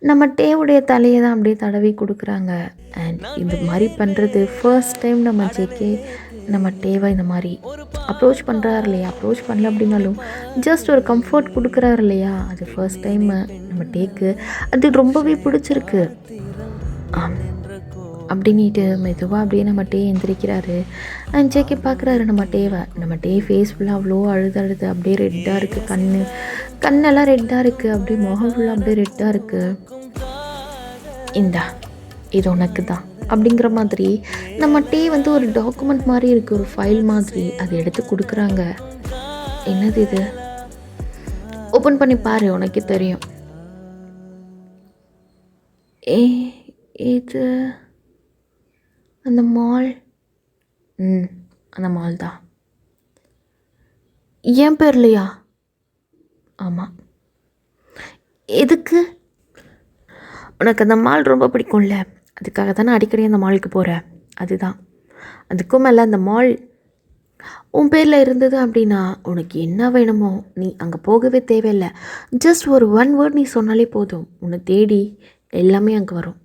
Speaker 1: நம்ம டேவுடைய தலையை தான் அப்படியே தடவி கொடுக்குறாங்க. அண்ட் இந்த மாதிரி பண்ணுறது ஃபர்ஸ்ட் டைம் நம்ம ஜேகே நம்ம டேவை இந்த மாதிரி அப்ரோச் பண்ணுறாரு இல்லையா, அப்ரோச் பண்ணல அப்படின்னாலும் ஜஸ்ட் ஒரு கம்ஃபர்ட் கொடுக்குறாரு இல்லையா, அது ஃபர்ஸ்ட் டைம் நம்ம டேக்கு அது ரொம்பவே பிடிச்சிருக்கு. அப்படின்ட்டு மெதுவாக அப்படியே நம்ம டே எந்திரிக்கிறாரு. அண்ட் ஜேகே பார்க்குறாரு நம்ம டேவை. நம்ம டே ஃபேஸ் ஃபுல்லாக அவ்வளோ அழுது அப்படியே ரெட்டாக இருக்குது, கண்ணெல்லாம் ரெட்டாக இருக்குது, அப்படியே முகம் ஃபுல்லாக அப்படியே ரெட்டாக இருக்குது. இந்தா இது உனக்கு தான் அப்படிங்கிற மாதிரி நம்ம டே ஒரு டாக்குமெண்ட் மாதிரி இருக்குது, ஒரு ஃபைல் மாதிரி, அதை எடுத்து கொடுக்குறாங்க. என்னது இது? ஓப்பன் பண்ணி பாரு, உனக்கே தெரியும். இது அந்த மால், அந்த மால் தான். என் பேர்லையா? ஆமாம். எதுக்கு? உனக்கு அந்த மால் ரொம்ப பிடிக்கும்ல, அதுக்காக தானே அடிக்கடி அந்த மாலுக்கு போகிறேன். அதுதான். அதுக்கும் மேலே அந்த மால் உன் பேரில் இருந்தது அப்படின்னா உனக்கு என்ன வேணுமோ நீ அங்கே போகவே தேவையில்லை. ஜஸ்ட் ஒரு 1 வேர்ட் நீ சொன்னாலே போதும், உன்னை தேடி எல்லாமே அங்கே வரும்.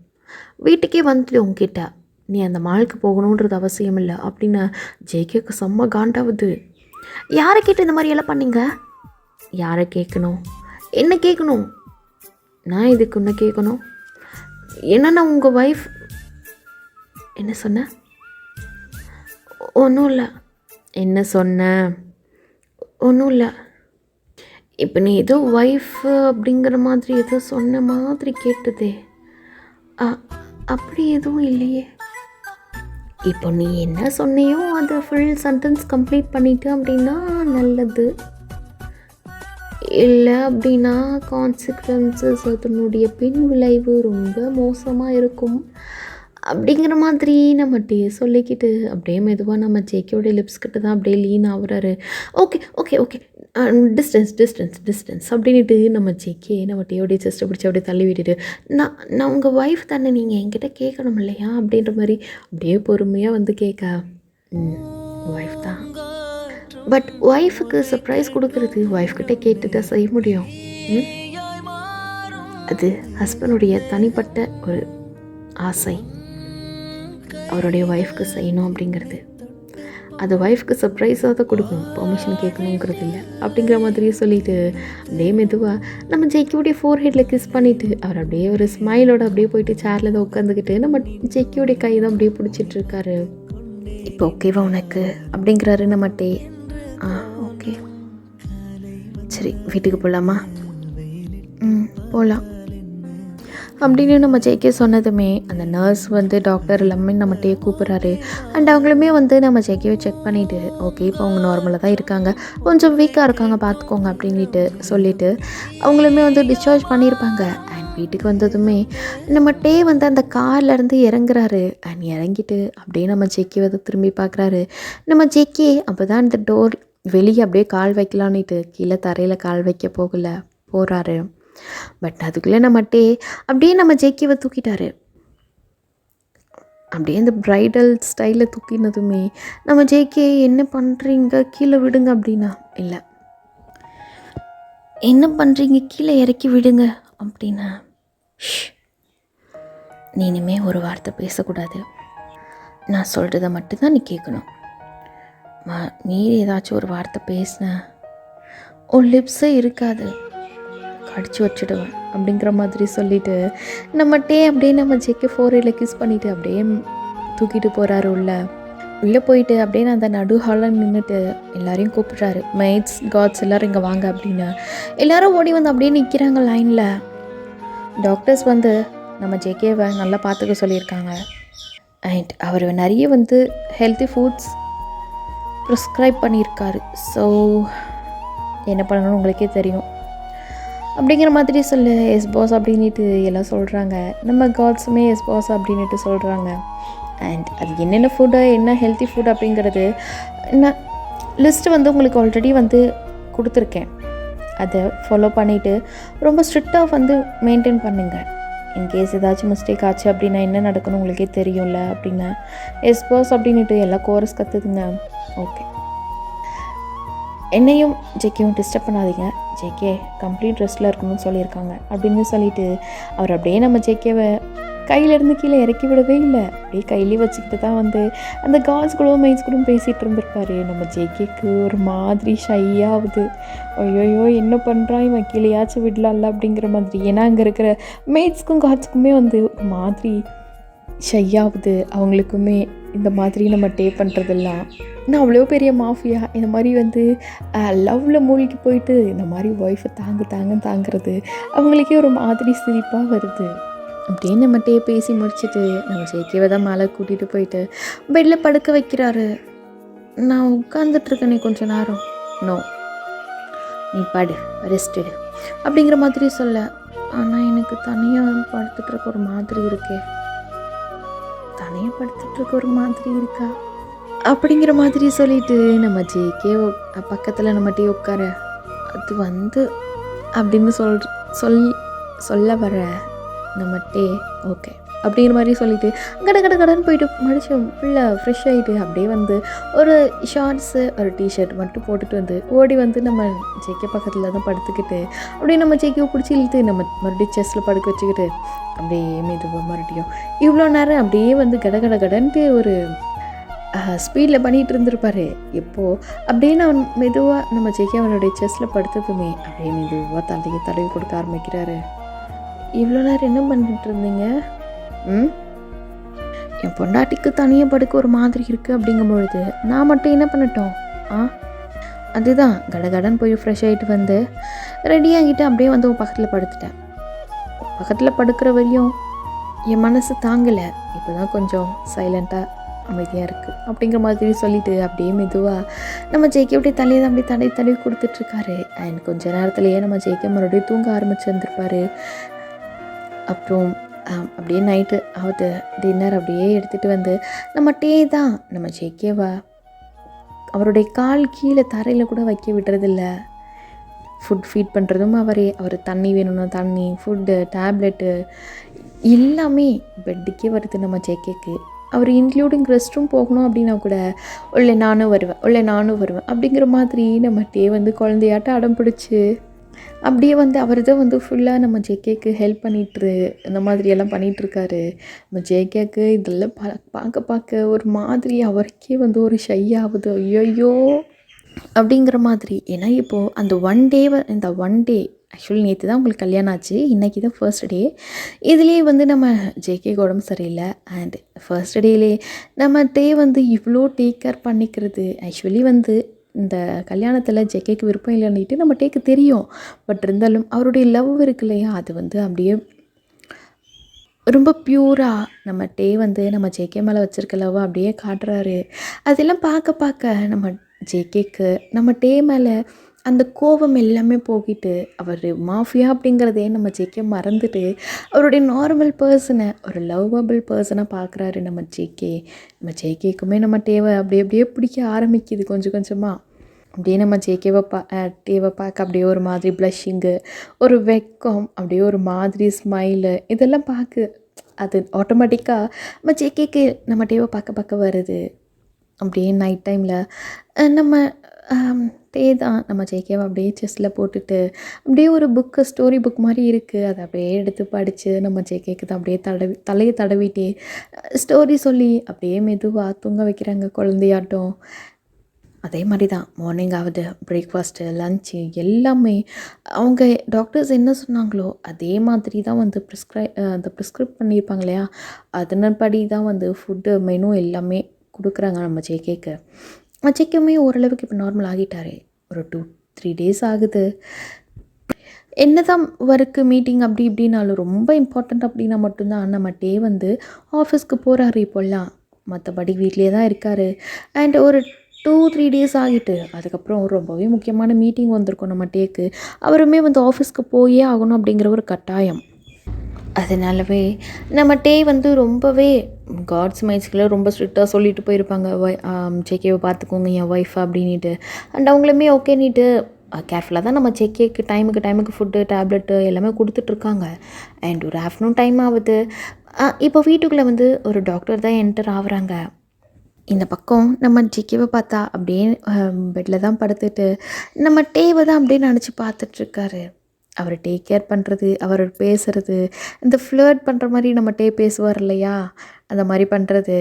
Speaker 1: வீட்டுக்கே வந்துட்டு உங்ககிட்ட நீ அந்த மாலுக்கு போகணுன்றது அவசியம் இல்லை அப்படின்னு ஜேகேக்கு செம்ம காண்டாகுது. யாரை கேட்டு இந்த மாதிரி எல்லாம் பண்ணீங்க? யாரை கேட்கணும்? என்ன கேட்கணும்? நான் இதுக்கு ஒன்று கேட்கணும்? என்னன்னா உங்கள் ஒய்ஃப் என்ன சொன்ன? ஒன்றும் இல்லை. என்ன சொன்ன? ஒன்றும் இல்லை. இப்போ நீ ஏதோ ஒய்ஃபு அப்படிங்கிற மாதிரி ஏதோ சொன்ன மாதிரி கேட்டுதே. அப்படி எதுவும் இல்லையே. இப்போ நீ என்ன சொன்னியோ அதை ஃபுல் சென்டென்ஸ் கம்ப்ளீட் பண்ணிட்டு அப்படின்னா நல்லது. இல்லை அப்படின்னா கான்சிக்வன்சஸ் அதனுடைய பின் விளைவு ரொம்ப மோசமாக இருக்கும் அப்படிங்கிற மாதிரி நம்மகிட்டே சொல்லிக்கிட்டு அப்படியே மெதுவாக நம்ம ஜேகேயோடைய லிப்ஸ் கிட்ட தான் அப்படியே லீன் ஆகுறாரு. Okay okay okay distance distance distance அப்படின்ட்டு நம்ம ஜேகே நம்மகிட்டே அப்படியே ஜஸ்ட் பிடிச்சி அப்படியே தள்ளி விட்டுட்டு நான் உங்கள் ஒய்ஃப் தானே, நீங்கள் என்கிட்ட கேட்கணும் இல்லையா அப்படின்ற மாதிரி அப்படியே பொறுமையாக வந்து கேட்க ஒய்ஃப் தான். பட் ஒய்ஃபுக்கு சர்ப்ரைஸ் கொடுக்கறது ஒய்ஃப்கிட்ட கேட்டுட்டா செய்ய முடியும். அது ஹஸ்பண்டுடைய தனிப்பட்ட ஒரு ஆசை, அவருடைய ஒய்ஃப்க்கு செய்யணும் அப்படிங்கிறது. அது ஒய்ஃப்க்கு சர்ப்ரைஸாக தான் கொடுக்கணும், பெர்மிஷன் கேட்கணுங்கிறது இல்லை அப்படிங்கிற மாதிரியே சொல்லிவிட்டு அப்படியே மெதுவாக நம்ம ஜேகேவுடைய ஃபோர்ஹெட்டில் கிஸ் பண்ணிவிட்டு அவர் அப்படியே ஒரு ஸ்மைலோடு அப்படியே போயிட்டு சேரில் தான் உட்காந்துக்கிட்டு நம்ம ஜேகேவுடைய கை தான் அப்படியே பிடிச்சிட்டு இருக்காரு. இப்போ ஓகேவா உனக்கு அப்படிங்கிறாரு நம்மட்டே. ஓகே சரி வீட்டுக்கு போகலாமா? போகலாம் அப்படின்னு நம்ம ஜேகே சொன்னதுமே அந்த நர்ஸ் வந்து டாக்டர் எல்லாமே நம்மகிட்டே கூப்பிட்றாரு. அண்ட் அவங்களுமே வந்து நம்ம ஜேகேவை செக் பண்ணிவிட்டு ஓகே இப்போ அவங்க நார்மலாக தான் இருக்காங்க, கொஞ்சம் வீக்காக இருக்காங்க பார்த்துக்கோங்க அப்படின்ட்டு சொல்லிவிட்டு அவங்களுமே வந்து டிஸ்சார்ஜ் பண்ணியிருப்பாங்க. அண்ட் வீட்டுக்கு வந்ததுமே நம்மகிட்டே வந்து அந்த கார்லேருந்து இறங்குறாரு. அண்ட் இறங்கிட்டு அப்படியே நம்ம ஜேகே வந்து திரும்பி பார்க்குறாரு. நம்ம ஜேகே அப்போ தான் அந்த டோர் வெளியே அப்படியே கால் வைக்கலான்னுட்டு கீழே தரையில் கால் வைக்க போகிறாரு. பட் அதுக்குள்ளே நம்மட்டே அப்படியே நம்ம ஜேகேவை தூக்கிட்டாரு. அப்படியே இந்த ப்ரைடல் ஸ்டைலில் தூக்கினதுமே நம்ம ஜேகே என்ன பண்ணுறீங்க கீழே விடுங்க அப்படின்னா, இல்லை என்ன பண்ணுறீங்க கீழே இறக்கி விடுங்க அப்படின்னா, நீ இனிமே ஒரு வார்த்தை பேசக்கூடாது, நான் சொல்கிறத மட்டும்தான் நீ கேட்கணும். மீறி ஏதாச்சும் ஒரு வார்த்தை பேசின உன் லிப்ஸே இருக்காது, அடித்து வச்சுடுவேன் அப்படிங்கிற மாதிரி சொல்லிவிட்டு நம்மகிட்டே அப்படியே நம்ம ஜேகே ஃபோர்ஹெட்டில் கிஸ் பண்ணிவிட்டு அப்படியே தூக்கிட்டு போகிறாரு. உள்ளே போயிட்டு அப்படியே நான் அந்த நடு ஹாலில் நின்றுட்டு எல்லாரையும் கூப்பிட்றாரு. மெய்ட்ஸ் காட்ஸ் எல்லோரும் இங்கே வாங்க அப்படின்னு எல்லோரும் ஓடி வந்து அப்படியே நிற்கிறாங்க லைனில். டாக்டர்ஸ் வந்து நம்ம ஜேகேவை நல்லா பார்த்துக்க சொல்லியிருக்காங்க. அண்ட் அவர் நிறைய வந்து ஹெல்த்தி ஃபுட்ஸ் ப்ரிஸ்கிரைப் பண்ணியிருக்காரு. ஸோ என்ன பண்ணணும்னு உங்களுக்கே தெரியும் அப்படிங்கிற மாதிரி சொல்லு எஸ் பாஸ் அப்படின்ட்டு எல்லாம் சொல்கிறாங்க. நம்ம காட்ஸுமே எஸ் பாஸ் அப்படின்ட்டு சொல்கிறாங்க. அண்ட் அது என்னென்ன ஃபுட்டு என்ன ஹெல்த்தி ஃபுட் அப்படிங்கிறது நான் லிஸ்ட்டு வந்து உங்களுக்கு ஆல்ரெடி வந்து கொடுத்துருக்கேன். அதை ஃபாலோ பண்ணிவிட்டு ரொம்ப ஸ்ட்ரிக்டாக வந்து மெயின்டைன் பண்ணுங்கள். இன்கேஸ் ஏதாச்சும் மிஸ்டேக் ஆச்சு அப்படின்னா என்ன நடக்கணும் உங்களுக்கே தெரியும்ல அப்படின்னா எஸ் பாஸ் அப்படின்ட்டு எல்லாம் கோரஸ் கற்றுதுங்க. ஓகே என்னையும் ஜேகேவும் டிஸ்டர்ப் பண்ணாதீங்க, ஜேகே கம்ப்ளீட் ரெஸ்ட்டில் இருக்கணும்னு சொல்லியிருக்காங்க அப்படின்னு சொல்லிவிட்டு அவர் அப்படியே நம்ம ஜேகேவை கையிலேருந்து கீழே இறக்கி விடவே இல்லை. அப்படியே கையிலே வச்சுக்கிட்டு தான் வந்து அந்த கார்ஸ் கூட மெய்ட்ஸ் கூட பேசிகிட்டு இருந்திருப்பாரு. நம்ம ஜேகேக்கு ஒரு மாதிரி ஷையாகுது. ஐயோயோ என்ன பண்ணுறான் இவன் கீழேயாச்சும் விடலாம்ல அப்படிங்கிற மாதிரி. ஏன்னா அங்கே இருக்கிற மெய்ட்ஸ்க்கும் கார்ட்ஸுக்குமே வந்து ஒரு மாதிரி ஷையாகுது. அவங்களுக்குமே இந்த மாதிரி நம்ம டே பண்ணுறதெல்லாம் நான் அவ்வளோ பெரிய மாஃபியா இந்த மாதிரி வந்து லவ்வில் மூழ்கி போயிட்டு இந்த மாதிரி ஒய்ஃபை தாங்குறது அவங்களுக்கே ஒரு மாதிரி சிரிப்பாக வருது. அப்படியே நம்மகிட்டே பேசி முடிச்சுட்டு நம்ம ஜேகேவை தான் மேலே கூட்டிகிட்டு போயிட்டு பெட்டில் படுக்க வைக்கிறாரு. நான் உட்காந்துட்ருக்கேனே கொஞ்சம் நேரம். நோ நீ படு ரெஸ்ட் எடு அப்படிங்கிற மாதிரி சொல்ல. ஆனால் எனக்கு தனியாக படுத்துட்ருக்க ஒரு மாதிரி இருக்கே, தனியாக படுத்துட்ருக்க ஒரு மாதிரி இருக்கா அப்படிங்கிற மாதிரி சொல்லிட்டு நம்ம ஜேகே பக்கத்தில் நம்ம டீ உட்கார அது வந்து அப்படின்னு சொல்ல வர நம்ம டே ஓகே
Speaker 2: அப்படிங்கிற மாதிரி சொல்லிவிட்டு கடன் போயிட்டு மனுஷன் ஃபுல்லாக ஃப்ரெஷ் ஆகிட்டு அப்படியே வந்து ஒரு ஷார்ட்ஸு ஒரு டிஷர்ட் மட்டும் போட்டுட்டு வந்து ஓடி வந்து நம்ம ஜேகே பக்கத்தில் தான் படுத்துக்கிட்டு அப்படியே நம்ம ஜேகேவை பிடிச்சி இழுத்து நம்ம மறுபடியும் செஸ்ஸில் படுக்க வச்சுக்கிட்டு அப்படியே மெதுவாக மறுபடியும் இவ்வளோ நேரம் அப்படியே வந்து கடன்ட்டு ஒரு ஸ்பீடில் பண்ணிகிட்டு இருந்திருப்பாரு. எப்போது அப்படியே நான் மெதுவாக நம்ம ஜேகே அவனுடைய செஸ்ஸில் படுத்ததுமே அப்படியே மெதுவாக தடவி கொடுக்க ஆரம்பிக்கிறாரு. இவ்வளோ நேரம் என்ன பண்ணிட்டு இருந்தீங்க? என் பொண்டாட்டிக்கு தனியாக படுக்க ஒரு மாதிரி இருக்குது அப்படிங்கும் பொழுது நான் மட்டும் என்ன பண்ணட்டும்? அதுதான் கடன்னு போய் ஃப்ரெஷ் ஆகிட்டு வந்து ரெடி ஆகிட்டு அப்படியே வந்து உன் பக்கத்தில் படுத்துட்டேன். பக்கத்தில் படுக்கிற வரையும் என் மனசு தாங்கலை, இப்போ தான் கொஞ்சம் சைலண்ட்டாக அமைதியாக இருக்குது அப்படிங்கிற மாதிரி சொல்லிவிட்டு அப்படியே மெதுவாக நம்ம ஜேகே அப்படியே தலையை தான் அப்படியே தடவி கொடுத்துட்ருக்காரு. அண்ட் கொஞ்ச நேரத்துலையே நம்ம ஜேகே மறுபடியும் தூங்க ஆரம்பிச்சிருந்துருப்பார். அப்புறம் அப்படியே நைட்டு ஆகுது, டின்னர் அப்படியே எடுத்துகிட்டு வந்து நம்ம டே தான் நம்ம ஜேகேவா அவருடைய கால் கீழே தரையில் கூட வைக்க விடுறதில்ல. ஃபுட் ஃபீட் பண்ணுறதும் அவர் தண்ணி வேணும்னா தண்ணி, ஃபுட்டு, டேப்லெட்டு எல்லாமே பெட்டுக்கே வருது நம்ம ஜேகேக்கு. அவர் இன்க்ளூடிங் ரெஸ்ட் ரூம் போகணும் அப்படின்னா கூட உள்ளே நானும் வருவேன் அப்படிங்கிற மாதிரி நம்ம டே வந்து குழந்தையாட்ட அடம் பிடிச்சி அப்படியே வந்து அவர் தான் வந்து ஃபுல்லாக நம்ம ஜேகேக்கு ஹெல்ப் பண்ணிட்டு இந்த மாதிரியெல்லாம் பண்ணிகிட்ருக்காரு. நம்ம ஜேகேக்கு இதெல்லாம் பார்க்க ஒரு மாதிரி அவருக்கே வந்து ஒரு ஷை ஆகுது. ஐயோ அப்படிங்கிற மாதிரி. ஏன்னா இப்போது இந்த ஒன் டே ஆக்சுவலி நேற்று தான் உங்களுக்கு கல்யாணம் ஆச்சு, இன்றைக்கி தான் ஃபர்ஸ்ட் டே. இதுலேயே வந்து நம்ம ஜேகேக்கு உடம்பு சரியில்லை. அண்ட் ஃபர்ஸ்ட் டேலே நம்ம டே வந்து இவ்வளோ டேக் கேர் பண்ணிக்கிறது. ஆக்சுவலி வந்து இந்த கல்யாணத்தில் ஜேகேக்கு விருப்பம் இல்லைன்னுட்டு நம்ம டேக்கு தெரியும். பட் இருந்தாலும் அவருடைய லவ் இருக்கு இல்லையா, அது வந்து அப்படியே ரொம்ப பியூராக நம்ம டே வந்து நம்ம ஜேகே மேலே வச்சுருக்க லவ் அப்படியே காட்டுறாரு. அதெல்லாம் பார்க்க நம்ம ஜேகேக்கு நம்ம டே மேலே அந்த கோபம் எல்லாமே போகிட்டு அவர் மாஃபியா அப்படிங்கிறதே நம்ம ஜேகே மறந்துட்டு அவருடைய நார்மல் பர்சனை ஒரு லவ்வபிள் பர்சனாக பார்க்குறாரு நம்ம ஜேகே. நம்ம ஜேகேக்குமே நம்ம டேவை அப்படியே பிடிக்க ஆரம்பிக்குது கொஞ்சம் கொஞ்சமாக. அப்படியே நம்ம ஜேகேவை டேவை பார்க்க அப்படியே ஒரு மாதிரி ப்ளஷிங்கு, ஒரு வெக்கம், அப்படியே ஒரு மாதிரி ஸ்மைலு, இதெல்லாம் அது ஆட்டோமேட்டிக்காக நம்ம ஜேகேக்கு நம்ம டேவை பார்க்க வருது. அப்படியே நைட் டைமில் நம்ம டே தான் நம்ம ஜேகேவை அப்படியே செஸ்ஸில் போட்டுட்டு அப்படியே ஒரு ஸ்டோரி புக் மாதிரி இருக்குது, அதை அப்படியே எடுத்து படித்து நம்ம ஜேகேக்கு தான் அப்படியே தலையை தடவிட்டே ஸ்டோரி சொல்லி அப்படியே மெதுவாக தூங்க வைக்கிறாங்க குழந்தையாட்டம். அதே மாதிரி தான் மார்னிங் ஆகுது, பிரேக்ஃபாஸ்ட்டு, லன்ச்சு எல்லாமே அவங்க டாக்டர்ஸ் என்ன சொன்னாங்களோ அதே மாதிரி தான் வந்து ப்ரிஸ்கிரைப் பண்ணியிருப்பாங்க இல்லையா, அதன்படி தான் வந்து ஃபுட்டு மெனு எல்லாமே கொடுக்குறாங்க நம்ம ஜேகேக்கு. ஜேகேவுமே ஓரளவுக்கு இப்போ நார்மல் ஆகிட்டார். ஒரு 2-3 டேஸ் ஆகுது. என்ன தான் ஒர்க்கு மீட்டிங் அப்படி இப்படின்னாலும் ரொம்ப இம்பார்ட்டண்ட் அப்படின்னா மட்டும்தான் நம்ம டே வந்து ஆஃபீஸ்க்கு போகிறாரு இப்போல்லாம். மற்றபடி வீட்லேயே தான் இருக்கார். அண்ட் ஒரு 2-3 டேஸ் ஆகிட்டு அதுக்கப்புறம் ரொம்பவே முக்கியமான மீட்டிங் வந்திருக்கும் நம்ம டேக்கு. அவருமே வந்து ஆஃபீஸ்க்கு போயே ஆகணும் அப்படிங்கிற ஒரு கட்டாயம். அதனாலவே நம்ம டே வந்து ரொம்பவே காட்ஸ் மைண்ட்ஸ்குள்ளே ரொம்ப ஸ்ட்ரிக்டாக சொல்லிட்டு போயிருப்பாங்க, ஜேகேவை பார்த்துக்கோங்க என் ஒய்ஃப் அப்படின்ட்டு. அண்ட் அவங்களுமே ஓகேன்னிட்டு கேர்ஃபுல்லாக தான் நம்ம ஜேகேக்கு டைமுக்கு ஃபுட்டு, டேப்லெட்டு எல்லாமே கொடுத்துட்ருக்காங்க. அண்ட் ஒரு ஆஃப்டர்நூன் டைம் ஆகுது. இப்போ வீட்டுக்குள்ளே வந்து ஒரு டாக்டர் தான் என்டர் ஆகுறாங்க. இந்த பக்கம் நம்ம ஜேகேவை பார்த்தா அப்படியே பெட்டில் தான் படுத்துட்டு நம்ம டேவை தான் அப்படியே நினச்சி பார்த்துட்ருக்காரு. அவர் டேக் கேர் பண்ணுறது, அவர் பேசுகிறது, இந்த ஃப்ளர்ட் பண்ணுற மாதிரி நம்ம டே பேசுவார் இல்லையா, அந்த மாதிரி பண்ணுறது.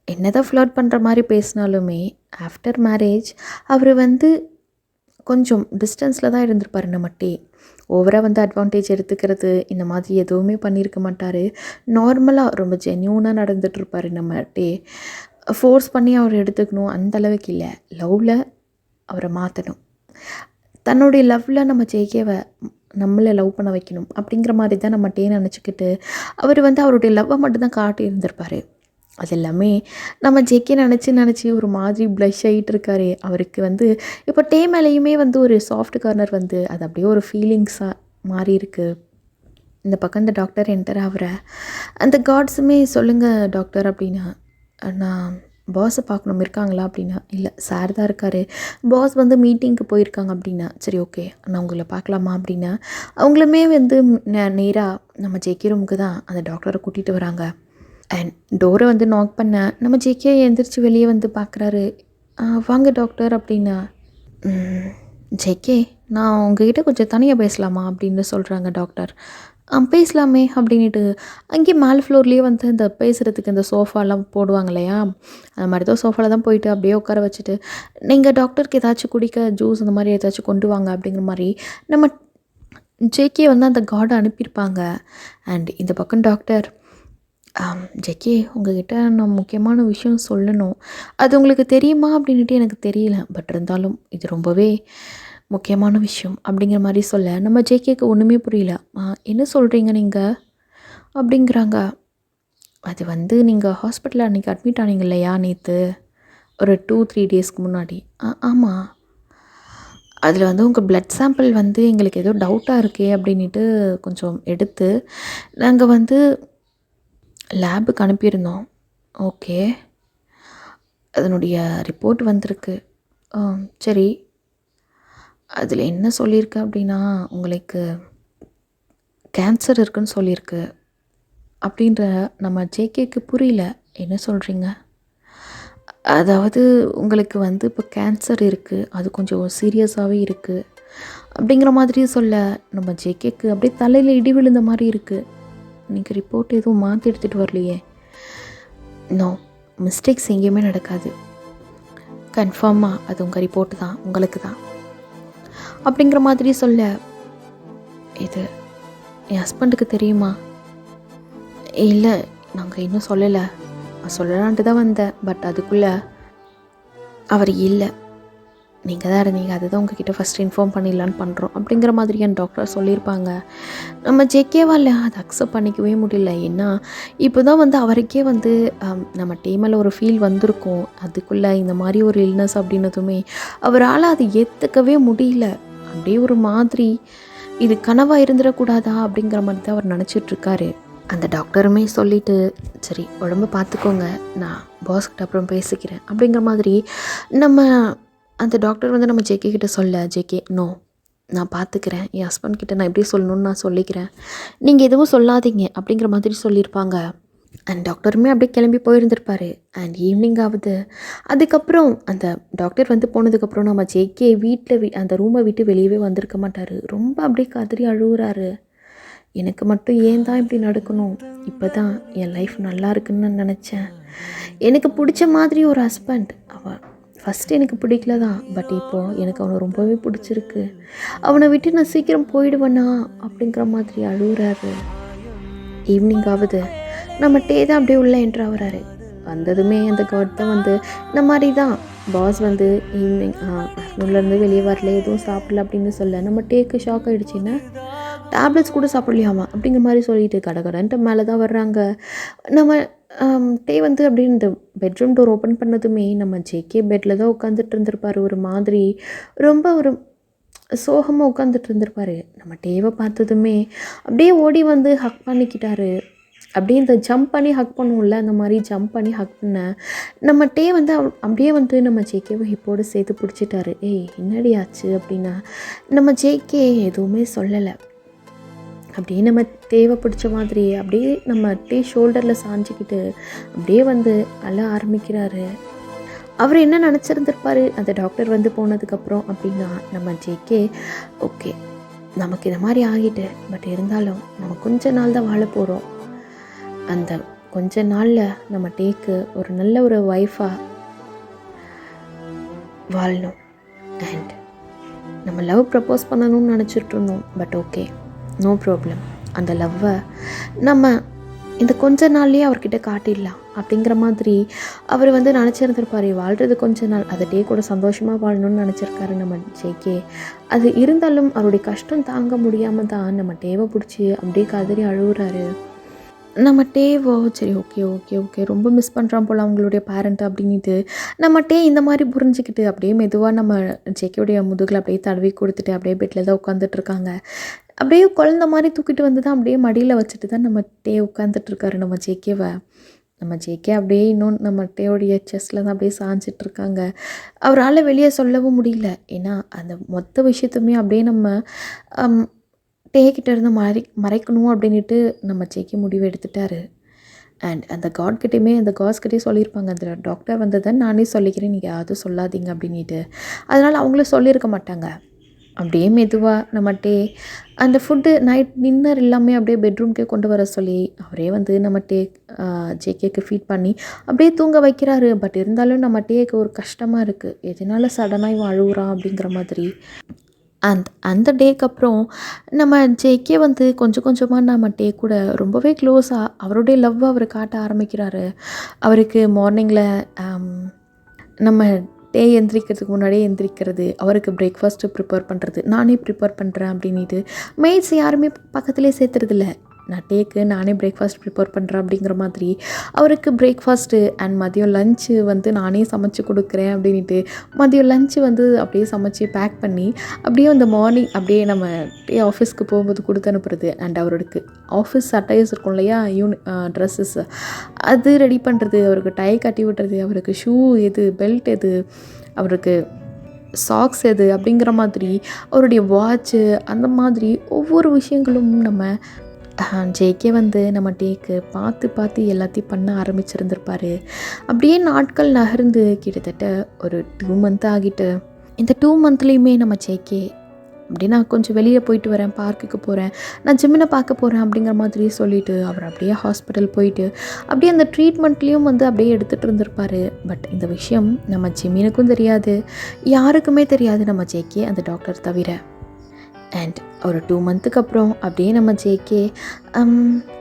Speaker 2: என்ன தான் ஃப்ளர்ட் பண்ணுற மாதிரி பேசினாலுமே ஆஃப்டர் மேரேஜ் அவர் வந்து கொஞ்சம் டிஸ்டன்ஸில் தான் இருந்திருப்பார் நம்ம டே. ஓவராக வந்து அட்வான்டேஜ் எடுத்துக்கிறது இந்த மாதிரி எதுவுமே பண்ணியிருக்க மாட்டார். நார்மலாக ரொம்ப ஜென்யூனாக நடந்துகிட்ருப்பார் நம்ம டே. ஃபோர்ஸ் பண்ணி அவர் எடுத்துக்கணும் அந்த அளவுக்கு இல்லை, லவ்வில் அவரை மாற்றணும், தன்னுடைய லவ்வில் நம்ம ஜேகேவை நம்மளை லவ் பண்ண வைக்கணும் அப்படிங்கிற மாதிரி தான் நம்ம டே நினச்சிக்கிட்டு அவர் வந்து அவருடைய லவ்வை மட்டும்தான் காட்டி இருந்திருப்பார். அது எல்லாமே நம்ம ஜேகே நினச்சி ஒரு மாதிரி ப்ளஷ் ஆகிட்டு இருக்காரு. அவருக்கு வந்து இப்போ டே மேலேயுமே வந்து ஒரு சாஃப்ட் கார்னர் வந்து அது அப்படியே ஒரு ஃபீலிங்ஸாக மாறி இருக்குது. இந்த பக்கம் இந்த டாக்டர் என்டர் ஆகிற அந்த காட்ஸுமே சொல்லுங்கள் டாக்டர் அப்படின்னா, நான் பாஸை பார்க்கணும் இருக்காங்களா அப்படின்னா, இல்லை சார் தான் இருக்கார், பாஸ் வந்து மீட்டிங்க்கு போயிருக்காங்க அப்படின்னா, சரி ஓகே நான் உங்களை பார்க்கலாமா அப்படின்னா, அவங்களுமே வந்து நேராக நம்ம ஜேகே ரூமுக்கு தான் அந்த டாக்டரை கூட்டிகிட்டு வராங்க. அண்ட் டோரை வந்து நாக் பண்ண நம்ம ஜேகே எழுந்திரிச்சு வெளியே வந்து பார்க்குறாரு. வாங்க டாக்டர் அப்படின்னா, ஜேகே நான் உங்ககிட்ட கொஞ்சம் தனியாக பேசலாமா அப்படின்னு சொல்கிறாங்க டாக்டர். பேசலாமே அப்படின்ட்டு அங்கேயே மேல் ஃப்ளோர்லேயே வந்து இந்த பேசுகிறதுக்கு இந்த சோஃபாலாம் போடுவாங்க இல்லையா, அந்த மாதிரி தான் சோஃபாவில் தான் போயிட்டு அப்படியே உட்கார வச்சுட்டு, நீங்கள் டாக்டருக்கு ஏதாச்சும் குடிக்க ஜூஸ் அந்த மாதிரி ஏதாச்சும் கொண்டு வாங்க அப்படிங்கிற மாதிரி நம்ம ஜேகே வந்து அந்த கார்டை அனுப்பியிருப்பாங்க. அண்ட் இந்த பக்கம் டாக்டர், ஜெக்கி உங்ககிட்ட நான் முக்கியமான விஷயம் சொல்லணும், அது உங்களுக்கு தெரியுமா அப்படின்ட்டு எனக்கு தெரியல, பட் இருந்தாலும் இது ரொம்பவே முக்கியமான விஷயம் அப்படிங்கிற மாதிரி சொல்ல நம்ம ஜேகேக்கு ஒன்றுமே புரியல. என்ன சொல்கிறீங்க நீங்கள் அப்படிங்கிறாங்க. அது வந்து நீங்கள் ஹாஸ்பிட்டலில் அன்றைக்கி அட்மிட் ஆனீங்க இல்லையா நேற்று, ஒரு 2-3 டேஸ்க்கு முன்னாடி. ஆமாம், அதில் வந்து உங்கள் பிளட் சாம்பிள் வந்து எங்களுக்கு ஏதோ டவுட்டாக இருக்கே அப்படின்ட்டு கொஞ்சம் எடுத்து நாங்கள் வந்து லேபுக்கு அனுப்பியிருந்தோம். ஓகே, அதனுடைய ரிப்போர்ட் வந்திருக்கு. சரி, அதில் என்ன சொல்லியிருக்கு அப்படின்னா, உங்களுக்கு கேன்சர் இருக்குன்னு சொல்லியிருக்கு அப்படின்ற நம்ம ஜேகேக்கு புரியல. என்ன சொல்கிறீங்க? அதாவது உங்களுக்கு வந்து இப்போ கேன்சர் இருக்குது, அது கொஞ்சம் சீரியஸாகவே இருக்குது அப்படிங்கிற மாதிரி சொல்ல நம்ம ஜேகேக்கு அப்படியே தலையில் இடி விழுந்த மாதிரி இருக்குது. நீங்கள் ரிப்போர்ட் எதுவும் மாற்றி எடுத்துகிட்டு வரலையே? நோ, மிஸ்டேக்ஸ் எங்கேயுமே நடக்காது, கன்ஃபார்மாக அது உங்கள் ரிப்போர்ட்டு தான், உங்களுக்கு தான் அப்படிங்கிற மாதிரி சொல்ல, இது என் ஹஸ்பண்டுக்கு தெரியுமா? இல்லை, நாங்கள் இன்னும் சொல்லலை, சொல்லலான்ட்டு தான் வந்தேன், பட் அதுக்குள்ளே அவர் இல்லை, நீங்கள் தான் இருந்தீங்க, அதுதான் உங்ககிட்ட ஃபஸ்ட்டு இன்ஃபார்ம் பண்ணிடலான்னு பண்ணுறோம் அப்படிங்கிற மாதிரி என் டாக்டர் சொல்லியிருப்பாங்க. நம்ம ஜேகேவால் அதை அக்செப்ட் பண்ணிக்கவே முடியல. ஏன்னா இப்போ தான் வந்து அவருக்கே வந்து நம்ம டீமில் ஒரு ஃபீல் வந்திருக்கும், அதுக்குள்ளே இந்த மாதிரி ஒரு இல்னஸ் அப்படின்னதுமே அவரால் அதை ஏற்றுக்கவே முடியல. அப்படியே ஒரு மாதிரி இது கனவாக இருந்துடக்கூடாதா அப்படிங்கிற மாதிரி தான் அவர் நினச்சிட்ருக்காரு. அந்த டாக்டருமே சொல்லிவிட்டு, சரி உடம்பு பார்த்துக்கோங்க, நான் பாஸ்கிட்ட அப்புறம் பேசிக்கிறேன் அப்படிங்கிற மாதிரி நம்ம அந்த டாக்டர் வந்து நம்ம ஜேகே கிட்ட சொல்ல, ஜேகே நோ நான் பார்த்துக்கிறேன், என் ஹஸ்பண்ட் கிட்ட நான் எப்படி சொல்லணும்னு நான் சொல்லிக்கிறேன், நீங்கள் எதுவும் சொல்லாதீங்க அப்படிங்கிற மாதிரி சொல்லியிருப்பாங்க. அண்ட் டாக்டருமே அப்படியே கிளம்பி போயிருந்திருப்பார். அண்ட் ஈவினிங் ஆகுது. அதுக்கப்புறம் அந்த டாக்டர் வந்து போனதுக்கப்புறம் நம்ம ஜேகே வீட்டில் அந்த ரூமை விட்டு வெளியவே வந்திருக்க மாட்டார். ரொம்ப அப்படியே கதறி அழுகுறாரு. எனக்கு மட்டும் ஏன் தான் இப்படி நடக்கணும், இப்போ தான் என் லைஃப் நல்லா இருக்குன்னு நான் நினச்சேன், எனக்கு பிடிச்ச மாதிரி ஒரு ஹஸ்பண்ட், அவன் ஃபஸ்ட்டு எனக்கு பிடிக்கல தான், பட் இப்போது எனக்கு அவனை ரொம்பவே பிடிச்சிருக்கு, அவனை விட்டு நான் சீக்கிரம் போயிடுவேண்ணா அப்படிங்கிற மாதிரி அழுகுறாரு. ஈவினிங் ஆகுது. நம்ம டே தான் அப்படியே உள்ளே என்ட்ரு ஆகுறாரு. வந்ததுமே அந்த கார்ட் தான் வந்து இந்த மாதிரி தான் பாஸ் வந்து ஈவினிங் ஆஃப்டர்நூன்லேருந்து வெளியே வரல, எதுவும் சாப்பிடல அப்படின்னு சொல்ல நம்ம டேக்கு ஷாக் ஆகிடுச்சின்னா, டேப்லெட்ஸ் கூட சாப்பிட்லையாமா அப்படிங்கிற மாதிரி சொல்லிட்டு கடகடன்ட்டு மேலே தான் வர்றாங்க. நம்ம டே வந்து அப்படியே இந்த பெட்ரூம் டோர் ஓப்பன் பண்ணதுமே நம்ம ஜேகே பெட்டில் தான் உட்காந்துட்டு இருந்திருப்பார். ஒரு மாதிரி ரொம்ப ஒரு சோகமாக உட்காந்துட்டு இருந்திருப்பார். நம்ம டேவை பார்த்ததுமே அப்படியே ஓடி வந்து ஹக் பண்ணிக்கிட்டாரு. அப்படியே இந்த ஜம்ப் பண்ணி ஹக் பண்ணுவோம்ல, அந்த மாதிரி ஜம்ப் பண்ணி ஹக் பண்ண நம்ம டே வந்து அப்படியே வந்து நம்ம ஜேகேவை ஹிப்போடு சேர்த்து பிடிச்சிட்டாரு. ஏய் என்னடி ஆச்சு அப்படின்னா, நம்ம ஜேகே எதுவுமே சொல்லலை. அப்படியே நம்ம தேவை பிடிச்ச மாதிரி அப்படியே நம்ம டே ஷோல்டரில் சாஞ்சிக்கிட்டு அப்படியே வந்து அழ ஆரம்பிக்கிறாரு. அவர் என்ன நினச்சிருந்துருப்பார் அந்த டாக்டர் வந்து போனதுக்கப்புறம் அப்படின்னா, நம்ம ஜேகே ஓகே நமக்கு இந்த மாதிரி ஆகிட்டு, பட் இருந்தாலும் நம்ம கொஞ்ச நாள் தான் வாழ போகிறோம், அந்த கொஞ்ச நாளில் நம்ம டேக்கு ஒரு நல்ல ஒரு ஒய்ஃபாக வாழணும், அண்ட் நம்ம லவ் ப்ரப்போஸ் பண்ணணும்னு நினச்சிட்டு இருந்தோம், பட் ஓகே நோ ப்ராப்ளம், அந்த லவ்வை நம்ம இந்த கொஞ்ச நாள்லேயே அவர்கிட்ட காட்டிடலாம் அப்படிங்கிற மாதிரி அவர் வந்து நினச்சிருந்துருப்பார். வாழ்கிறது கொஞ்ச நாள், அதை டே கூட சந்தோஷமாக வாழணும்னு நினச்சிருக்காரு நம்ம ஜேகே. அது இருந்தாலும் அவருடைய கஷ்டம் தாங்க முடியாமல் தான் நம்ம டேவை பிடிச்சி அப்படியே கதறி அழுகுறாரு. நம்ம டேவோ சரி ஓகே ஓகே ஓகே ரொம்ப மிஸ் பண்ணுறான் போல் அவங்களுடைய பேரண்ட்டு அப்படின்ட்டு நம்ம டே இந்த மாதிரி புரிஞ்சுக்கிட்டு அப்படியே மெதுவாக நம்ம ஜேகேவுடைய முதுகில் அப்படியே தடவி கொடுத்துட்டு அப்படியே பெட்டில் தான் உட்காந்துட்ருக்காங்க. அப்படியே குழந்த மாதிரி தூக்கிட்டு வந்து தான் அப்படியே மடியில் வச்சுட்டு தான் நம்ம டே உட்காந்துட்ருக்காரு நம்ம ஜேகேவை. நம்ம ஜேகே அப்படியே இன்னும் நம்ம டேயோடைய செஸ்ட்டில் தான் அப்படியே சாஞ்சிட்டு இருக்காங்க. அவரால் வெளியே சொல்லவும் முடியல. ஏன்னா அந்த மொத்த விஷயத்தையுமே அப்படியே நம்ம டே கிட்ட இருந்து மறைக்கணும் அப்படின்ட்டு நம்ம ஜேகே முடிவு எடுத்துட்டாரு. அண்ட் அந்த காட்கிட்டையுமே அந்த காஸ்கிட்டையும் சொல்லியிருப்பாங்க, அந்த டாக்டர் வந்ததை நானே சொல்லிக்கிறேன், நீங்கள் யாரும் சொல்லாதீங்க அப்படின்ட்டு. அதனால் அவங்களும் சொல்லியிருக்க மாட்டாங்க. அப்படியே மெதுவாக நம்மட்டே அந்த ஃபுட்டு நைட் டின்னர் எல்லாமே அப்படியே பெட்ரூம்க்கே கொண்டு வர சொல்லி அவரே வந்து நம்மட்டே ஜேகேக்கு ஃபீட் பண்ணி அப்படியே தூங்க வைக்கிறாரு. பட் இருந்தாலும் நம்ம டேக்கு ஒரு கஷ்டமாக இருக்குது, எதனால சடனாக இவன் அழுகுறான் அப்படிங்கிற மாதிரி. அந்த டேக்கு அப்புறம் நம்ம ஜேகே வந்து கொஞ்சம் கொஞ்சமாக நம்ம டே கூட ரொம்பவே க்ளோஸாக அவருடைய லவ் அவர் காட்ட ஆரம்பிக்கிறாரு. அவருக்கு மார்னிங்கில் நம்ம டே எந்திரிக்கிறதுக்கு முன்னாடியே எந்திரிக்கிறது, அவருக்கு பிரேக்ஃபாஸ்ட்டு ப்ரிப்பேர் பண்ணுறது, நானே ப்ரிப்பேர் பண்ணுறேன் அப்படின்ட்டு. மெய்ட்ஸ் யாருமே பக்கத்துலேயே சேர்த்துறதில்ல. நான் டேக்கு நானே பிரேக்ஃபாஸ்ட் ப்ரிப்பேர் பண்ணுறேன் அப்படிங்கிற மாதிரி அவருக்கு பிரேக்ஃபாஸ்ட்டு அண்ட் மதியம் லஞ்சு வந்து நானே சமைச்சு கொடுக்குறேன் அப்படின்ட்டு மதியம் லஞ்சு வந்து அப்படியே சமைச்சு பேக் பண்ணி அப்படியே அந்த மார்னிங் அப்படியே நம்ம டே ஆஃபீஸ்க்கு போகும்போது கொடுத்து அனுப்புறது. அண்ட் அவருக்கு ஆஃபீஸ் அட்டைஸ் இருக்கும் இல்லையா, ட்ரெஸ்ஸஸ் அது ரெடி பண்ணுறது, அவருக்கு டை கட்டி விட்டுறது, அவருக்கு ஷூ எது, பெல்ட் எது, அவருக்கு சாக்ஸ் எது அப்படிங்கிற மாதிரி, அவருடைய வாட்ச்சு, அந்த மாதிரி ஒவ்வொரு விஷயங்களும் நம்ம ஜேகே வந்து நம்ம டேக்கு பார்த்து எல்லாத்தையும் பண்ண ஆரம்பிச்சிருந்துருப்பார். அப்படியே நாட்கள் நகர்ந்து கிட்டத்தட்ட ஒரு 2 மந்த் ஆகிட்டு. இந்த 2 மந்த்லேயுமே நம்ம ஜேகே அப்படியே நான் கொஞ்சம் வெளியே போயிட்டு வரேன், பார்க்குக்கு போகிறேன், நான் ஜிம்மினை பார்க்க போகிறேன் அப்படிங்கிற மாதிரி சொல்லிவிட்டு அவர் அப்படியே ஹாஸ்பிட்டல் போயிட்டு அப்படியே அந்த ட்ரீட்மெண்ட்லேயும் வந்து அப்படியே எடுத்துகிட்டு இருந்திருப்பார். பட் இந்த விஷயம் நம்ம ஜிம்மினுக்கும் தெரியாது, யாருக்குமே தெரியாது, நம்ம ஜேகே அந்த டாக்டர் தவிர. அண்ட் ஒரு 2 மந்த்துக்கு அப்புறம் அப்படியே நம்ம ஜேகே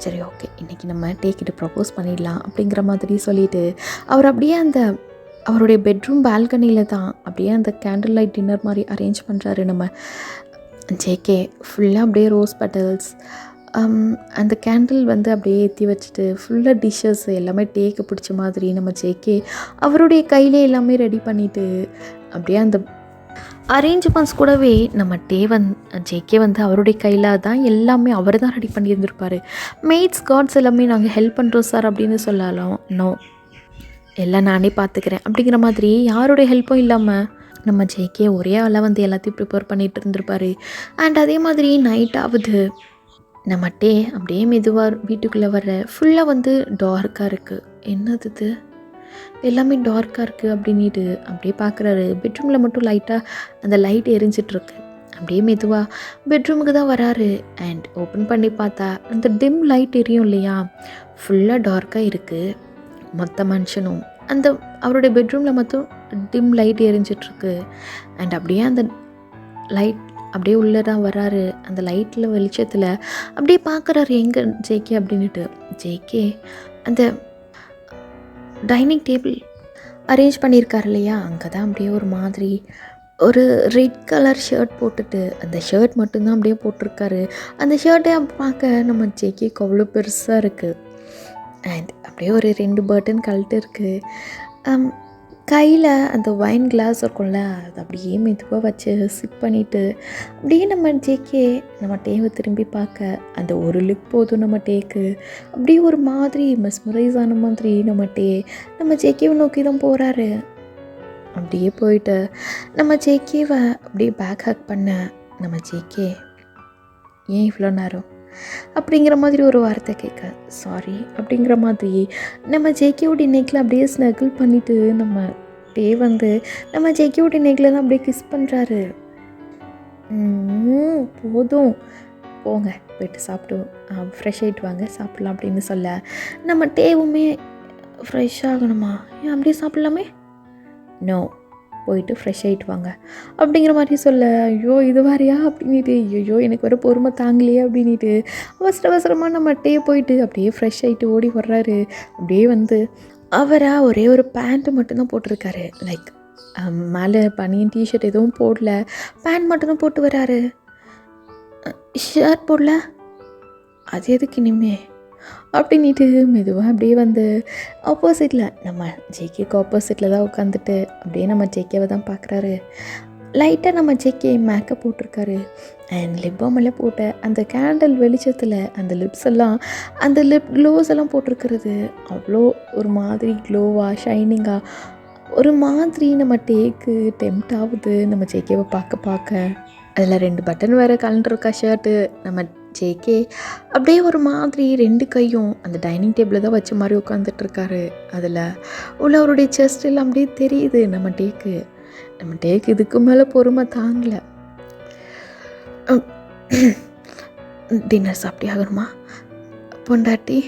Speaker 2: சரி ஓகே இன்றைக்கி நம்ம டேக்கிட்டு ப்ரப்போஸ் பண்ணிடலாம் அப்படிங்கிற மாதிரி சொல்லிவிட்டு அவர் அப்படியே அந்த அவருடைய பெட்ரூம் பால்கனியில் தான் அப்படியே அந்த கேண்டில் லைட் டின்னர் மாதிரி அரேஞ்ச் பண்ணுறாரு. நம்ம ஜேகே ஃபுல்லாக அப்படியே ரோஸ் பெட்டல்ஸ் அந்த கேண்டில் வந்து அப்படியே ஏற்றி வச்சுட்டு ஃபுல்லாக டிஷ்ஷஸ் எல்லாமே டேக்கு பிடிச்ச மாதிரி நம்ம ஜேகே அவருடைய கையிலே எல்லாமே ரெடி பண்ணிவிட்டு அப்படியே அந்த அரேஞ்ச்மெண்ட்ஸ் கூடவே நம்ம ஜேகே வந்து அவருடைய கையில் தான் எல்லாமே அவர் தான் ரெடி பண்ணியிருந்திருப்பார். மெய்ட்ஸ் காட்ஸ் எல்லாமே நாங்கள் ஹெல்ப் பண்ணுறோம் சார் அப்படின்னு சொல்லலாம், நோ எல்லாம் நானே பார்த்துக்கிறேன் அப்படிங்கிற மாதிரி யாருடைய ஹெல்ப்பும் இல்லாமல் நம்ம ஜேகே ஒரே ஆளாக வந்து எல்லாத்தையும் ப்ரிப்பேர் பண்ணிகிட்டு இருந்திருப்பார். அண்ட் அதே மாதிரி நைட் ஆகுது, நம்ம டே அப்படியே மெதுவாக வீட்டுக்குள்ளே வர்ற ஃபுல்லாக வந்து டார்க்காக இருக்குது, என்னது எல்லாமே டார்க்காக இருக்குது அப்படின்ட்டு அப்படியே பார்க்குறாரு. பெட்ரூமில் மட்டும் லைட்டாக அந்த லைட் எரிஞ்சிட்ருக்கு. அப்படியே மெதுவாக பெட்ரூமுக்கு தான் வராரு. அண்ட் ஓப்பன் பண்ணி பார்த்தா அந்த டிம் லைட் எரியும் இல்லையா, ஃபுல்லாக டார்க்காக இருக்குது. மொத்த மனுஷனும் அந்த அவருடைய பெட்ரூமில் மட்டும் டிம் லைட் எரிஞ்சிட்ருக்கு. அண்ட் அப்படியே அந்த லைட் அப்படியே உள்ளே தான் வராரு. அந்த லைட்டில் வெளிச்சத்தில் அப்படியே பார்க்குறாரு எங்கே ஜேகே அப்படின்ட்டு. ஜேகே அந்த டைனிங் டேபிள் அரேஞ்ச் பண்ணியிருக்காரு இல்லையா, அங்கே தான் அப்படியே ஒரு மாதிரி ஒரு ரெட் கலர் ஷர்ட் போட்டுட்டு, அந்த ஷர்ட் மட்டும்தான் அப்படியே போட்டிருக்காரு. அந்த ஷர்ட்டை பார்க்க நம்ம ஜேகேக்கு அவ்வளோ பெருசாக இருக்குது. அண்ட் அப்படியே ஒரு 2 பட்டன் கழட்டு இருக்குது. கையில் அந்த வைன் கிளாஸ் இருக்கும்ல, அது அப்படியே மெதுவாக வச்சு சிப் பண்ணிவிட்டு அப்படியே நம்ம ஜேகே நம்ம டேவை திரும்பி பார்க்க அந்த ஒரு லுக் போதும் நம்ம டேக்கு அப்படியே ஒரு மாதிரி மெஸ்மரைஸ் ஆன மாதிரி நம்ம ஜேகேவை நோக்கி தான் போகிறாரு. அப்படியே போயிட்டு நம்ம ஜேகேவை அப்படியே பேக் ஹக் பண்ண நம்ம ஜேகே ஏன் இவ்வளோ நேரம் அப்படிங்கிற மாதிரி ஒரு வார்த்தை கேட்க சாரி அப்படிங்கிற மாதிரி நம்ம ஜேகேவோட நெக்கில் அப்படியே ஸ்னகிள் பண்ணிவிட்டு நம்ம டே வந்து நம்ம ஜேகேவோட நெக்கில் தான் அப்படியே கிஸ் பண்ணுறாரு. போதும் போங்க போய்ட்டு சாப்பிட்டு ஃப்ரெஷ் ஆகிட்டு வாங்க சாப்பிட்லாம் அப்படின்னு சொல்ல நம்ம டேவுமே ஃப்ரெஷ் ஆகணுமா, ஏன் அப்படியே சாப்பிட்லாமே, நோ போயிட்டு ஃப்ரெஷ் ஆகிட்டு வாங்க அப்படிங்கிற மாதிரி சொல்ல, ஐயோ இது வாரியா அப்படின்ட்டு, ஐயோ எனக்கு வர பொறுமை தாங்கலையே அப்படின்ட்டு அவசரமாக நம்ம டே போயிட்டு அப்படியே ஃப்ரெஷ் ஆகிட்டு ஓடி வர்றாரு. அப்படியே வந்து அவராக ஒரே ஒரு பேண்ட்டு மட்டும்தான் போட்டிருக்காரு, லைக் மேலே பனியன் டிஷர்ட் எதுவும் போடல, பேண்ட் மட்டும்தான் போட்டு வராரு, ஷர்ட் போடல, அது எதுக்கு இனிமே அப்படின்ட்டு மெதுவாக அப்படியே வந்து ஆப்போசிட்டில் நம்ம ஜேகேக்கு ஆப்போசிட்டில் தான் உட்காந்துட்டு அப்படியே நம்ம ஜேகேவை தான் பார்க்குறாரு. லைட்டாக நம்ம ஜேகே மேக்கப் போட்டிருக்காரு. அண்ட் லிப் பாம் எல்லாம் போட்ட அந்த கேண்டில் வெளிச்சத்தில் அந்த லிப்ஸ் எல்லாம், அந்த லிப் க்ளோஸ் எல்லாம் போட்டிருக்கிறது அவ்வளோ ஒரு மாதிரி க்ளோவாக ஷைனிங்காக ஒரு மாதிரி நம்ம டேக்கு டெம்ப்ட் ஆகுது நம்ம ஜேகேவை பார்க்க. அதில் 2 பட்டன் வேறு கலந்துருக்கா ஷர்ட்டு. நம்ம ஜேகே அப்படியே ஒரு மாதிரி 2 கையும் அந்த டைனிங் டேபிளில் தான் வச்ச மாதிரி உட்காந்துட்ருக்காரு. அதில் உள்ள அவருடைய செஸ்ட் எல்லாம் அப்படியே தெரியுது நம்ம டேக்கு இதுக்கு மேலே பொறுமை தாங்கலை. டின்னர் சாப்பிட்டே ஆகணுமா பொண்டாட்டி?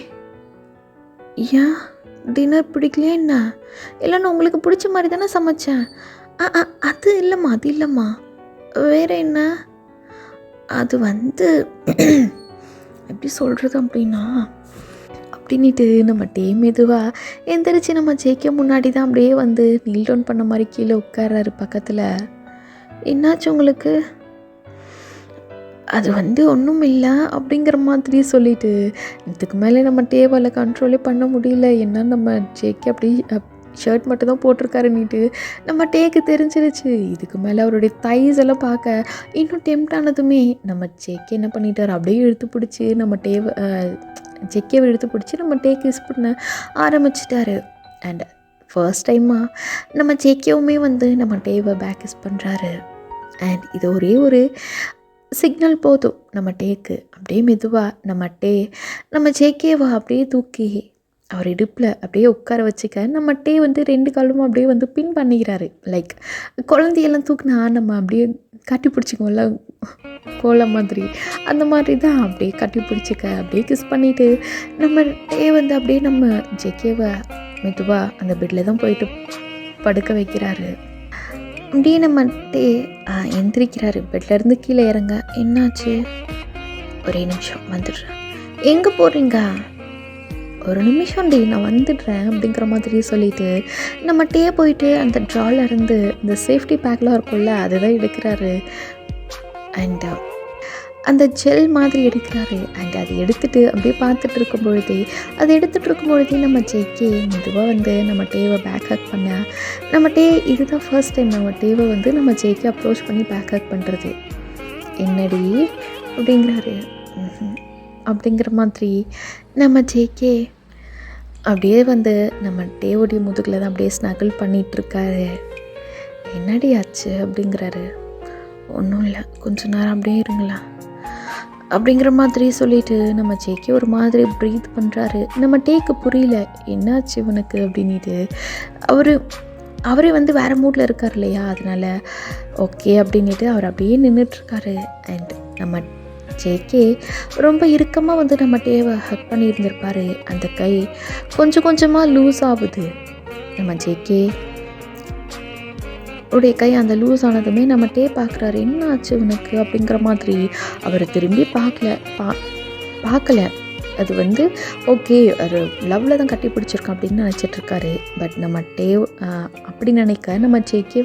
Speaker 2: ஏன் டின்னர் பிடிக்கலையா என்ன? இல்லைன்னா உங்களுக்கு பிடிச்ச மாதிரி தானே சமைச்சேன். அது இல்லைம்மா வேறு என்ன? அது எப்படி சொல்கிறது அப்படின்ட்டு நம்ம மெதுவாக எந்திரிச்சு நம்ம ஜேகே முன்னாடி தான் அப்படியே நீல் டவுன் பண்ண மாதிரி கீழே உட்கார்றாரு பக்கத்தில். என்னாச்சு உங்களுக்கு? அது ஒன்றும் இல்லை அப்படிங்கிற மாதிரி சொல்லிட்டு இதுக்கு மேலே நம்ம டேவால் கண்ட்ரோலே பண்ண முடியல. ஏன்னா நம்ம ஜேகே அப்படி ஷர்ட் மட்டும் தான் போட்டிருக்காருன்னுட்டு நம்ம டேக்கு தெரிஞ்சிருச்சு. இதுக்கு மேலே அவருடைய தைஸ் எல்லாம் பார்க்க இன்னும் டெம்ப்ட் ஆனதுமே நம்ம ஜேகே என்ன பண்ணிட்டார், அப்படியே இழுத்து பிடிச்சி நம்ம ஜேகேவை இழுத்து பிடிச்சி நம்ம டேக்கு கிஸ் பண்ண ஆரம்பிச்சிட்டாரு. அண்ட் ஃபர்ஸ்ட் டைமாக நம்ம ஜேகேவுமே நம்ம டேவை பேக் கிஸ் பண்ணுறாரு. அண்ட் இது ஒரே ஒரு சிக்னல் போதும் நம்ம டேக்கு அப்படியே மெதுவாக நம்ம ஜேகேவை அப்படியே தூக்கி அவர் இடுப்பில் அப்படியே உட்கார வச்சுக்க நம்ம டே 2 காலமும் அப்படியே பின் பண்ணிக்கிறாரு. லைக் குழந்தையெல்லாம் தூக்குனா நம்ம அப்படியே கட்டி பிடிச்சிக்குவோம்ல கோலம் மாதிரி, அந்த மாதிரி தான் அப்படியே கட்டி பிடிச்சிக்க அப்படியே கிஸ் பண்ணிவிட்டு நம்ம டே அப்படியே நம்ம ஜேகேவை மெதுவாக அந்த பெட்டில் தான் போயிட்டு படுக்க வைக்கிறாரு. அப்படியே நம்ம டே எந்திரிக்கிறாரு பெட்லேருந்து கீழே இறங்க. என்னாச்சு? ஒரே நிமிஷம் வந்துடுறேன். எங்கே போகிறீங்க? ஒரு நிமிஷம் நான் வந்துடுறேன் அப்படிங்கிற மாதிரி சொல்லிவிட்டு நம்ம டே போயிட்டு அந்த ட்ராவில் இருந்து இந்த சேஃப்டி பேக்லாம் இருக்கும்ல அதுதான் எடுக்கிறாரு. அண்ட் அந்த ஜெல் மாதிரி எடுக்கிறாரு. அண்ட் அதை எடுத்துகிட்டு அப்படியே பார்த்துட்டு இருக்கும் பொழுதே நம்ம ஜேகே மெதுவாக நம்ம டேவை பேக் ஹக் பண்ண நம்ம டே இதுதான் ஃபர்ஸ்ட் டைம் நம்ம டேவை நம்ம ஜேகே அப்ரோச் பண்ணி பேக் ஹக் பண்ணுறது. என்னடி அப்படிங்கிறாரு. அப்படிங்கிற மாதிரி நம்ம ஜேகே அப்படியே நம்ம டேவோடைய முதுகில் தான் அப்படியே ஸ்னகிள் பண்ணிகிட்ருக்காரு. என்னடி ஆச்சு அப்படிங்கிறாரு. ஒன்றும் இல்லை, கொஞ்ச நேரம் அப்படியே இருங்களா அப்படிங்கிற மாதிரி சொல்லிவிட்டு நம்ம ஜேகே ஒரு மாதிரி ப்ரீத் பண்ணுறாரு. நம்ம டேக்கு புரியல என்னாச்சு இவனுக்கு அப்படின்ட்டு. அவரே வேறு மூடில் இருக்கார் இல்லையா, அதனால் ஓகே அப்படின்ட்டு அவர் அப்படியே நின்றுட்டுருக்காரு. அண்ட் நம்ம ஜேகே ரொம்ப இறுக்கமாக நம்ம டேவை ஹக் பண்ணியிருந்திருப்பார். அந்த கை கொஞ்சம் கொஞ்சமாக லூஸ் ஆகுது. நம்ம ஜேகே உடைய கை அந்த லூஸ் ஆனதுமே நம்ம டே பார்க்குறாரு. என்ன ஆச்சு உனக்கு அப்படிங்கிற மாதிரி. அவர் திரும்பி பார்க்கல. அது ஓகே ஒரு லவ்வில் தான் கட்டி பிடிச்சிருக்கான் அப்படின்னு நினச்சிட்ருக்காரு. பட் நம்ம டே அப்படி நினைக்க நம்ம ஜேகே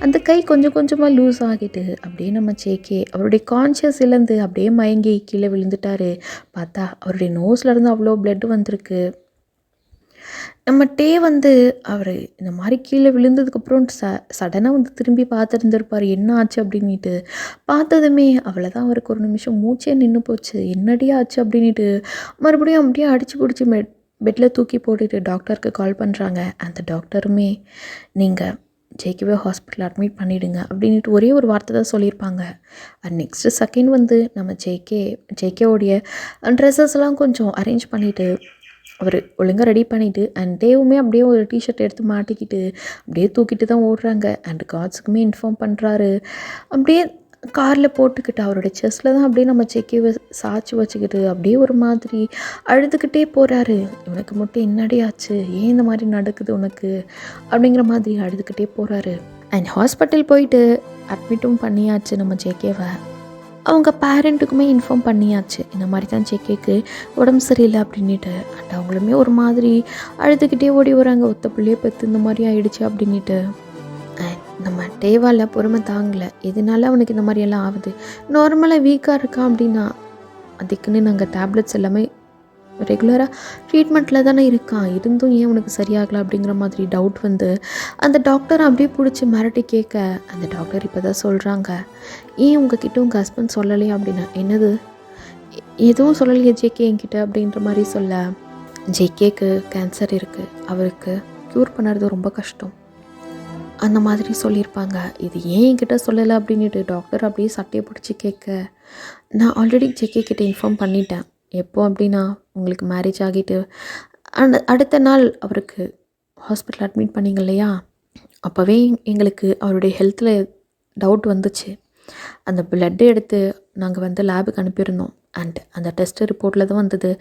Speaker 2: அந்த கை கொஞ்சம் கொஞ்சமாக லூஸ் ஆகிட்டு அப்படியே நம்ம ஜேகே அவருடைய கான்ஷியஸ் இழந்து அப்படியே மயங்கி கீழே விழுந்துட்டார். பார்த்தா அவருடைய நோஸ்லேருந்து அவ்வளோ பிளட் வந்திருக்கு. நம்ம டே அவர் இந்த மாதிரி கீழே விழுந்ததுக்கப்புறம் சடனாக திரும்பி பார்த்துருந்துருப்பார் என்ன ஆச்சு அப்படின்ட்டு. பார்த்ததுமே அவ்வளோதான் அவருக்கு ஒரு நிமிஷம் மூச்சே நின்று போச்சு. என்னடி ஆச்சு அப்படின்ட்டு மறுபடியும் அப்படியே அடித்து பிடிச்சி பெட்டில் தூக்கி போட்டுட்டு டாக்டருக்கு கால் பண்ணுறாங்க. அந்த டாக்டருமே நீங்கள் ஜேகேவை ஹாஸ்பிட்டல் அட்மிட் பண்ணிவிடுங்க அப்படின்ட்டு ஒரே ஒரு வார்த்தை தான் சொல்லியிருப்பாங்க. அண்ட் நெக்ஸ்ட்டு செகண்ட் நம்ம ஜேகேவோடைய ட்ரெஸ்ஸஸ்லாம் கொஞ்சம் அரேஞ்ச் பண்ணிவிட்டு அவர் ஒழுங்காக ரெடி பண்ணிவிட்டு அண்ட் டேவுமே அப்படியே ஒரு டிஷர்ட் எடுத்து மாட்டிக்கிட்டு அப்படியே தூக்கிட்டு தான் ஓடுறாங்க. அண்ட் கார்ட்ஸுக்குமே இன்ஃபார்ம் பண்ணுறாரு. அப்படியே காரில் போட்டுக்கிட்டு அவரோட செஸ்ட்டில் தான் அப்படியே நம்ம ஜேகேவை சாய்ச்சி வச்சுக்கிட்டு அப்படியே ஒரு மாதிரி அழுதுகிட்டே போகிறாரு. இவனுக்கு மட்டும் என்னடி ஆச்சு, ஏன் இந்த மாதிரி நடக்குது உனக்கு அப்படிங்கிற மாதிரி அழுதுகிட்டே போகிறாரு. அண்ட் ஹாஸ்பிட்டல் போயிட்டு அட்மிட்டும் பண்ணியாச்சு நம்ம ஜேகேவை. அவங்க பேரண்ட்டுக்குமே இன்ஃபார்ம் பண்ணியாச்சு இந்த மாதிரி தான் ஜேகேக்கு உடம்பு சரியில்லை அப்படின்ட்டு. அண்ட் அவங்களுமே ஒரு மாதிரி அழுதுகிட்டே ஓடி வராங்க. ஒத்த பிள்ளையே பத்து இந்த மாதிரி ஆயிடுச்சு அப்படின்ட்டு. அண்ட் நம்ம டேவால் பொறுமை தாங்கலை. எதனால அவனுக்கு இந்த மாதிரியெல்லாம் ஆகுது, நார்மலாக வீக்காக இருக்கான் அப்படின்னா அதுக்குன்னு நாங்கள் டேப்லெட்ஸ் எல்லாமே ரெகுலராக ட்ரீட்மெண்ட்டில் தானே இருக்கான், இருந்தும் ஏன் உனக்கு சரியாகலை அப்படிங்கிற மாதிரி டவுட் வந்து அந்த டாக்டரை அப்படியே பிடிச்சி மிரட்டி கேட்க, அந்த டாக்டர் இப்போ தான் சொல்கிறாங்க, ஏன் உங்ககிட்ட உங்கள் ஹஸ்பண்ட் சொல்லலையா அப்படின்னா, என்னது எதுவும் சொல்லலையே ஜேகே என்கிட்ட அப்படின்ற மாதிரி சொல்ல, ஜேகேக்கு கேன்சர் இருக்குது, அவருக்கு க்யூர் பண்ணுறது ரொம்ப கஷ்டம் அந்த மாதிரி சொல்லியிருப்பாங்க. இது ஏன் என்கிட்ட சொல்லலை அப்படின்ட்டு டாக்டர் அப்படியே சட்டையை பிடிச்சி கேட்க, நான் ஆல்ரெடி ஜேகே கிட்ட இன்ஃபார்ம் பண்ணிட்டேன். எப்போ அப்படின்னா உங்களுக்கு மேரேஜ் ஆகிட்டு அடுத்த நாள் அவருக்கு ஹாஸ்பிட்டல் அட்மிட் பண்ணிங்க இல்லையா, அப்போவே எங்களுக்கு அவருடைய ஹெல்த்தில் டவுட் வந்துச்சு. அந்த பிளட்டு எடுத்து நாங்கள் வந்து லேபுக்கு அனுப்பியிருந்தோம். அண்ட் அந்த டெஸ்ட் ரிப்போர்ட்டில் தான் வந்தது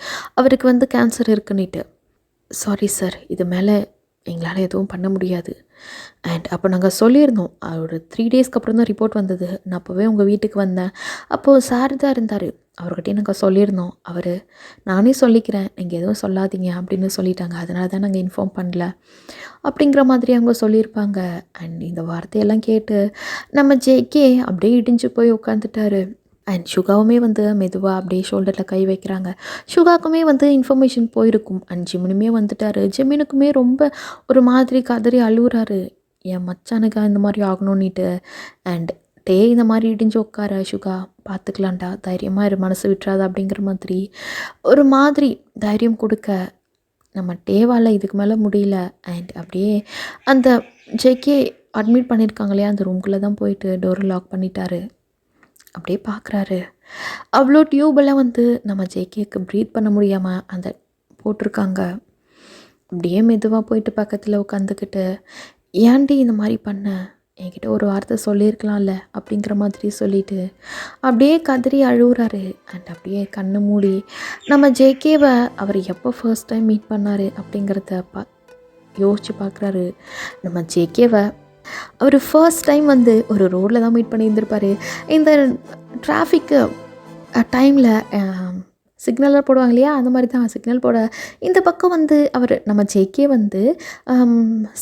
Speaker 2: அவருக்கு வந்து கேன்சர் இருக்குன்னுட்டு. சாரி சார், இது மேலே எங்களால் எதுவும் பண்ண முடியாது. அண்ட் அப்போ நாங்கள் சொல்லியிருந்தோம், ஒரு 3 டேஸ்க்கு அப்புறம் தான் ரிப்போர்ட் வந்தது. நான் அப்போவே உங்கள் வீட்டுக்கு வந்தேன். அப்போது சார் தான் இருந்தார். அவர்கிட்டயும் நாங்கள் சொல்லியிருந்தோம். அவர் நானே சொல்லிக்கிறேன், நீங்கள் எதுவும் சொல்லாதீங்க அப்படின்னு சொல்லிட்டாங்க. அதனால தான் நாங்கள் இன்ஃபார்ம் பண்ணல அப்படிங்கிற மாதிரி அவங்க சொல்லியிருப்பாங்க. அண்ட் இந்த வார்த்தையெல்லாம் கேட்டு நம்ம ஜேகே அப்படியே இடிஞ்சு போய் உட்காந்துட்டாரு. அண்ட் சுகாவுமே வந்து மெதுவாக அப்படியே ஷோல்டரில் கை வைக்கிறாங்க. சுகாவுக்குமே வந்து இன்ஃபர்மேஷன் போயிருக்கும். அண்ட் ஜிமினுமே வந்துட்டார். ஜிமினுக்குமே ரொம்ப ஒரு மாதிரி கதறி அழுகுறாரு, என் மச்சானுக்கா இந்த மாதிரி ஆகணும்னிட்டு. அண்ட் இந்த மாதிரி இடிஞ்சு உட்கார, சுகா பார்த்துக்கலான்டா, தைரியமாக இரு, மனசு விட்டுறாது அப்படிங்கிற மாதிரி ஒரு மாதிரி தைரியம் கொடுக்க, நம்ம டேவால் இதுக்கு மேலே முடியல. அண்ட் அப்படியே அந்த ஜேகே அட்மிட் பண்ணியிருக்காங்க இல்லையா, அந்த ரூம்குள்ளே தான் போயிட்டு டோரை லாக் பண்ணிட்டாரு. அப்படியே பார்க்குறாரு, அவ்வளோ டியூபெல்லாம் வந்து நம்ம ஜேகேக்கு ப்ரீத் பண்ண முடியாமல் அந்த போட்டிருக்காங்க. அப்படியே மெதுவாக போயிட்டு பக்கத்தில் உட்காந்துக்கிட்டு, ஏன்டி இந்த மாதிரி பண்ண, என்கிட்ட ஒரு வார்த்தை சொல்லியிருக்கலாம்ல அப்படிங்கிற மாதிரி சொல்லிவிட்டு அப்படியே கதறி அழுகுறாரு. அண்ட் அப்படியே கண்ணை மூடி நம்ம ஜேகேவை அவர் எப்போ ஃபர்ஸ்ட் டைம் மீட் பண்ணார் அப்படிங்கிறத யோசித்து பார்க்குறாரு. நம்ம ஜேகேவை அவர் ஃபர்ஸ்ட் டைம் வந்து ஒரு ரோட்டில் தான் மீட் பண்ணியிருந்திருப்பார். இந்த டிராஃபிக்கு டைமில் சிக்னலாக போடுவாங்க இல்லையா, அந்த மாதிரி தான் சிக்னல் போட இந்த பக்கம் வந்து அவர் நம்ம ஜேகே வந்து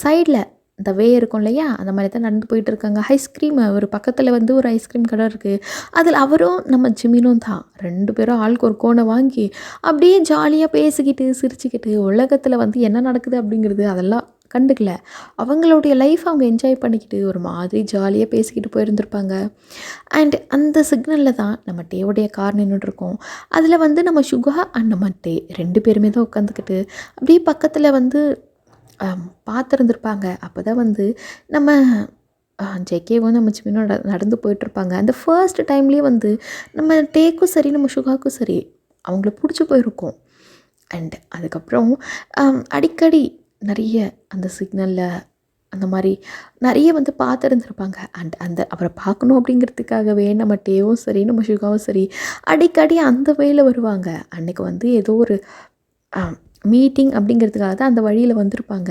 Speaker 2: சைடில் இந்த வே இருக்கும் இல்லையா, அந்த மாதிரி தான் நடந்து போயிட்டு இருக்காங்க. ஐஸ்கிரீம் ஒரு பக்கத்தில் வந்து ஒரு ஐஸ்கிரீம் கடை இருக்குது. அதில் அவரும் நம்ம ஜிமினும் தான் 2 பேரும் ஆளுக்கு ஒரு கோனை வாங்கி அப்படியே ஜாலியாக பேசிக்கிட்டு சிரிச்சுக்கிட்டு உலகத்தில் வந்து என்ன நடக்குது அப்படிங்கிறது அதெல்லாம் கண்டுக்கல. அவங்களுடைய லைஃப் அவங்க என்ஜாய் பண்ணிக்கிட்டு ஒரு மாதிரி ஜாலியாக பேசிக்கிட்டு போயிருந்திருப்பாங்க. அண்ட் அந்த சிக்னலில் தான் நம்ம டேவுடைய கார் நின்றுட்டுருக்கோம். அதில் வந்து நம்ம சுகா அண்ட் நம்ம டே 2 பேருமே தான் உட்காந்துக்கிட்டு அப்படியே பக்கத்தில் வந்து பார்த்துருந்துருப்பாங்க. அப்போ தான் வந்து நம்ம ஜேகேவும் நம்ம ஜிமினோட நடந்து போயிட்டுருப்பாங்க. அந்த ஃபர்ஸ்ட் டைம்லேயே வந்து நம்ம டேக்கும் சரி நம்ம சுகாவுக்கும் சரி அவங்கள பிடிச்சி போயிருக்கோம். அண்ட் அதுக்கப்புறம் அடிக்கடி நிறைய அந்த சிக்னலில் அந்த மாதிரி நிறைய வந்து பார்த்துருந்துருப்பாங்க. அண்ட் அந்த அவரை பார்க்கணும் அப்படிங்கிறதுக்காகவே நம்ம டேவும் சரி நம்ம சுகாவும் சரி அடிக்கடி அந்த வழியில் வருவாங்க. அன்றைக்கி வந்து ஏதோ ஒரு மீட்டிங் அப்படிங்கிறதுக்காக தான் அந்த வழியில் வந்திருப்பாங்க.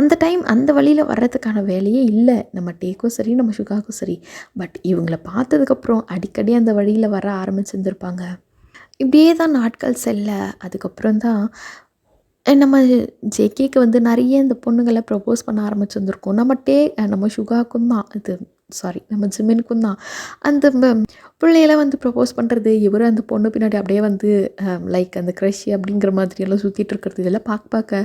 Speaker 2: அந்த டைம் அந்த வழியில் வர்றதுக்கான வேலையே இல்லை நம்ம டேக்கும் சரி நம்ம சுகாவுக்கும் சரி. பட் இவங்கள பார்த்ததுக்கப்புறம் அடிக்கடி அந்த வழியில் வர ஆரம்பிச்சிருந்துருப்பாங்க. இப்படியே தான் நாட்கள் செல்ல, அதுக்கப்புறம் தான் நம்ம ஜேகேக்கு வந்து நிறைய இந்த பொண்ணுங்களை ப்ரப்போஸ் பண்ண ஆரம்பிச்சிருந்துருக்கோம். நம்ம சுகாவுக்கும் தான் இது நம்ம ஜிமினுக்கும் தான் அந்த பிள்ளையெல்லாம் வந்து ப்ரப்போஸ் பண்ணுறது, இவர் அந்த பொண்ணு பின்னாடி அப்படியே வந்து லைக் அந்த க்ரஷ் அப்படிங்கிற மாதிரியெல்லாம் சுற்றிட்டு இருக்கிறது, இதெல்லாம் பார்க்க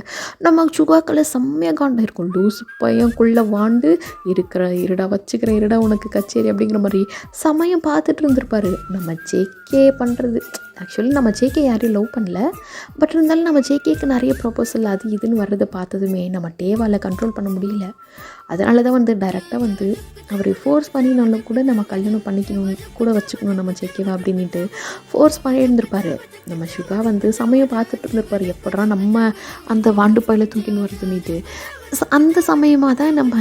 Speaker 2: நம்ம சுகாக்களை செம்மையாக காண்டாக இருக்கும். லூஸ் பையன்குள்ளே வாண்டு வச்சுக்கிற இருடா உனக்கு கச்சேரி அப்படிங்கிற மாதிரி சமயம் பார்த்துட்டு இருந்திருப்பாரு. நம்ம ஜேகே பண்ணுறது ஆக்சுவலி நம்ம ஜேகே யாரையும் லவ் பண்ணல, பட் இருந்தாலும் நம்ம ஜேகேக்கு நிறைய ப்ரொபோசல் அது இதுன்னு வர்றதை பார்த்ததுமே நம்ம டேவால் கண்ட்ரோல் பண்ண முடியல. அதனால தான் வந்து டைரெக்டாக வந்து அவர் ஃபோர்ஸ் பண்ணினாலும் கூட நம்ம கல்யாணம் பண்ணிக்கணும் கூட வச்சுக்கணும் நம்ம ஜேகேவை அப்படின்ட்டு ஃபோர்ஸ் பண்ணியிருந்திருப்பார். நம்ம சுகா வந்து சமயம் பார்த்துட்டு இருந்திருப்பார், எப்படா நம்ம அந்த வாண்டு பயில தூக்கின்னு வருதுன்னுட்டு. அந்த சமயமாக தான் நம்ம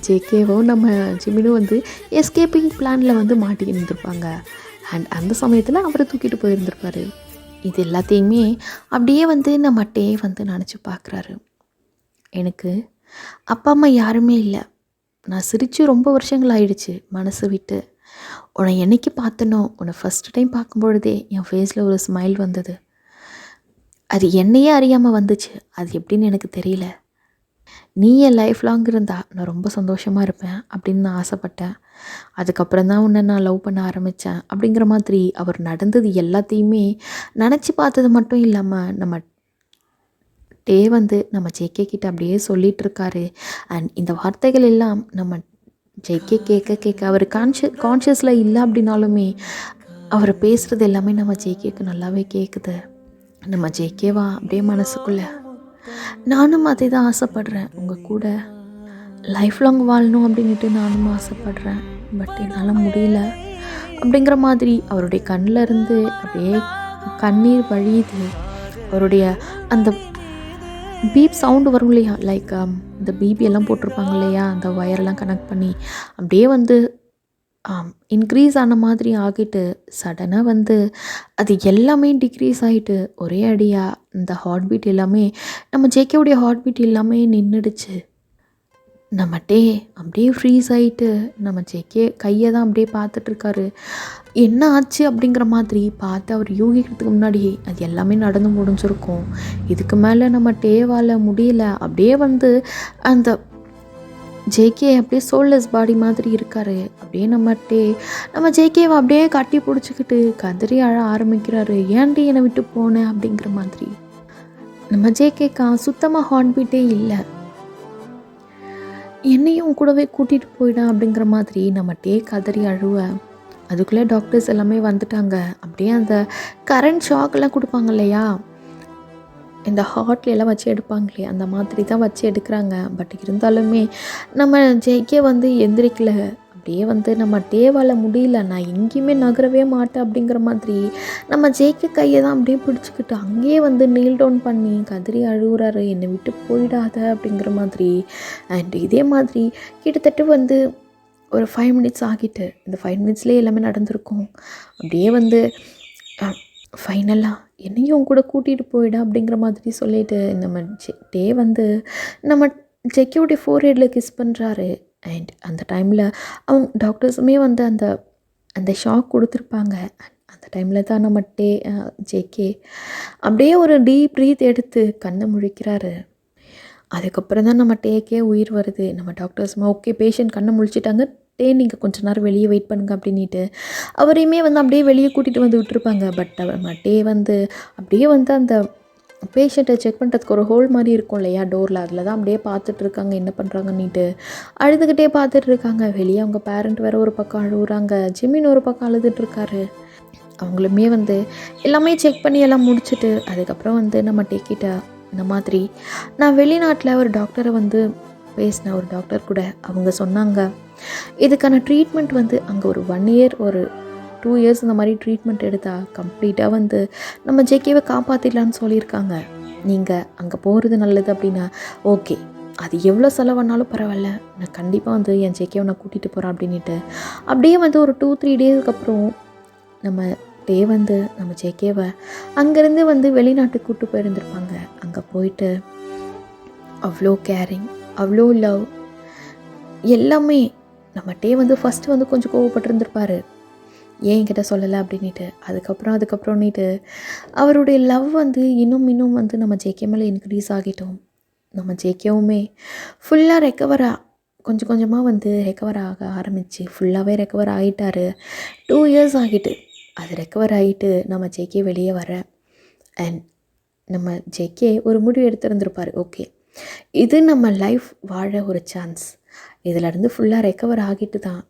Speaker 2: ஜேகேவும் நம்ம ஜிமினும் வந்து எஸ்கேப்பிங் பிளானில் வந்து மாட்டிக்கிட்டு இருந்திருப்பாங்க. அண்ட் அந்த சமயத்தில் அவரை தூக்கிட்டு போயிருந்திருப்பார். இது எல்லாத்தையுமே அப்படியே வந்து நம்ம டே வந்து நினச்சி பார்க்குறாரு. எனக்கு அப்பா அம்மா யாருமே இல்லை, நான் சிரித்து ரொம்ப வருஷங்கள் ஆயிடுச்சு மனசு விட்டு. உன்னை என்னைக்கு பார்த்தனோ, உன்னை ஃபஸ்ட் டைம் பார்க்கும்பொழுதே என் ஃபேஸில் ஒரு ஸ்மைல் வந்தது. அது என்னையே அறியாமல் வந்துச்சு, அது எப்படின்னு எனக்கு தெரியல. நீ என் லைஃப் லாங் இருந்தா நான் ரொம்ப சந்தோஷமாக இருப்பேன் அப்படின்னு நான் ஆசைப்பட்டேன். அதுக்கப்புறம் தான் உன்னை நான் லவ் பண்ண ஆரம்பித்தேன் அப்படிங்கிற மாதிரி அவர் நடந்தது எல்லாத்தையுமே நினச்சி பார்த்தது மட்டும் இல்லாமல் நம்ம வந்து நம்ம ஜேகே கிட்ட அப்படியே சொல்லிகிட்டு இருக்காரு. அண்ட் இந்த வார்த்தைகள் எல்லாம் நம்ம ஜேகே கேட்க கேட்க அவர் கான்ஷியஸில் இல்லை அப்படின்னாலுமே அவர் பேசுகிறது எல்லாமே நம்ம ஜேகேக்கு நல்லாவே கேட்குது. நம்ம ஜேகேவா அப்படியே மனசுக்குள்ளே நானும் அதே தான் ஆசைப்பட்றேன், உங்கள் கூட லைஃப் லாங் வாழணும் அப்படின்ட்டு நானும் ஆசைப்பட்றேன். பட் என்னால் முடியல அப்படிங்கிற மாதிரி அவருடைய கண்ணில் இருந்து அப்படியே கண்ணீர் வழியுது. அவருடைய அந்த பீப் சவுண்டு வரும் இல்லையா, லைக் இந்த பிபி எல்லாம் போட்டிருப்பாங்க இல்லையா, அந்த ஒயரெல்லாம் கனெக்ட் பண்ணி அப்படியே வந்து இன்க்ரீஸ் ஆன மாதிரி ஆகிட்டு சடனாக அது எல்லாமே டிக்ரீஸ் ஆகிட்டு ஒரே அடியாக இந்த ஹார்ட் பீட் எல்லாமே நம்ம ஜேகேவுடைய ஹார்ட் பீட் எல்லாமே நின்றுடுச்சு. நம்ம அப்படியே ஃப்ரீஸ் ஆகிட்டு நம்ம ஜேகே கையை தான் அப்படியே பார்த்துட்ருக்காரு. என்ன ஆச்சு அப்படிங்கிற மாதிரி பார்த்து அவர் யூகிக்கிறதுக்கு முன்னாடி அது எல்லாமே நடந்து முடிஞ்சிருக்கும். இதுக்கு மேலே நம்ம வாழ முடியல. அப்படியே அந்த ஜேகே அப்படியே சோல்லெஸ் பாடி மாதிரி இருக்கார். அப்படியே நம்ம ஜேகேவை அப்படியே கட்டி பிடிச்சிக்கிட்டு கதறி அழ ஆரம்பிக்கிறாரு. ஏன்டி என்னை விட்டு போனேன் அப்படிங்கிற மாதிரி. நம்ம ஜேகேக்கா சுத்தமாக ஹார்ட் பீட்டே இல்லை. என்னையும் கூடவே கூட்டிகிட்டு போயிடான் அப்படிங்கிற மாதிரி நம்ம கதறி அழுவ. அதுக்குள்ளே டாக்டர்ஸ் எல்லாமே வந்துட்டாங்க. அப்படியே அந்த கரண்ட் ஷாக்கெல்லாம் கொடுப்பாங்க இல்லையா, இந்த ஹார்ட்ல எல்லாம் வச்சு எடுப்பாங்களே அந்த மாதிரி தான் வச்சு எடுக்கிறாங்க. பட் இருந்தாலுமே நம்ம ஜேகே எந்திரிக்கல. அப்படியே நம்ம வாழ முடியல, நான் எங்கேயுமே நகரவே மாட்டேன் அப்படிங்கிற மாதிரி நம்ம ஜேகே கையை தான் அப்படியே பிடிச்சிக்கிட்டு அங்கேயே நீல் டவுன் பண்ணி கதறி அழுகுறாரு, என்னை விட்டு போயிடாத அப்படிங்கிற மாதிரி. அண்ட் இதே மாதிரி கிட்டத்தட்ட ஒரு 5 மினிட்ஸ் ஆகிட்டு, இந்த 5 மினிட்ஸ்லேயே எல்லாமே நடந்திருக்கும். அப்படியே ஃபைனலாக என்னையும் கூட கூட்டிகிட்டு போயிட அப்படிங்கிற மாதிரி சொல்லிட்டு நம்ம நம்ம ஜெக்கியோடைய ஃபோர்ஹெட்டில் கிஸ் பண்ணுறாரு. அண்ட் அந்த டைமில் அவங்க டாக்டர்ஸுமே அந்த அந்த ஷாக் கொடுத்துருப்பாங்க. அந்த டைமில் தான் நம்ம ஜேகே அப்படியே ஒரு டீப் ப்ரீத் எடுத்து கண்ணை முழிக்கிறாரு. அதுக்கப்புறம் தான் நம்ம டேக்கே உயிர் வருது. நம்ம டாக்டர்ஸுமே ஓகே பேஷண்ட் கண்ணை முழிச்சிட்டாங்க, நீங்கள் கொஞ்சம் நேரம் வெளியே வெயிட் பண்ணுங்க அப்படின்ட்டு அவரையுமே அப்படியே வெளியே கூட்டிகிட்டு விட்டுருப்பாங்க. பட் நம்ம அப்படியே அந்த பேஷண்ட்டை செக் பண்ணுறதுக்கு ஒரு ஹோல் மாதிரி இருக்கும் இல்லையா டோரில், அதில் தான் அப்படியே பார்த்துட்ருக்காங்க என்ன பண்ணுறாங்கன்னுட்டு. அழுதுகிட்டே பார்த்துட்ருக்காங்க. வெளியே அவங்க பேரண்ட் வேறு ஒரு பக்கம் அழுகுறாங்க, ஜிம்மின் ஒரு பக்கம் அழுதுட்ருக்காரு. அவங்களுமே எல்லாமே செக் பண்ணி எல்லாம் முடிச்சுட்டு அதுக்கப்புறம் நம்ம டேக்கிட்ட இந்த மாதிரி நான் வெளிநாட்டில் ஒரு டாக்டரை பேசினேன், ஒரு டாக்டர் கூட. அவங்க சொன்னாங்க இதுக்கான ட்ரீட்மெண்ட் அங்கே ஒரு 1 இயர் ஒரு 2 இயர்ஸ் இந்த மாதிரி ட்ரீட்மெண்ட் எடுத்தால் கம்ப்ளீட்டாக நம்ம ஜேகேவை காப்பாற்றிடலான்னு சொல்லியிருக்காங்க. நீங்கள் அங்கே போகிறது நல்லது அப்படின்னா ஓகே, அது எவ்வளோ செலவானாலும் பரவாயில்ல, நான் கண்டிப்பாக என் ஜேகேவை நான் கூட்டிகிட்டு போகிறேன் அப்படின்ட்டு. அப்படியே ஒரு 2-3 டேஸ்க்கு அப்புறம் நம்ம நம்ம ஜேகேவை அங்கேருந்து வெளிநாட்டுக்கு கூப்பிட்டு போயிருந்திருப்பாங்க. அங்கே போயிட்டு அவ்வளோ கேரிங், அவ்வளோ லவ் எல்லாமே. நம்ம ஃபஸ்ட்டு கொஞ்சம் கோவப்பட்டிருந்திருப்பார், ஏன் என்கிட்ட சொல்லலை அப்படின்ட்டு. அதுக்கப்புறம்னுட்டு அவருடைய லவ் இன்னும் நம்ம ஜேகே மேலே இன்க்ரீஸ் ஆகிட்டோம். நம்ம ஜேகேவுமே ஃபுல்லாக ரெக்கவராக கொஞ்சம் கொஞ்சமாக ரெக்கவர் ஆக ஆரம்பித்து ஃபுல்லாகவே ரெக்கவர் ஆகிட்டார். 2 இயர்ஸ் ஆகிட்டு அது ரெக்கவர் ஆகிட்டு நம்ம ஜேகே வெளியே வர. அண்ட் நம்ம ஜேகே ஒரு முடிவு எடுத்திருந்திருப்பார், ஓகே இது நம்ம லைஃப் வாழ ஒரு சான்ஸ், இதிலேருந்து ஃபுல்லாக ரெக்கவர் ஆகிட்டு தான்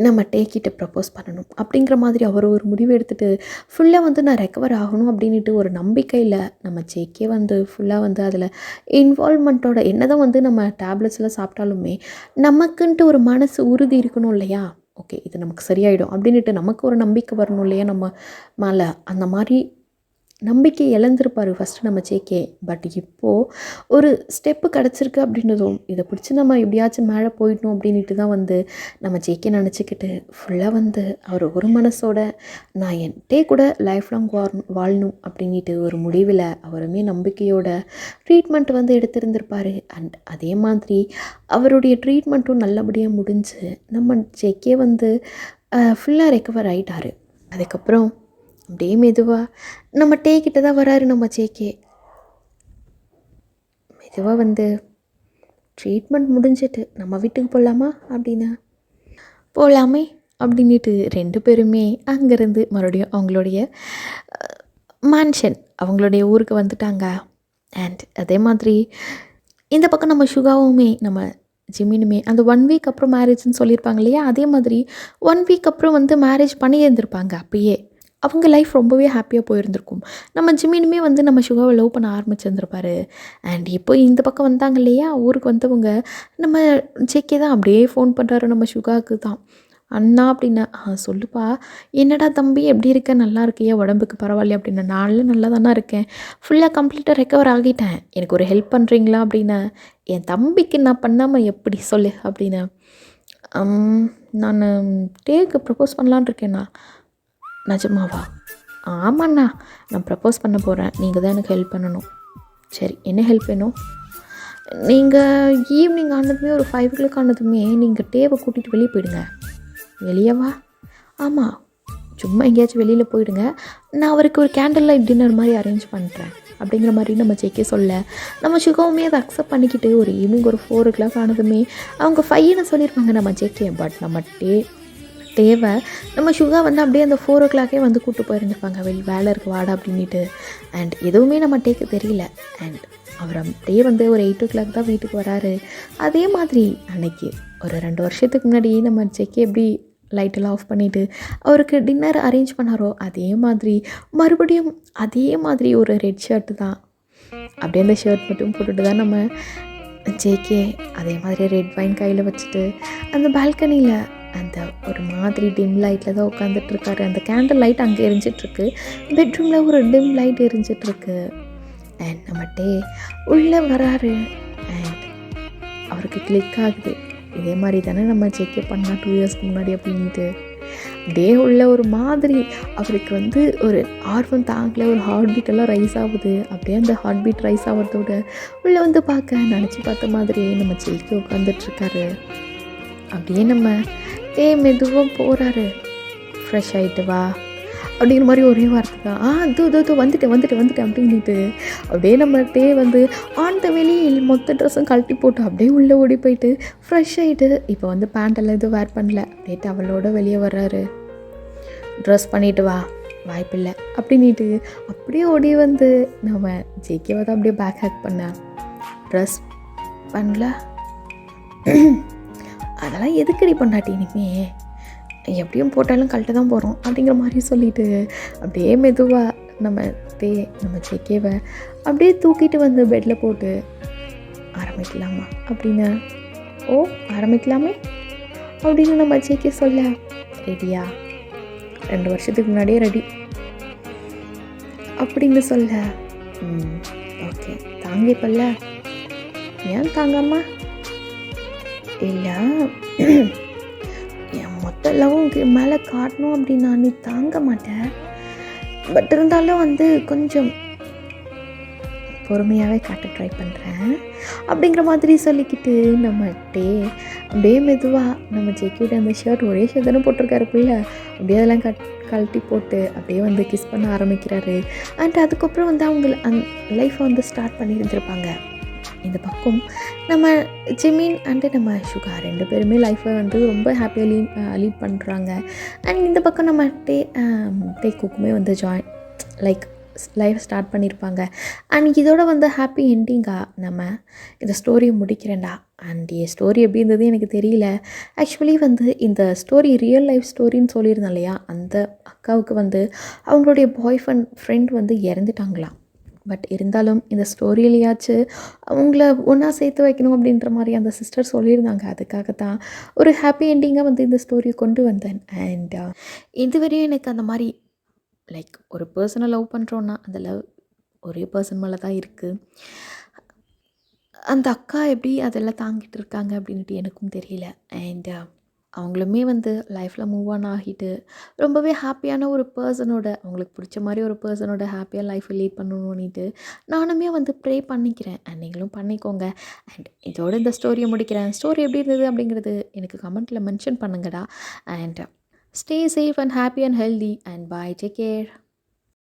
Speaker 2: நம்ம டேக்கிட்ட ப்ரப்போஸ் பண்ணணும் அப்படிங்கிற மாதிரி அவர் ஒரு முடிவு எடுத்துகிட்டு ஃபுல்லாக நான் ரெக்கவர் ஆகணும் அப்படின்ட்டு ஒரு நம்பிக்கையில் நம்ம ஜேகே ஃபுல்லாக அதில் இன்வால்வ்மெண்ட்டோட என்ன தான் நம்ம டேப்லெட்ஸ்லாம் சாப்பிட்டாலுமே நமக்குன்ட்டு ஒரு மனசு உறுதி இருக்கணும் இல்லையா, ஓகே இது நமக்கு சரியாயிடும் அப்படின்ட்டு நமக்கு ஒரு நம்பிக்கை வரணும் இல்லையா நம்ம மேலே. அந்த மாதிரி நம்பிக்கை இழந்திருப்பார் ஃபஸ்ட்டு நம்ம ஜேகே. பட் இப்போது ஒரு ஸ்டெப்பு கிடச்சிருக்கு அப்படின்றதும் இதை பிடிச்சி நம்ம எப்படியாச்சும் மேலே போயிடணும் அப்படின்ட்டு தான் நம்ம ஜேகே நினச்சிக்கிட்டு ஃபுல்லாக அவர் ஒரு மனசோட நான் என்கிட்டே கூட லைஃப் லாங் வாழணும் அப்படின்ட்டு ஒரு முடிவில் அவருமே நம்பிக்கையோட ட்ரீட்மெண்ட் எடுத்திருந்திருப்பார். அண்ட் அதே மாதிரி அவருடைய ட்ரீட்மெண்ட்டும் நல்லபடியாக முடிஞ்சு நம்ம ஜேகே ஃபுல்லாக ரெக்கவர் ஆகிட்டார். அதுக்கப்புறம் அப்படியே மெதுவாக நம்ம டேக்கிட்ட தான் வராரு நம்ம ஜேகே. மெதுவாக ட்ரீட்மெண்ட் முடிஞ்சிட்டு நம்ம வீட்டுக்கு போகலாமா அப்படின்னு. போகலாமே அப்படின்ட்டு 2 பேருமே அங்கேருந்து மறுபடியும் அவங்களுடைய மேன்ஷன் அவங்களுடைய ஊருக்கு வந்துட்டாங்க. அண்ட் அதே மாதிரி இந்த பக்கம் நம்ம சுகாவுமே நம்ம ஜிமினுமே அந்த 1 வீக் அப்புறம் மேரேஜ்னு சொல்லியிருப்பாங்க இல்லையா, அதே மாதிரி 1 வீக் அப்புறம் வந்து மேரேஜ் பண்ணியிருந்திருப்பாங்க. அப்பயே அவங்க லைஃப் ரொம்பவே ஹாப்பியாக போயிருந்திருக்கும். நம்ம ஜிமினுமே வந்து நம்ம சுகாவை லவ் பண்ண ஆரம்பிச்சிருந்துருப்பாரு. அண்ட் இப்போ இந்த பக்கம் வந்தாங்க இல்லையா, ஊருக்கு வந்தவங்க நம்ம ஜேகே தான் அப்படியே ஃபோன் பண்ணுறாரு நம்ம சுகாவுக்கு தான். அண்ணா அப்படின்னா, சொல்லுப்பா, என்னடா தம்பி எப்படி இருக்க, நல்லா இருக்கியா, உடம்புக்கு பரவாயில்லையா அப்படின்னா, நான்லாம் நல்லா தானே இருக்கேன், ஃபுல்லாக கம்ப்ளீட்டாக ரெக்கவர் ஆகிட்டேன், எனக்கு ஒரு ஹெல்ப் பண்ணுறீங்களா அப்படின்னா, என் தம்பிக்கு நான் பண்ணாமல் எப்படி சொல்லு அப்படின்னு. நான் டேக்கு ப்ரப்போஸ் பண்ணலான் இருக்கேண்ணா. நிஜமாவா? ஆமாண்ணா, நான் ப்ரப்போஸ் பண்ண போகிறேன், நீங்கள் தான் எனக்கு ஹெல்ப் பண்ணணும். சரி, என்ன ஹெல்ப் வேணும்? நீங்கள் ஈவினிங் ஆனதுமே ஒரு 5 o'clock ஆனதுமே நீங்கள் டேவை கூட்டிகிட்டு வெளியே போயிடுங்க. வெளியவா? ஆமாம், சும்மா எங்கேயாச்சும் வெளியில் போயிடுங்க, நான் அவருக்கு ஒரு கேண்டில் லைட் டின்னர் மாதிரி அரேஞ்ச் பண்ணுறேன் அப்படிங்கிற மாதிரி நம்ம ஜேகே சொல்ல, நம்ம சுகாவுமே அதை அக்செப்ட் பண்ணிக்கிட்டு ஒரு ஈவினிங் ஒரு 4 o'clock ஆனதுமே அவங்க 5ன்னு சொல்லியிருப்பாங்க நம்ம ஜேகே. பட் நம்ம தேவை நம்ம சுகா வந்து அப்படியே அந்த 4 o'clock வந்து கூப்பிட்டு போயிருந்துருப்பாங்க, வேலை இருக்குது வாடா அப்படின்ட்டு. அண்ட் எதுவுமே நம்ம டேக்கு தெரியல. அண்ட் அவர் அப்படியே வந்து ஒரு 8 o'clock தான் வீட்டுக்கு வராரு. அதே மாதிரி அன்னைக்கு ஒரு 2 வருஷத்துக்கு முன்னாடி நம்ம ஜேகே எப்படி லைட்டெல்லாம் ஆஃப் பண்ணிவிட்டு அவருக்கு டின்னர் அரேஞ்ச் பண்ணாரோ, அதே மாதிரி மறுபடியும் அதே மாதிரி ஒரு ரெட் ஷர்ட்டு தான், அப்படியே அந்த ஷர்ட் மட்டும் போட்டுட்டு தான் நம்ம ஜேகே அதே மாதிரி ரெட் வைன் கையில் வச்சுட்டு அந்த பால்கனியில் அந்த ஒரு மாதிரி டிம் லைட்டில் தான் உட்காந்துட்ருக்காரு. அந்த கேண்டில் லைட் அங்கே எரிஞ்சிட்ருக்கு, பெட்ரூமில் ஒரு டிம் லைட் எரிஞ்சிட்ருக்கு. அண்ட் நம்ம உள்ளே வராரு. அண்ட் அவருக்கு கிளிக் ஆகுது, இதே மாதிரி தானே நம்ம ஜேகே பண்ணால் 2 இயர்ஸ்க்கு முன்னாடி அப்படின்ட்டு. அப்படியே உள்ள ஒரு மாதிரி அவருக்கு வந்து ஒரு ஆர்வம் தாங்கல, ஒரு ஹார்ட் பீட்டெல்லாம் ரைஸ் ஆகுது. அப்படியே அந்த ஹார்ட் பீட் ரைஸ் ஆகிறதோட உள்ளே வந்து நினச்சி பார்த்த மாதிரி நம்ம ஜேகே உட்காந்துட்ருக்காரு. அப்படியே நம்ம மெதுவாக போகிறாரு. ஃப்ரெஷ் ஆகிட்டு வா அப்படிங்கிற மாதிரி ஒரே வார்த்தை தான். தோ வந்துட்டேன் அப்படின்ட்டு அப்படியே நம்ம வந்து ஆன் த வெளியில் மொத்த ட்ரெஸ்ஸும் கழட்டி போட்டு அப்படியே உள்ளே ஓடி போயிட்டு ஃப்ரெஷ் ஆகிட்டு இப்போ வந்து பேண்டெல்லாம் எதுவும் வேர் பண்ணல, அப்படியே டவலோட வெளியே வர்றாரு. ட்ரெஸ் பண்ணிவிட்டு வா, வாய்ப்பில்லை அப்படின்ட்டு அப்படியே ஓடி வந்து நம்ம ஜேகேவை தான் அப்படியே பேக் ஹேக் பண்ணேன். ட்ரெஸ் பண்ணல, அதெல்லாம் எதுக்கடி பண்ணாட்டி, இனிமே எப்படியும் போட்டாலும் கழட்ட தான் போகிறோம் அப்படிங்கிற மாதிரி சொல்லிவிட்டு அப்படியே மெதுவாக நம்ம ஜேகேவை அப்படியே தூக்கிட்டு வந்து பெட்டில் போட்டு ஆரம்பிக்கலாமா அப்படின்னு. ஆரம்பிக்கலாமே அப்படின்னு நம்ம ஜேகே சொல்ல, ரெடியா? 2 வருஷத்துக்கு முன்னாடியே ரெடி அப்படின்னு சொல்ல, ஓகே தாங்கிப்பல்ல, ஏன் தாங்கம்மா? இல்லை, என் மொத்த லவ்வும் மேலே காட்டணும் அப்படின்னா நீ தாங்க மாட்டேன், பட் இருந்தாலும் வந்து கொஞ்சம் பொறுமையாகவே காட்ட ட்ரை பண்ணுறேன் அப்படிங்கிற மாதிரி சொல்லிக்கிட்டு நம்ம அப்படியே மெதுவாக நம்ம ஜேகேயோட அந்த ஷர்ட், ஒரே ஷர்ட் தானே போட்டிருக்காருக்குள்ள, அப்படியே அதெல்லாம் கழட்டி போட்டு அப்படியே வந்து கிஸ் பண்ண ஆரம்பிக்கிறாரு. அண்ட் அதுக்கப்புறம் வந்து அவங்க லைஃப்பை வந்து ஸ்டார்ட் பண்ணியிருந்திருப்பாங்க. இந்த பக்கம் நம்ம ஜிமின் அண்டு நம்ம சுகா 2 பேருமே லைஃப்பை வந்து ரொம்ப ஹாப்பியாக லீட் பண்ணுறாங்க. அண்ட் இந்த பக்கம் நம்ம குக்குமே வந்து லைஃப் ஸ்டார்ட் பண்ணியிருப்பாங்க. அண்ட் இதோட வந்து ஹாப்பி என்டிங்காக நம்ம இந்த ஸ்டோரியை முடிக்கிறேன்டா. அண்ட் என் ஸ்டோரி எப்படி இருந்தது எனக்கு தெரியல. ஆக்சுவலி வந்து இந்த ஸ்டோரி ரியல் லைஃப் ஸ்டோரின்னு சொல்லியிருந்தேன் இல்லையா, அந்த அக்காவுக்கு வந்து அவங்களுடைய ஃப்ரெண்ட் வந்து இறந்துட்டாங்களாம். பட் இருந்தாலும் இந்த ஸ்டோரியிலையாச்சும் அவங்கள ஒன்றா சேர்த்து வைக்கணும் அப்படின்ற மாதிரி அந்த சிஸ்டர் சொல்லியிருந்தாங்க. அதுக்காகத்தான் ஒரு ஹாப்பி என்டிங்காக வந்து இந்த ஸ்டோரியை கொண்டு வந்தேன். அண்ட் இதுவரையும் எனக்கு அந்த மாதிரி ஒரு பர்சனை லவ் பண்ணுறோன்னா அந்த லவ் ஒரே பர்சன் மேலே தான் இருக்குது. அந்த அக்கா எப்படி அதெல்லாம் தாங்கிட்டு இருக்காங்க அப்படின்ட்டு எனக்கும் தெரியல. அண்ட் அவங்களுமே வந்து லைஃப்பில் மூவ் ஆன் ஆகிட்டு ரொம்பவே ஹாப்பியான ஒரு பர்சனோட, அவங்களுக்கு பிடிச்ச மாதிரி ஒரு பர்சனோட ஹாப்பியாக லைஃப்பை லீட் பண்ணணும்னுட்டு நானுமே வந்து ப்ரே பண்ணிக்கிறேன். அண்ட் நீங்களும் பண்ணிக்கோங்க. அண்ட் இதோட இந்த ஸ்டோரியை முடிக்கிறேன். ஸ்டோரி எப்படி இருந்தது அப்படிங்கிறது எனக்கு கமெண்ட்டில் மென்ஷன் பண்ணுங்கடா. And stay safe and happy and healthy and bye, take care.